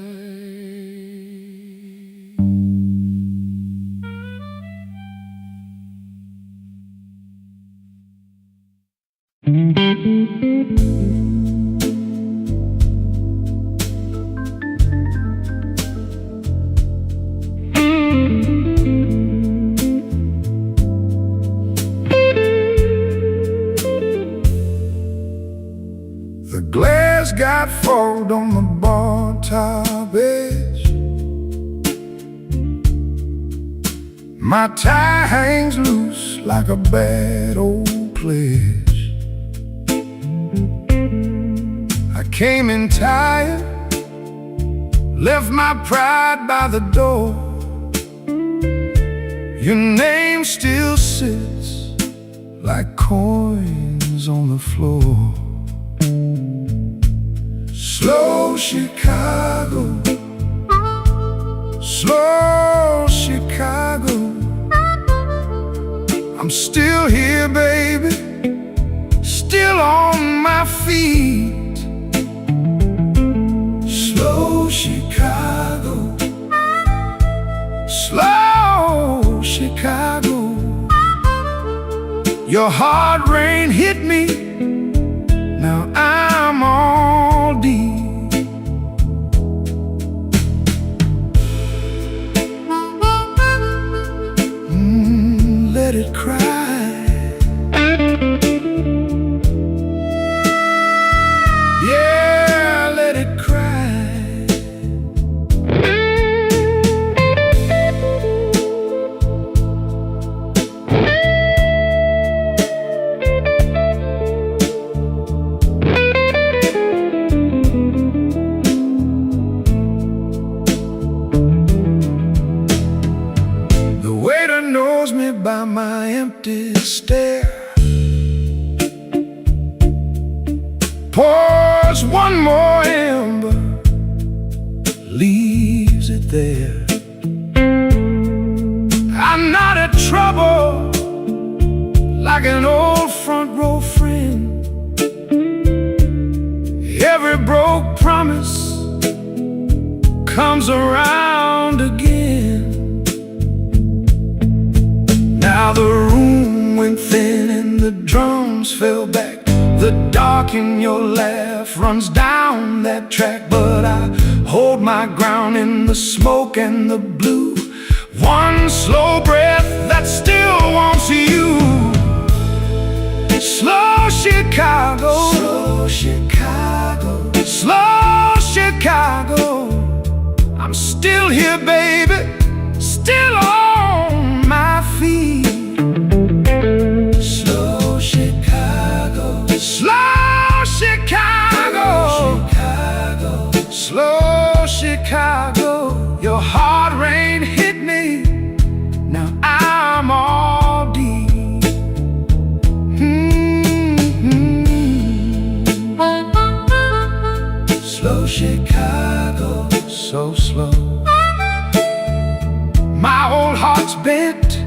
The glass got fogged on the bar top edge. My tie hangs loose like a bad old pledge. I came in tired, left my pride by the door. Your name still sits like coins on the floor. Slow Chicago, slow Chicago. I'm still here, baby, still on my feet. Slow Chicago, slow Chicago. Your hard rain hit me, now I'm all deep. Let it cry. Yeah, let it cry. The waiter knows me by my empty stare, pours one more ember, leaves it there. I'm not in trouble like an old front row friend. Every broke promise comes around again. Now the room went thin and the drums fell back. The dark in your laugh runs down that track, but I hold my ground in the smoke and the blue. One slow breath that still wants you. Slow Chicago, slow Chicago, slow Chicago. I'm still here, baby, still on my feet. Slow Chicago, slow Chicago, slow Chicago. Your hard rain hit me, now I'm all deep. Slow Chicago, so slow. My old heart's bent,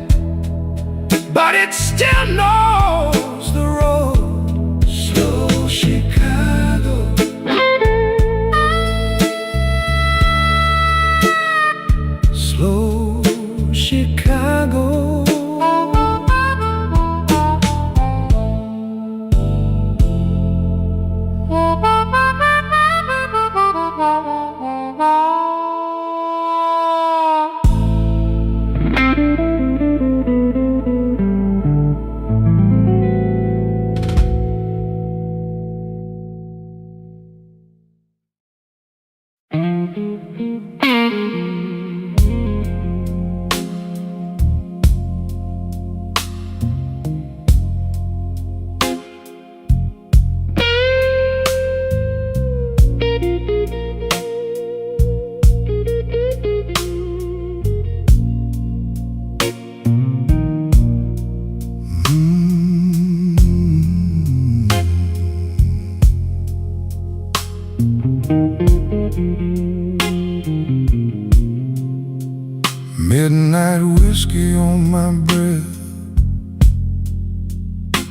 but it still knows the road. Slow Chicago, slow Chicago. Midnight whiskey on my breath,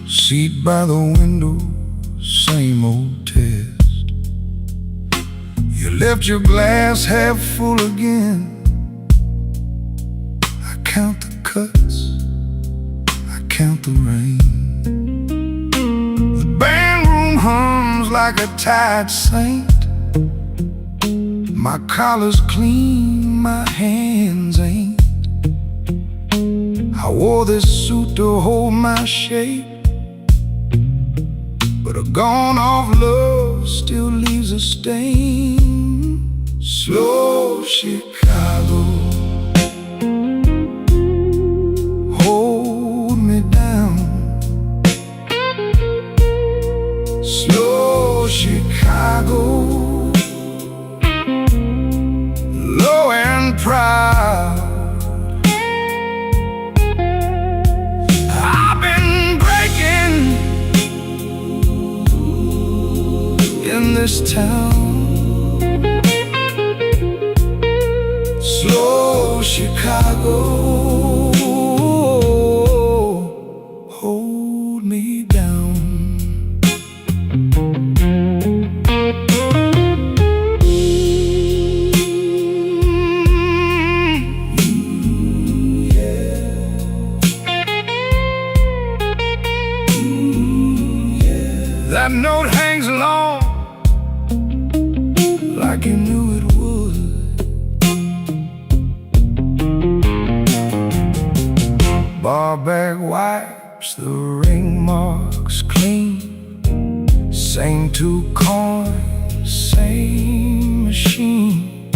seat by the window, same old test. You left your glass half full again. I count the cuts, I count the rain. The band room hums like a tired saint. My collar's clean, my hands ain't. I wore this suit to hold my shape, but a gone-off love still leaves a stain. Slow Chicago, hold me down. Slow Chicago, low and proud. I've been breaking in this town. Chicago, hold me down. That note hangs long like you knew it would. Bar bag wipes the ring marks clean. Same two coins, same machine.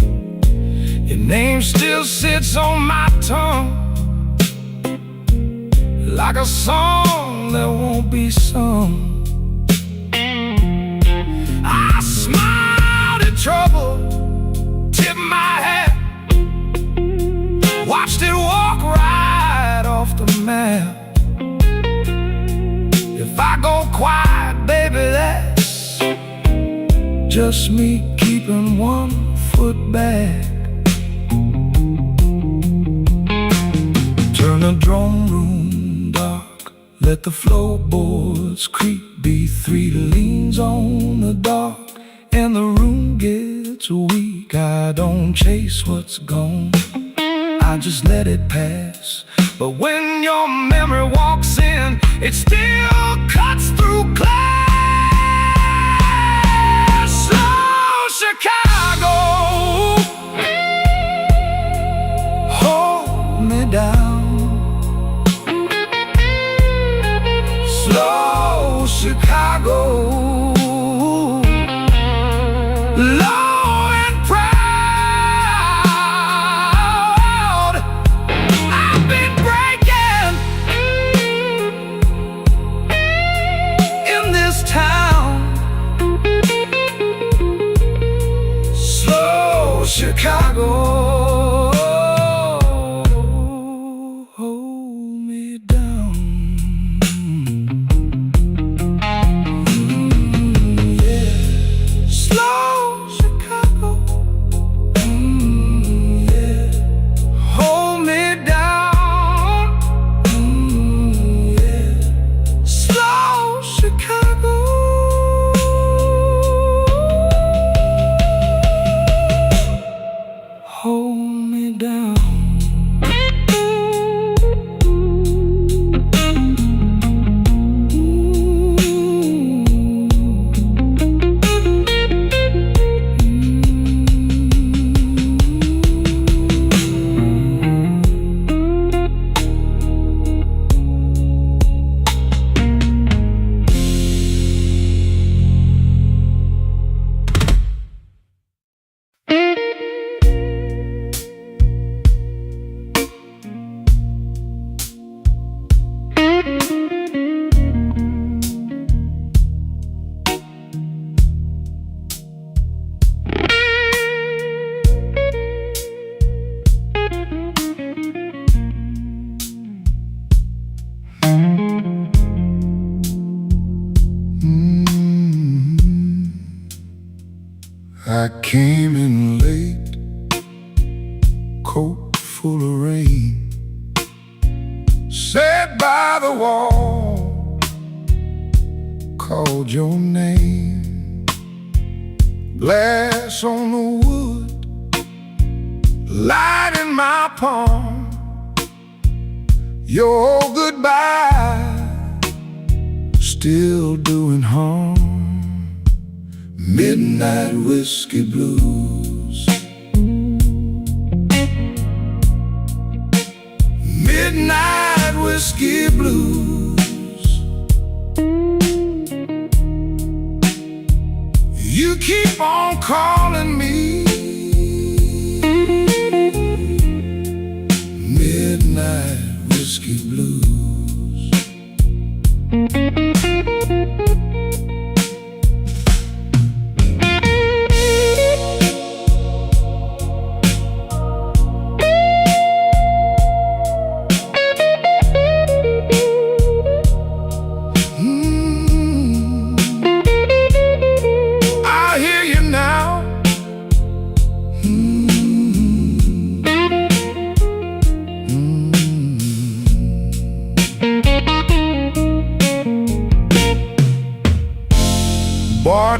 Your name still sits on my tongue like a song that won't be sung. I smiled at trouble, tipped my hat, watched it walk right off the map. If I go quiet, baby, that's just me keeping 1 foot back. Turn the drum room dark, let the floorboards creak. B3 leans on the dark and the room gets weak. I don't chase what's gone, I just let it pass. But when your memory walks in, it still cuts through glass. Slow Chicago, hold me down. Slow Chicago, low and proud. I've been breaking in this town. Slow Chicago, hold me down. I came in late, coat full of rain, sat by the wall, called your name. Glass on the wood, light in my palm, your goodbye still doing harm. Midnight whiskey blues, midnight whiskey blues. You keep on calling me, midnight whiskey blues.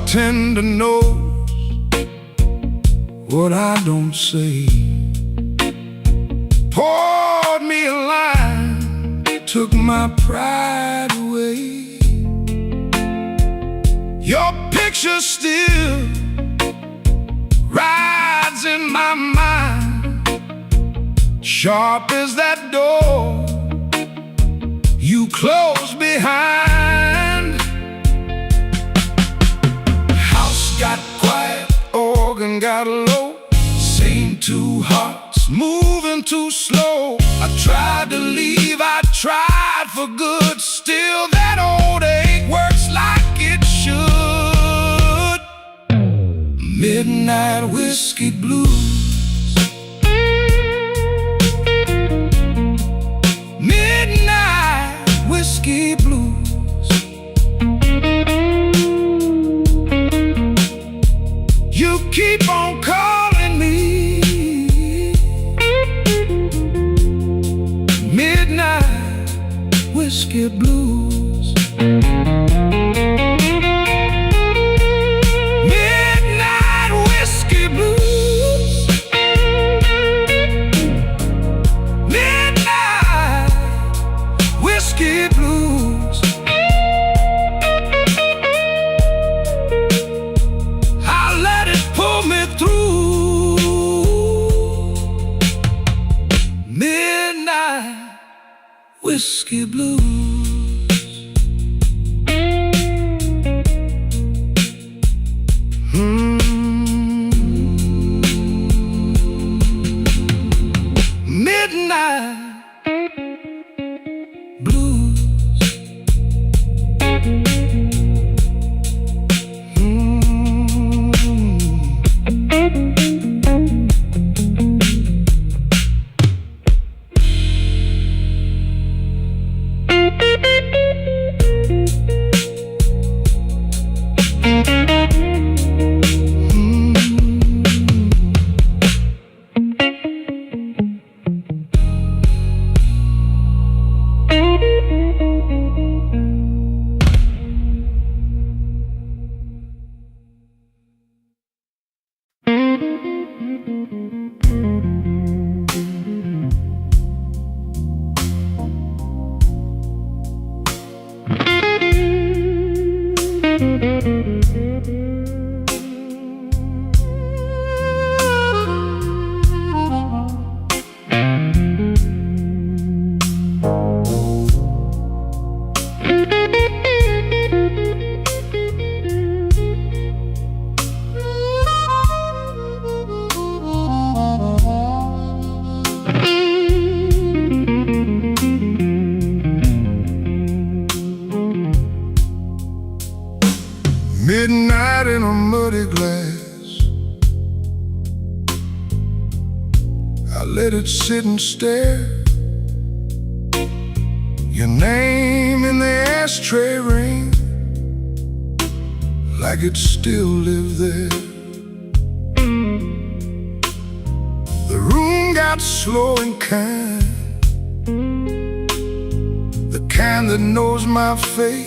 bartender knows what I don't say. Poured me a line, took my pride away. Your picture still rides in my mind, sharp as that door you closed behind. House got quiet, organ got low, same two hearts moving too slow. I tried to leave, I tried for good, still that old ache works like it should. Midnight whiskey blues, midnight whiskey blues. You keep on calling me, midnight whiskey blues. Midnight whiskey blues, midnight whiskey blues. I let it pull me through. Midnight whiskey blues. Midnight blues. Midnight in a muddy glass, I let it sit and stare. Your name in the ashtray ring, like it still lived there. The room got slow and kind, the kind that knows my face.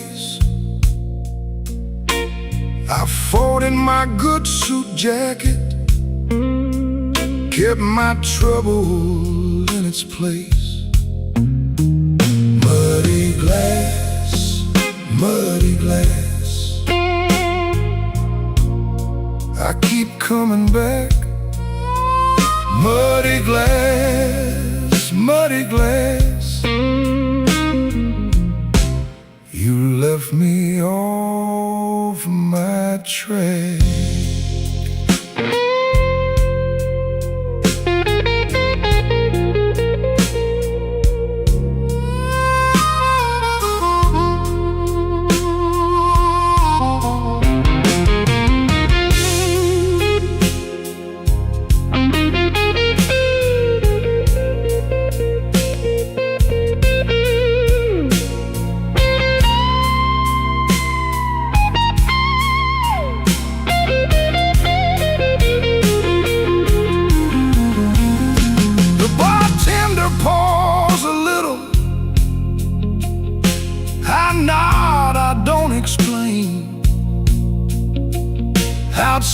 I folded my good suit jacket, kept my trouble in its place. Muddy glass, muddy glass, I keep coming back. Muddy glass, muddy glass, you left me off my track.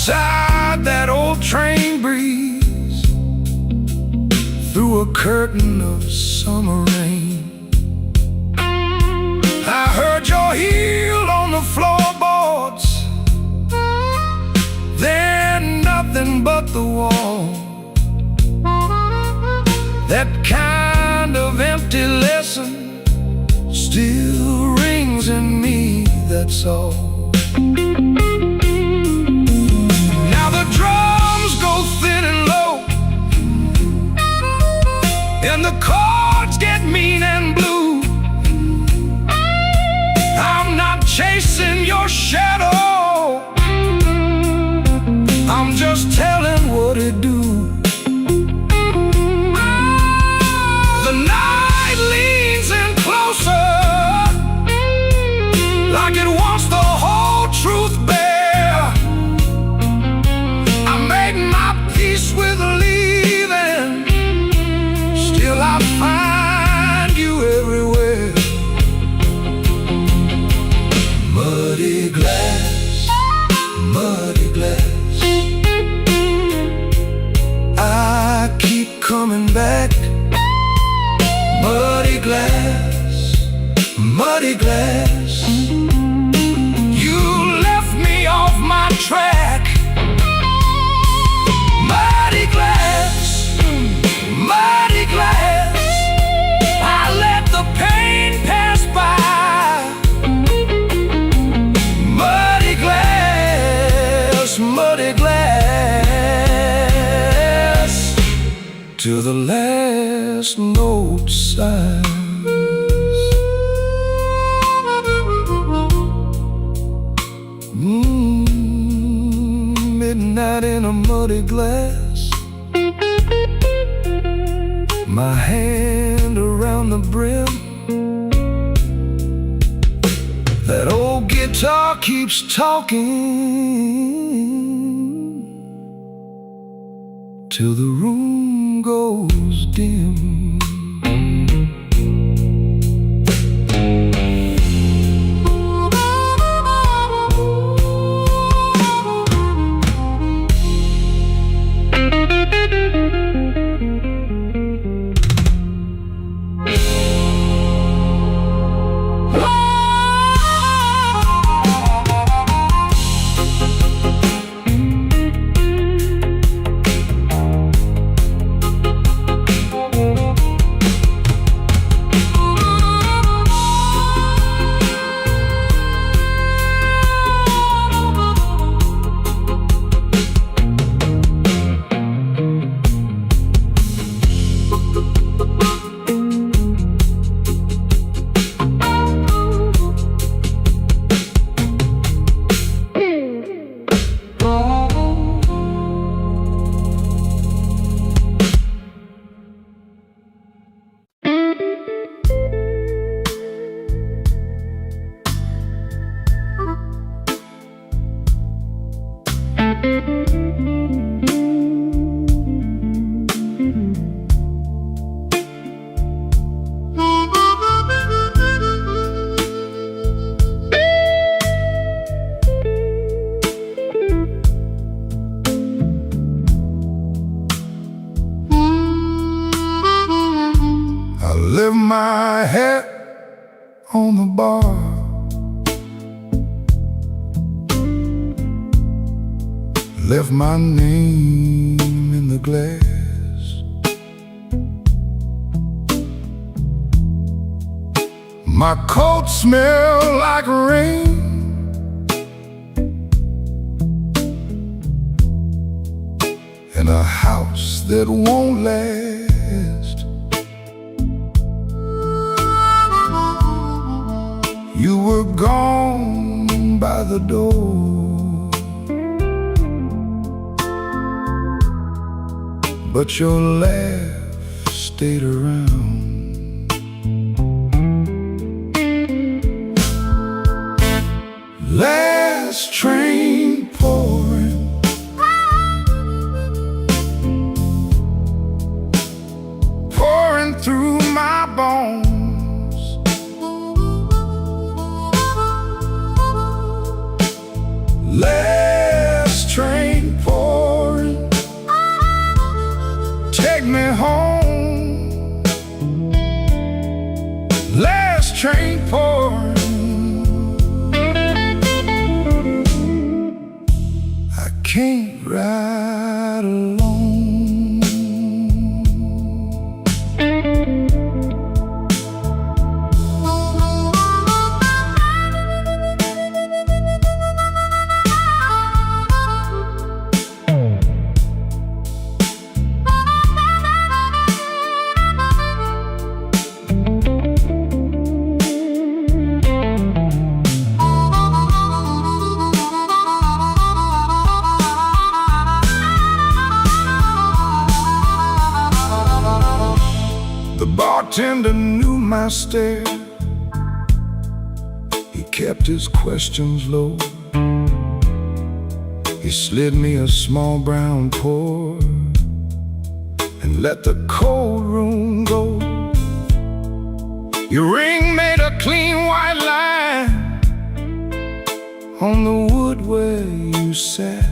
Outside that old train breeze, through a curtain of summer rain, I heard your heel on the floorboards. They're nothing but the wall. That kind of empty lesson still rings in me, that's all. Now the drums go thin and low, and the chords get mean and blue. I'm not chasing your shadow, I'm just telling what it do. The night leans in closer, like it wants the whole truth bare. I made my peace with leaving, still I find you everywhere. Muddy glass, muddy glass, I keep coming back. Muddy glass, muddy glass, you left me off my track. Muddy glass, muddy glass, I let the pain pass by. Muddy glass, muddy glass, till the last note sighs. Midnight in a muddy glass, my hand around the brim. That old guitar keeps talking till the room goes dim. Lift my hat on the bar, left my name in the glass. My coat smelled like rain, and a house that won't last. You were gone by the door, but your laugh stayed around. Last train pouring, pouring through my bones. Last train me home. Last train pouring, I can't ride alone. The bartender knew my stare. He kept his questions low. He slid me a small brown pour and let the cold room go. Your ring made a clean white line on the wood where you sat.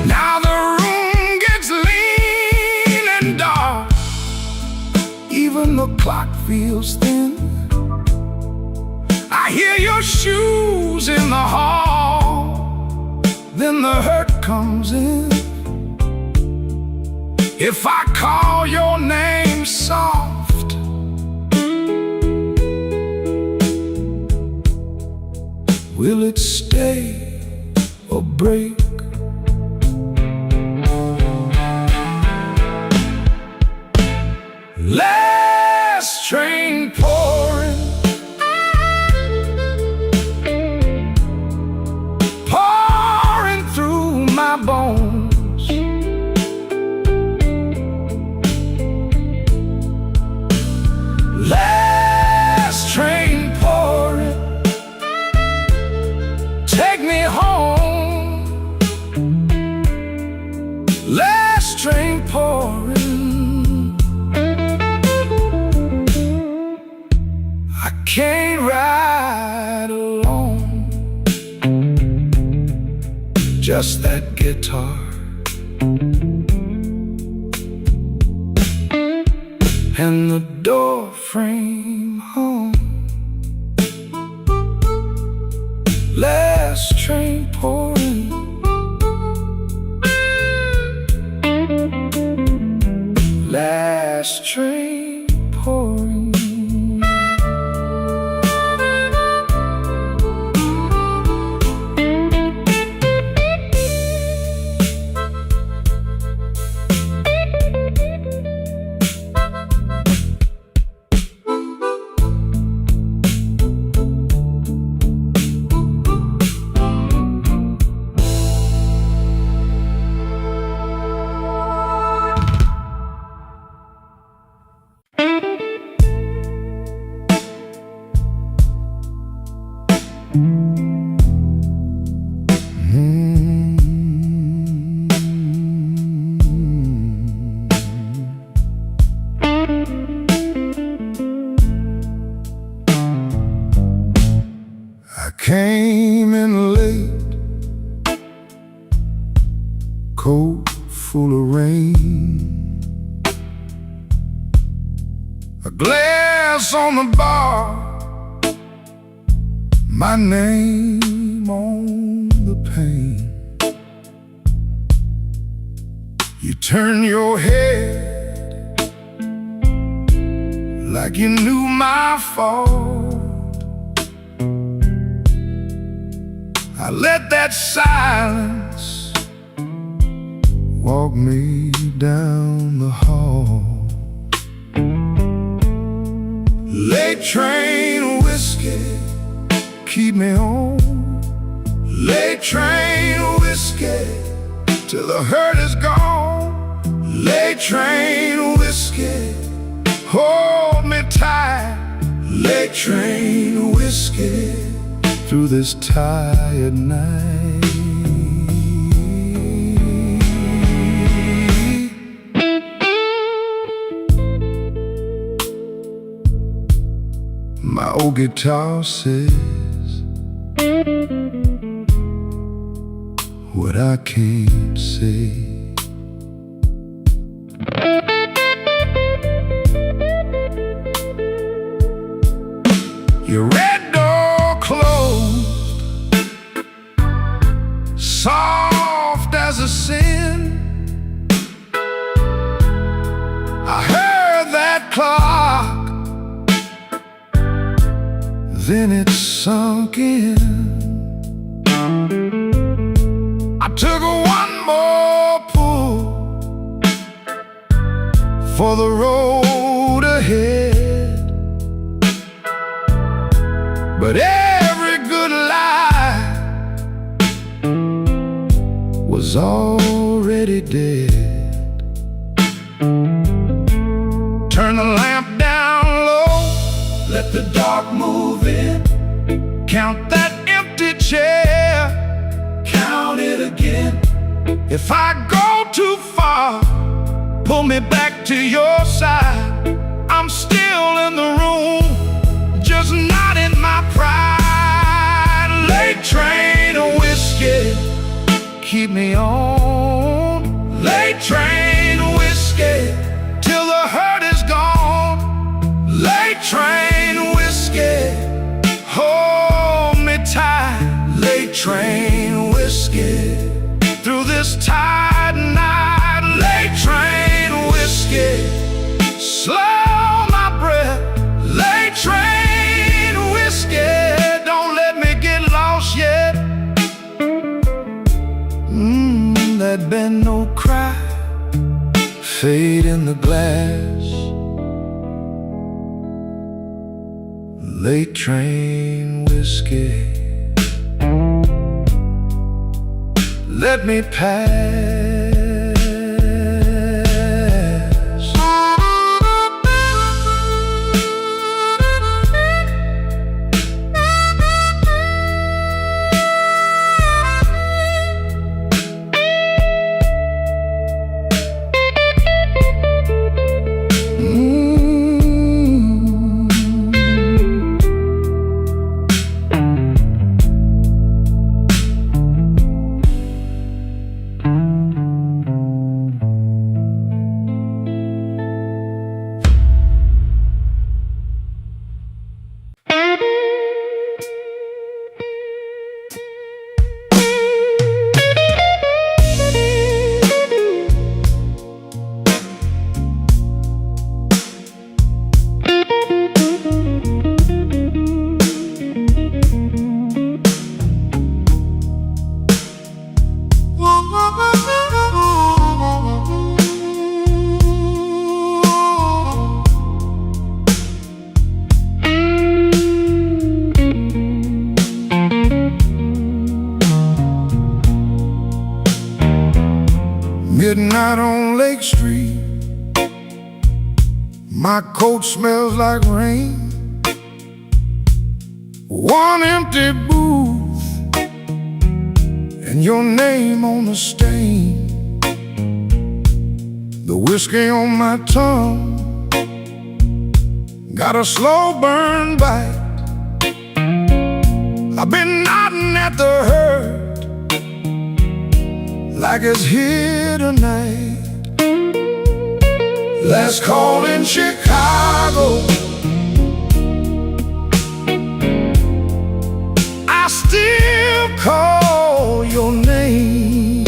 Now the room gets lean and dark, even the clock feels thin. I hear your shoes in the hall, then the hurt comes in. If I call your name soft, will it stay or break? Last train pouring, pouring through my bones. Last train pouring, take me home. Last train pouring, I can't ride alone. Just that guitar and the door frame home. Last train pouring, last train pouring. I came in late, coat full of rain, a glass on the bar, my name on the pane. You turn your head like you knew my fault. I let that silence walk me down the hall. Late train whiskey, keep me home. Late train whiskey, till the hurt is gone. Late train whiskey, hold me tight. Late train whiskey, through this tired night. My old guitar says what I I can't say. Your red door closed, soft as a sin. I heard that clock, then it sunk in. I took one more pull for the road ahead, but every good lie was already dead. Turn the lamp down low, let the dark move in. Count that empty chair, count it again. If I go too far, pull me back to your side. I'm still in the room, just not in my pride. Late train of whiskey, keep me on. Late train of whiskey, till the hurt is gone. Late train of whiskey, hold me tight. Late train of whiskey, through this tired night. Late train of whiskey, slow my breath. Late train of whiskey, don't let me get lost yet. That bend no cry, fade in the glass. Late train whiskey, let me pass. Midnight on Lake Street, my coat smells like rain. One empty booth and your name on the stain. The whiskey on my tongue got a slow burn bite. I've been nodding at the hurt like it's here tonight. Last call in Chicago, I still call your name.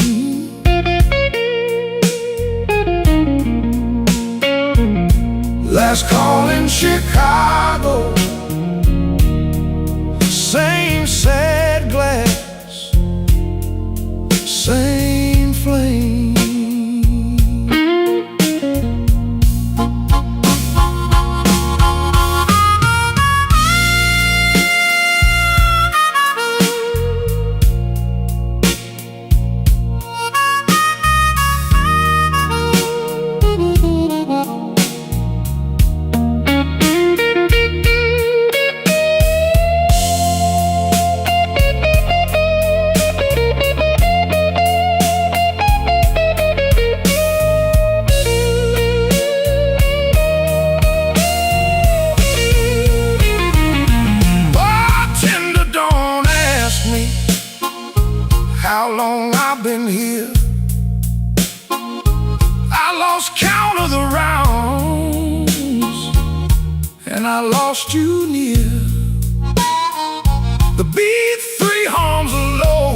Last call in Chicago, same sad glass, same flame. year. I lost count of the rounds, and I lost you near. The B3 hums low,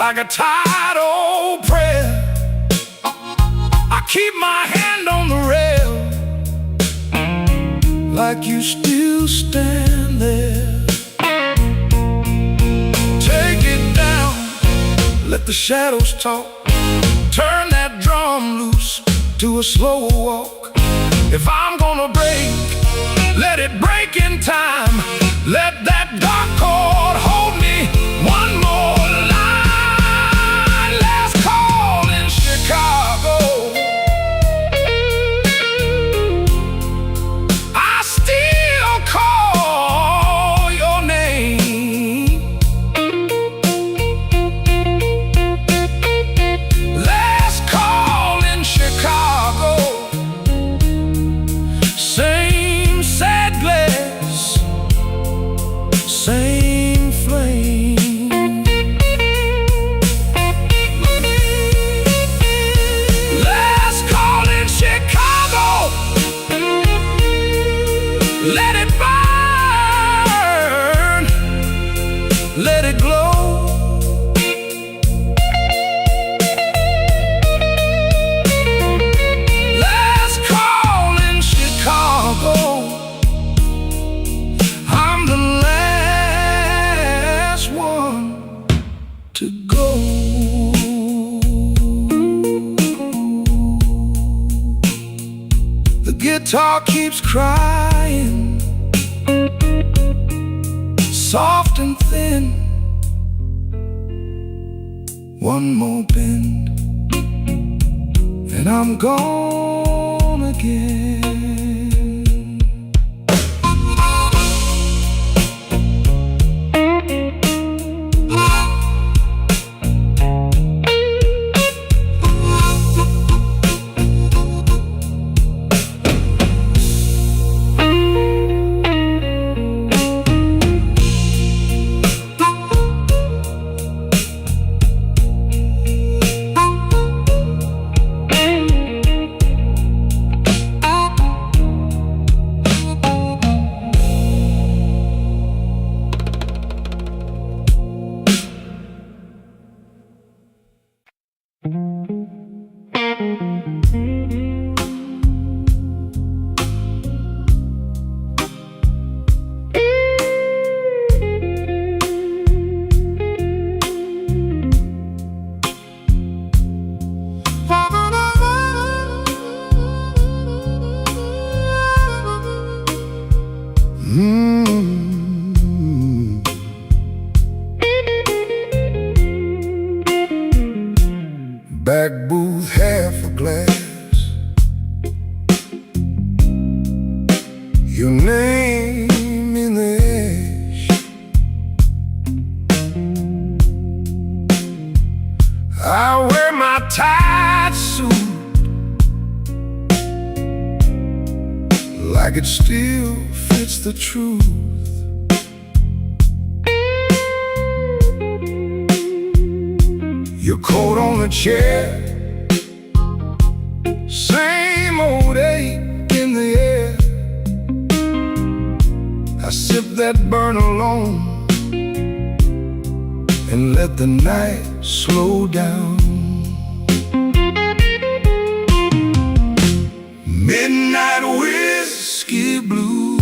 like a tired old prayer. I keep my hand on the rail, like you still stand there. Take it down, let the shadows talk. Turn that drum loose to a slower walk. If I'm gonna break, let it break in time. Let that dark chord hold me one more line. Last call in Chicago. I still call your name. Last call in Chicago. Same sad glass, same flame. Last call in Chicago. Let it burn, let it glow. Last call in Chicago. I'm the last one to go. The guitar keeps crying, soft and thin. One more bend, and I'm gone again. Back booth, half a glass. Your name in the ash. I wear my tight suit like it still fits the truth. Your coat on the chair, same old ache in the air. I sip that burn alone and let the night slow down. Midnight whiskey blues.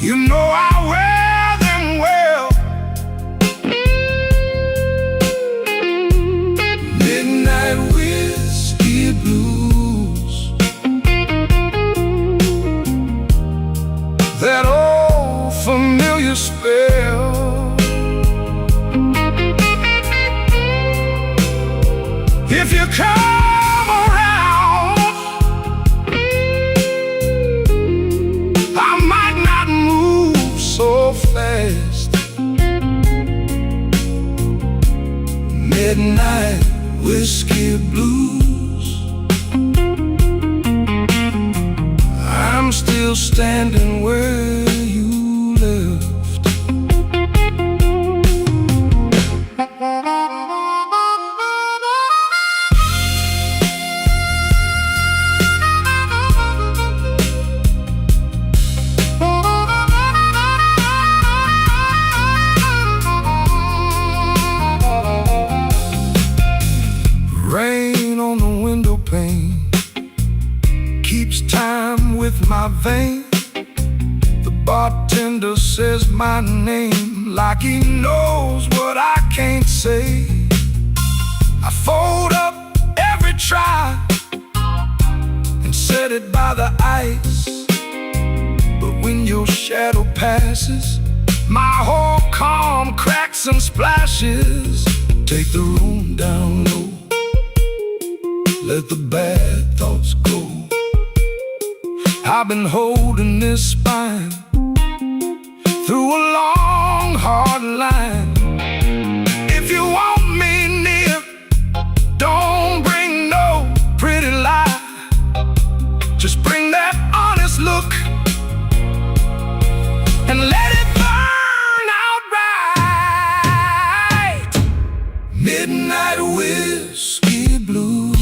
You know I wear them well. Midnight whiskey blues. That old familiar spell. If you come around, I might not move so fast. Midnight whiskey blues. I'm still standing where you left. my name like he knows what I can't say. I fold up every try and set it by the ice. But when your shadow passes, my whole calm cracks and splashes. Take the room down low, let the bad thoughts go. I've been holding this spine through a long, hard line. If you want me near, don't bring no pretty lie. Just bring that honest look and let it burn outright. Midnight whiskey blues.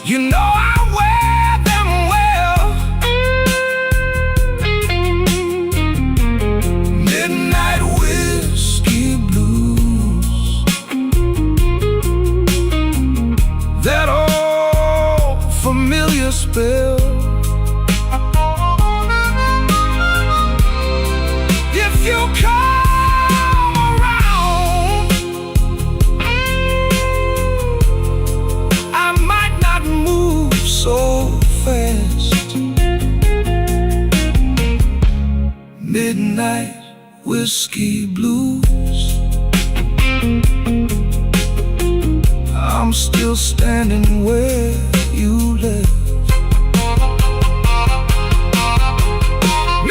You know I wear them well. Midnight whiskey blues. That old familiar spell. If you come around, I might not move so fast. Midnight whiskey blues. I'm still standing where you left.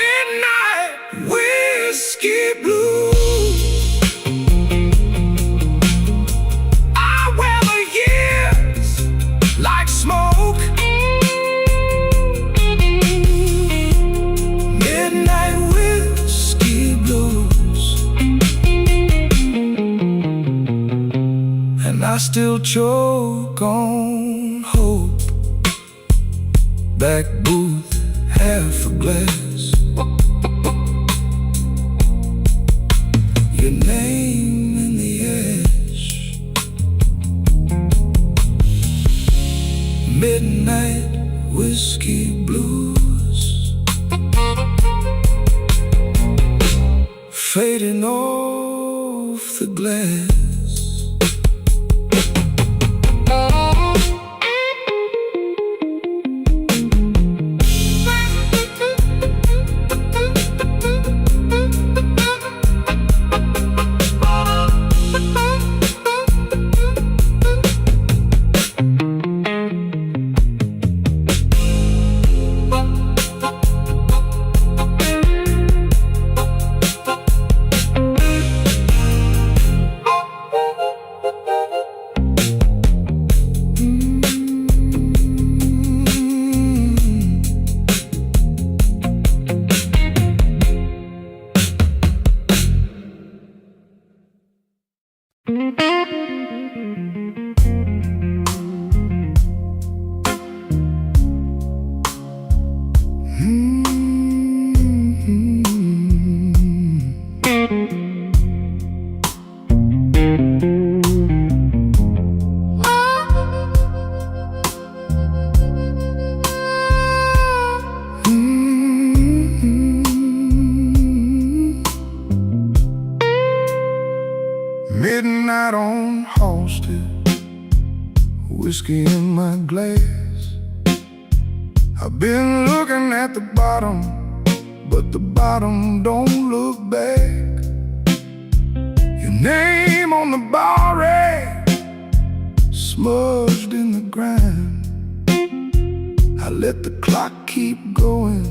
Midnight whiskey blues. I wear the years like smoke. Midnight whiskey blues. And I still choke on hope. Back booth, half a glass. Your name in the ash. Midnight whiskey blues. Fading off the glass. Midnight on Halsted, whiskey in my glass. I've been looking at the bottom, but the bottom don't look back. Your name on the bar rack, smudged in the grime. I let the clock keep going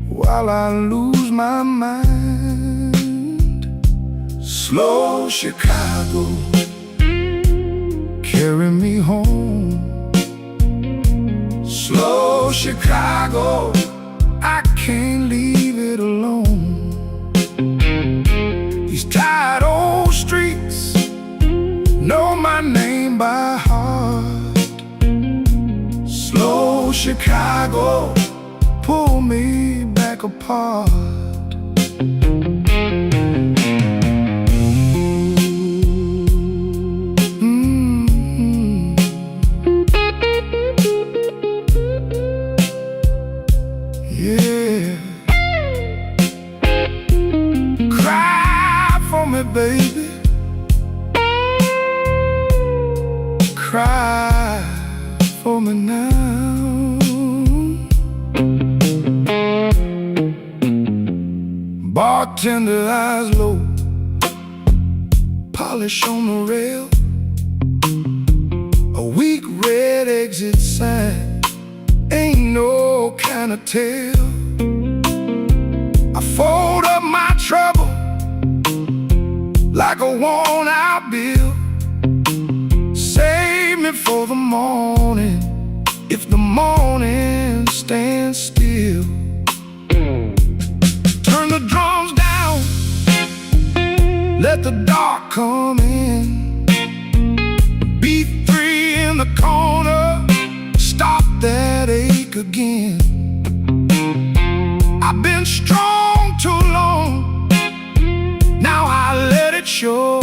while I lose my mind. Slow Chicago, carry me home. Slow Chicago, I can't leave it alone. These tired old streets know my name by heart. Slow Chicago, pull me back apart. yeah. Cry for me, baby. Cry for me now. Bartender eyes low, polish on the rail, a weak red exit sign, ain't no kind of tell. I fold up my trouble like a worn-out bill. Save me for the morning, if the morning stands still. Turn the drums down, let the dark come in. Beat 3 in the corner, stop that ache again. I've been strong too long, now I let it show.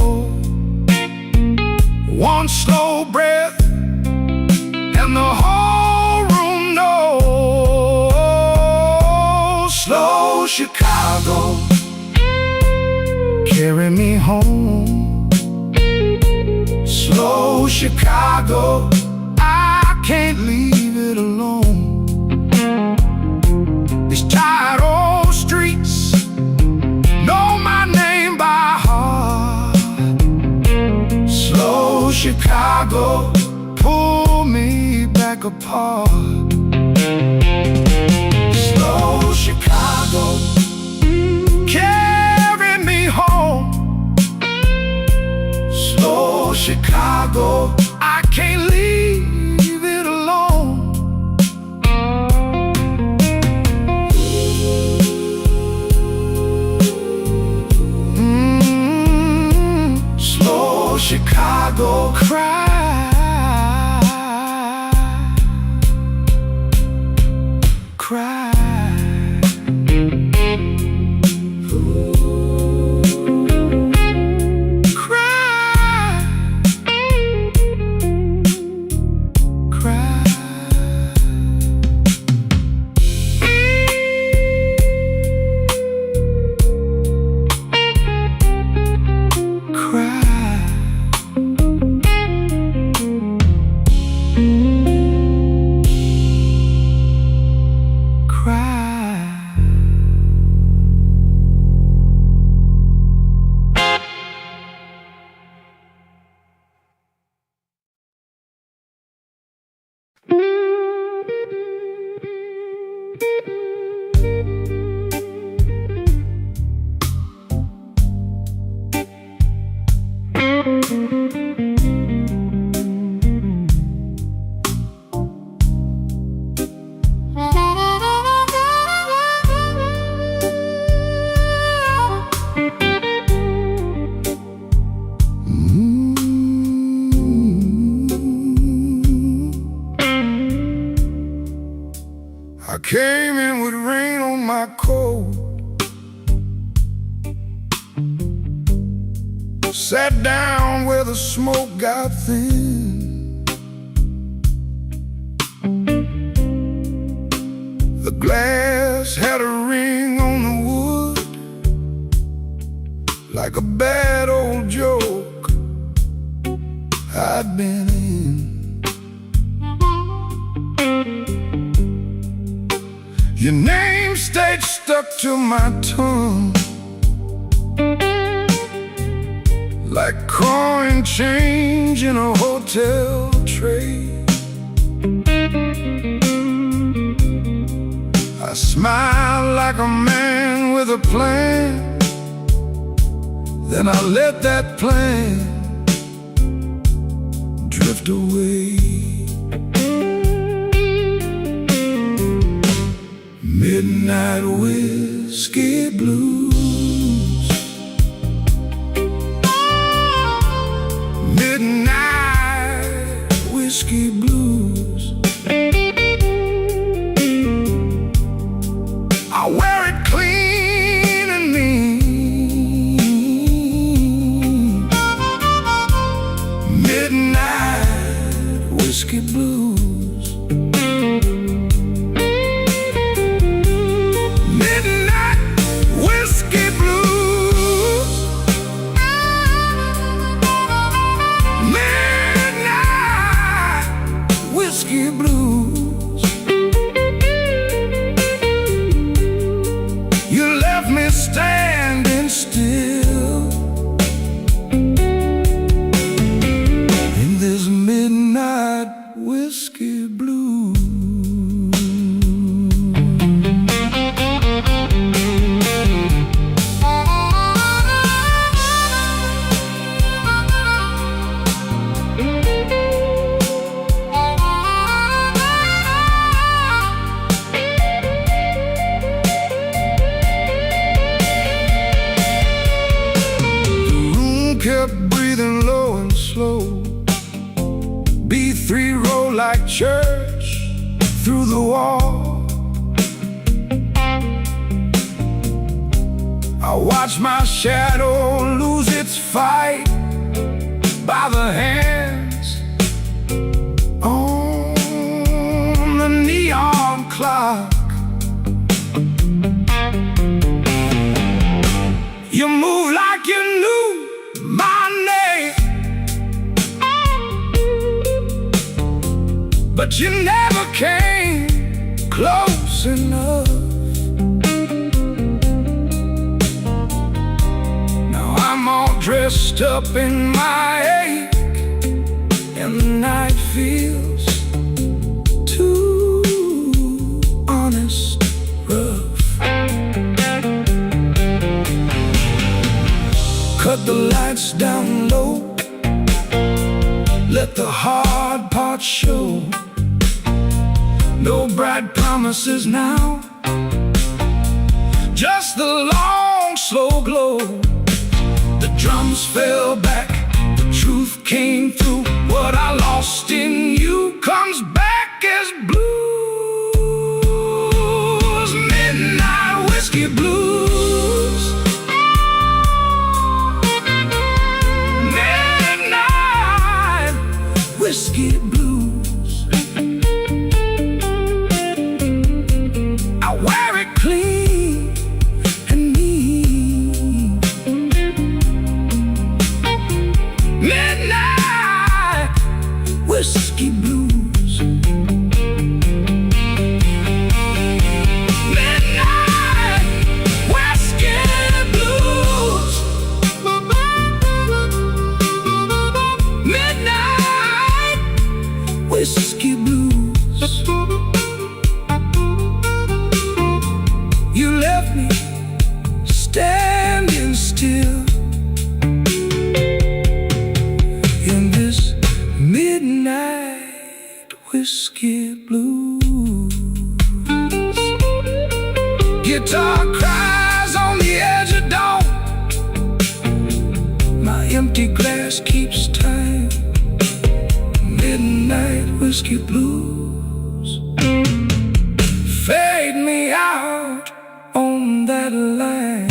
One slow breath and the whole room knows. Slow Chicago, carry me home. Slow Chicago, I can't leave it alone. These tired old streets know my name by heart. Slow Chicago, pull me back apart. Slow Chicago, carry me home. Slow Chicago, I can't leave it alone. Slow Chicago, cry. Cry. I came in with rain on my coat, sat down where the smoke got thin. The glass had a ring on the wood, like a bad old joke I'd been in. Your name stayed stuck to my tongue, like coin change in a hotel tray. I smiled like a man with a plan, then I let that plan drift away. Midnight whiskey blues, midnight whiskey blues. I wear it clean and mean. Midnight whiskey blues. I watch my shadow lose its fight by the hands on the neon clock. You move like you knew my name, but you never came close enough. Now I'm all dressed up in my ache, and the night feels too honest, rough. Cut the lights down low, let the hard parts show. No bright promises now, just the long, slow glow. The drums fell back, the truth came through. What I lost in you comes back as blues. Midnight whiskey blues. Midnight whiskey blues. I wear it clean and neat. Midnight whiskey blues. Midnight whiskey blues. Midnight whiskey blues. You left me standing still in this midnight whiskey blues. Guitar cries on the edge of dawn. My empty glass keeps time. Midnight whiskey blues. Fade me out on that line.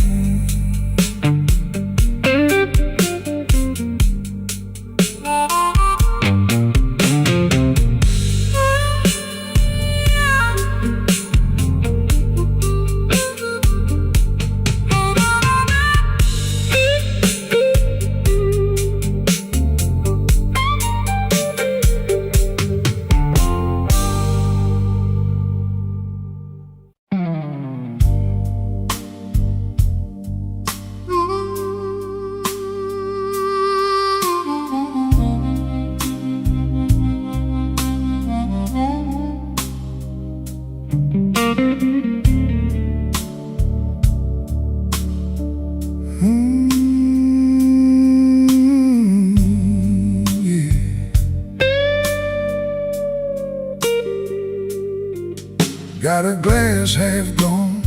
Got a glass half gone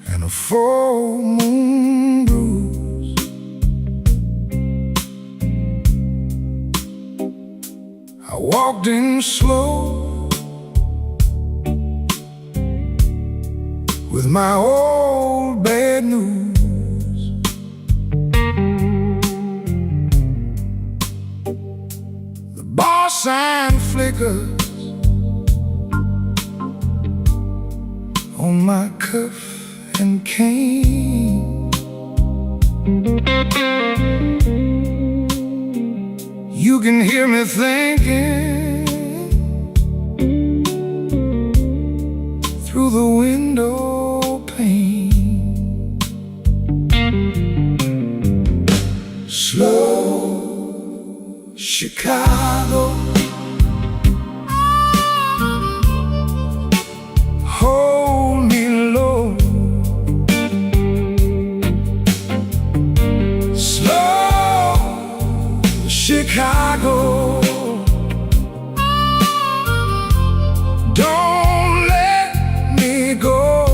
and a full moon bruise. I walked in slow with my old bad news. The bar sign flickers on my cuff and cane. You can hear me thinking through the window pane. Slow Chicago, hold me low. Slow Chicago, don't let me go.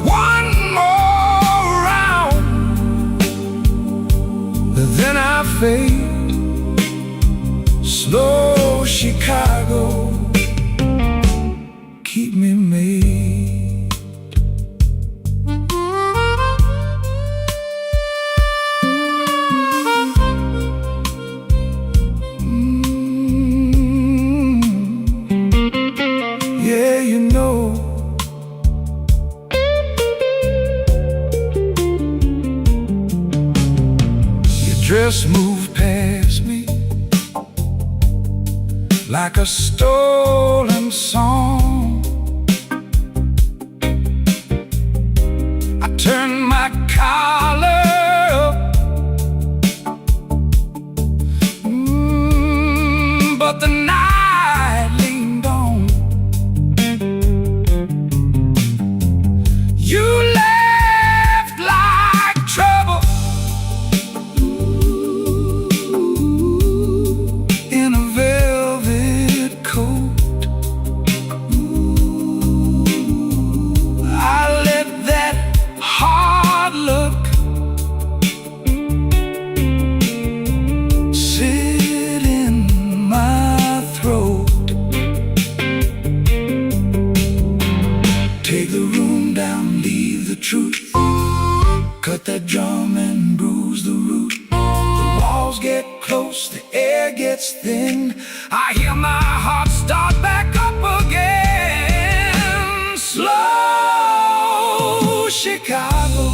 One more round like a stolen song. I turned my collar up, but the night leaned on. You left like trouble in a velvet coat. I let that hard look sit in my throat. Take the room down, leave the truth, cut that drum and bruise the root. The walls get close, the air gets thin. I hear my heart start back up again. Slow Chicago,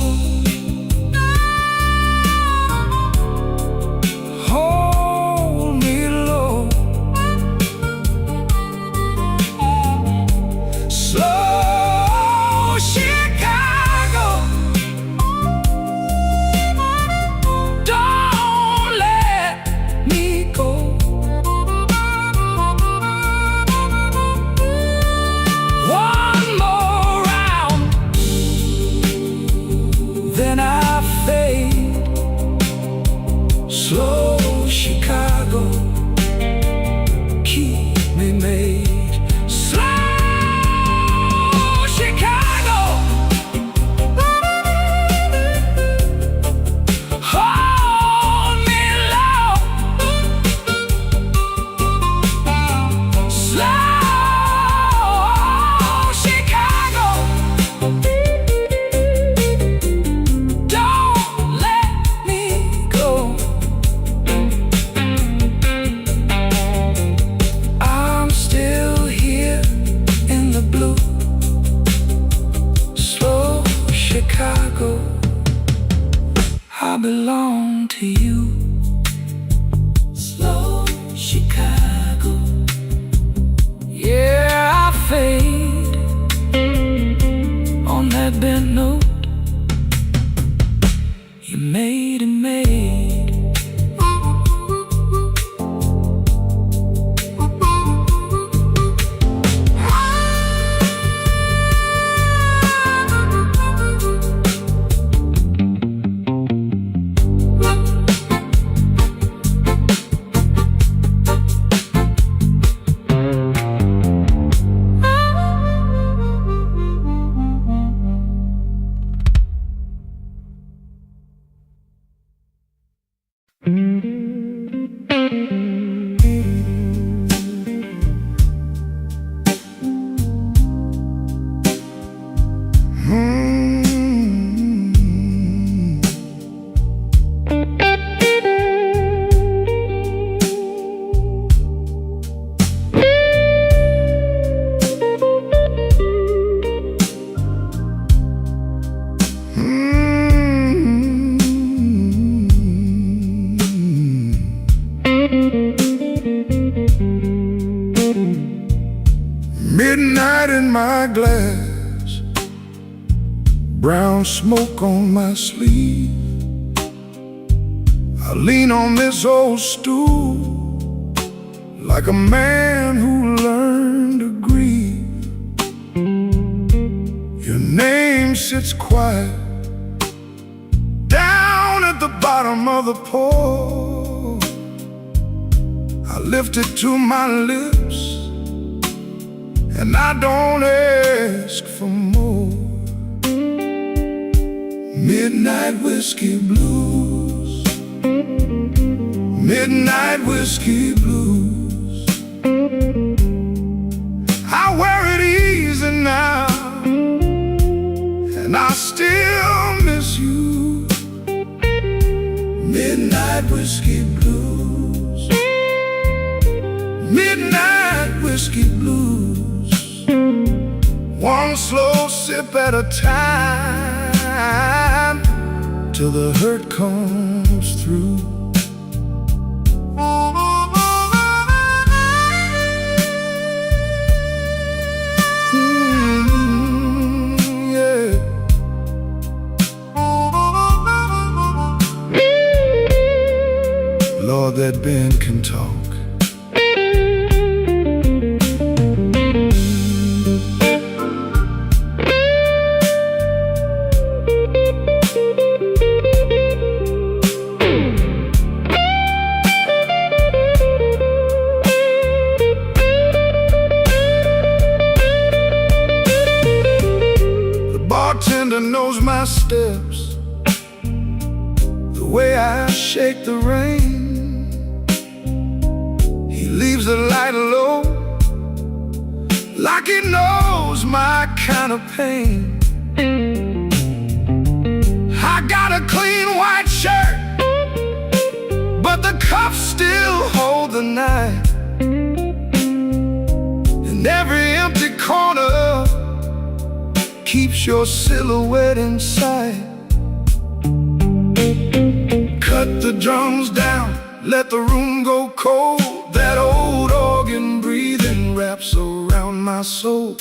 hold me low. Slow Chicago, don't let me go. One more round, then I fade. Slow Chicago, keep me made. Slow Chicago, hold me low. Slow Chicago, don't let me go. I'm still here in the blue. Slow Chicago, I belong to you. Slow Chicago, yeah, I fade on that bent note you made and made. Midnight in my glass, brown smoke on my sleeve. I lean on this old stool like a man who learned to grieve. Your name sits quiet down at the bottom of the pour. I lift it to my lips and I don't ask for more. Midnight whiskey blues, midnight whiskey blues. I wear it easy now, and I still miss you. Midnight whiskey blues, midnight whiskey blues. One slow sip at a time till the hurt comes through. talk. The bartender knows my steps, the way I shake the rain. He leaves the light low, like he knows my kind of pain. I got a clean white shirt, but the cuffs still hold the knife. And every empty corner keeps your silhouette in sight. Cut the drums down, let the room go cold. That old organ breathing wraps around my soul.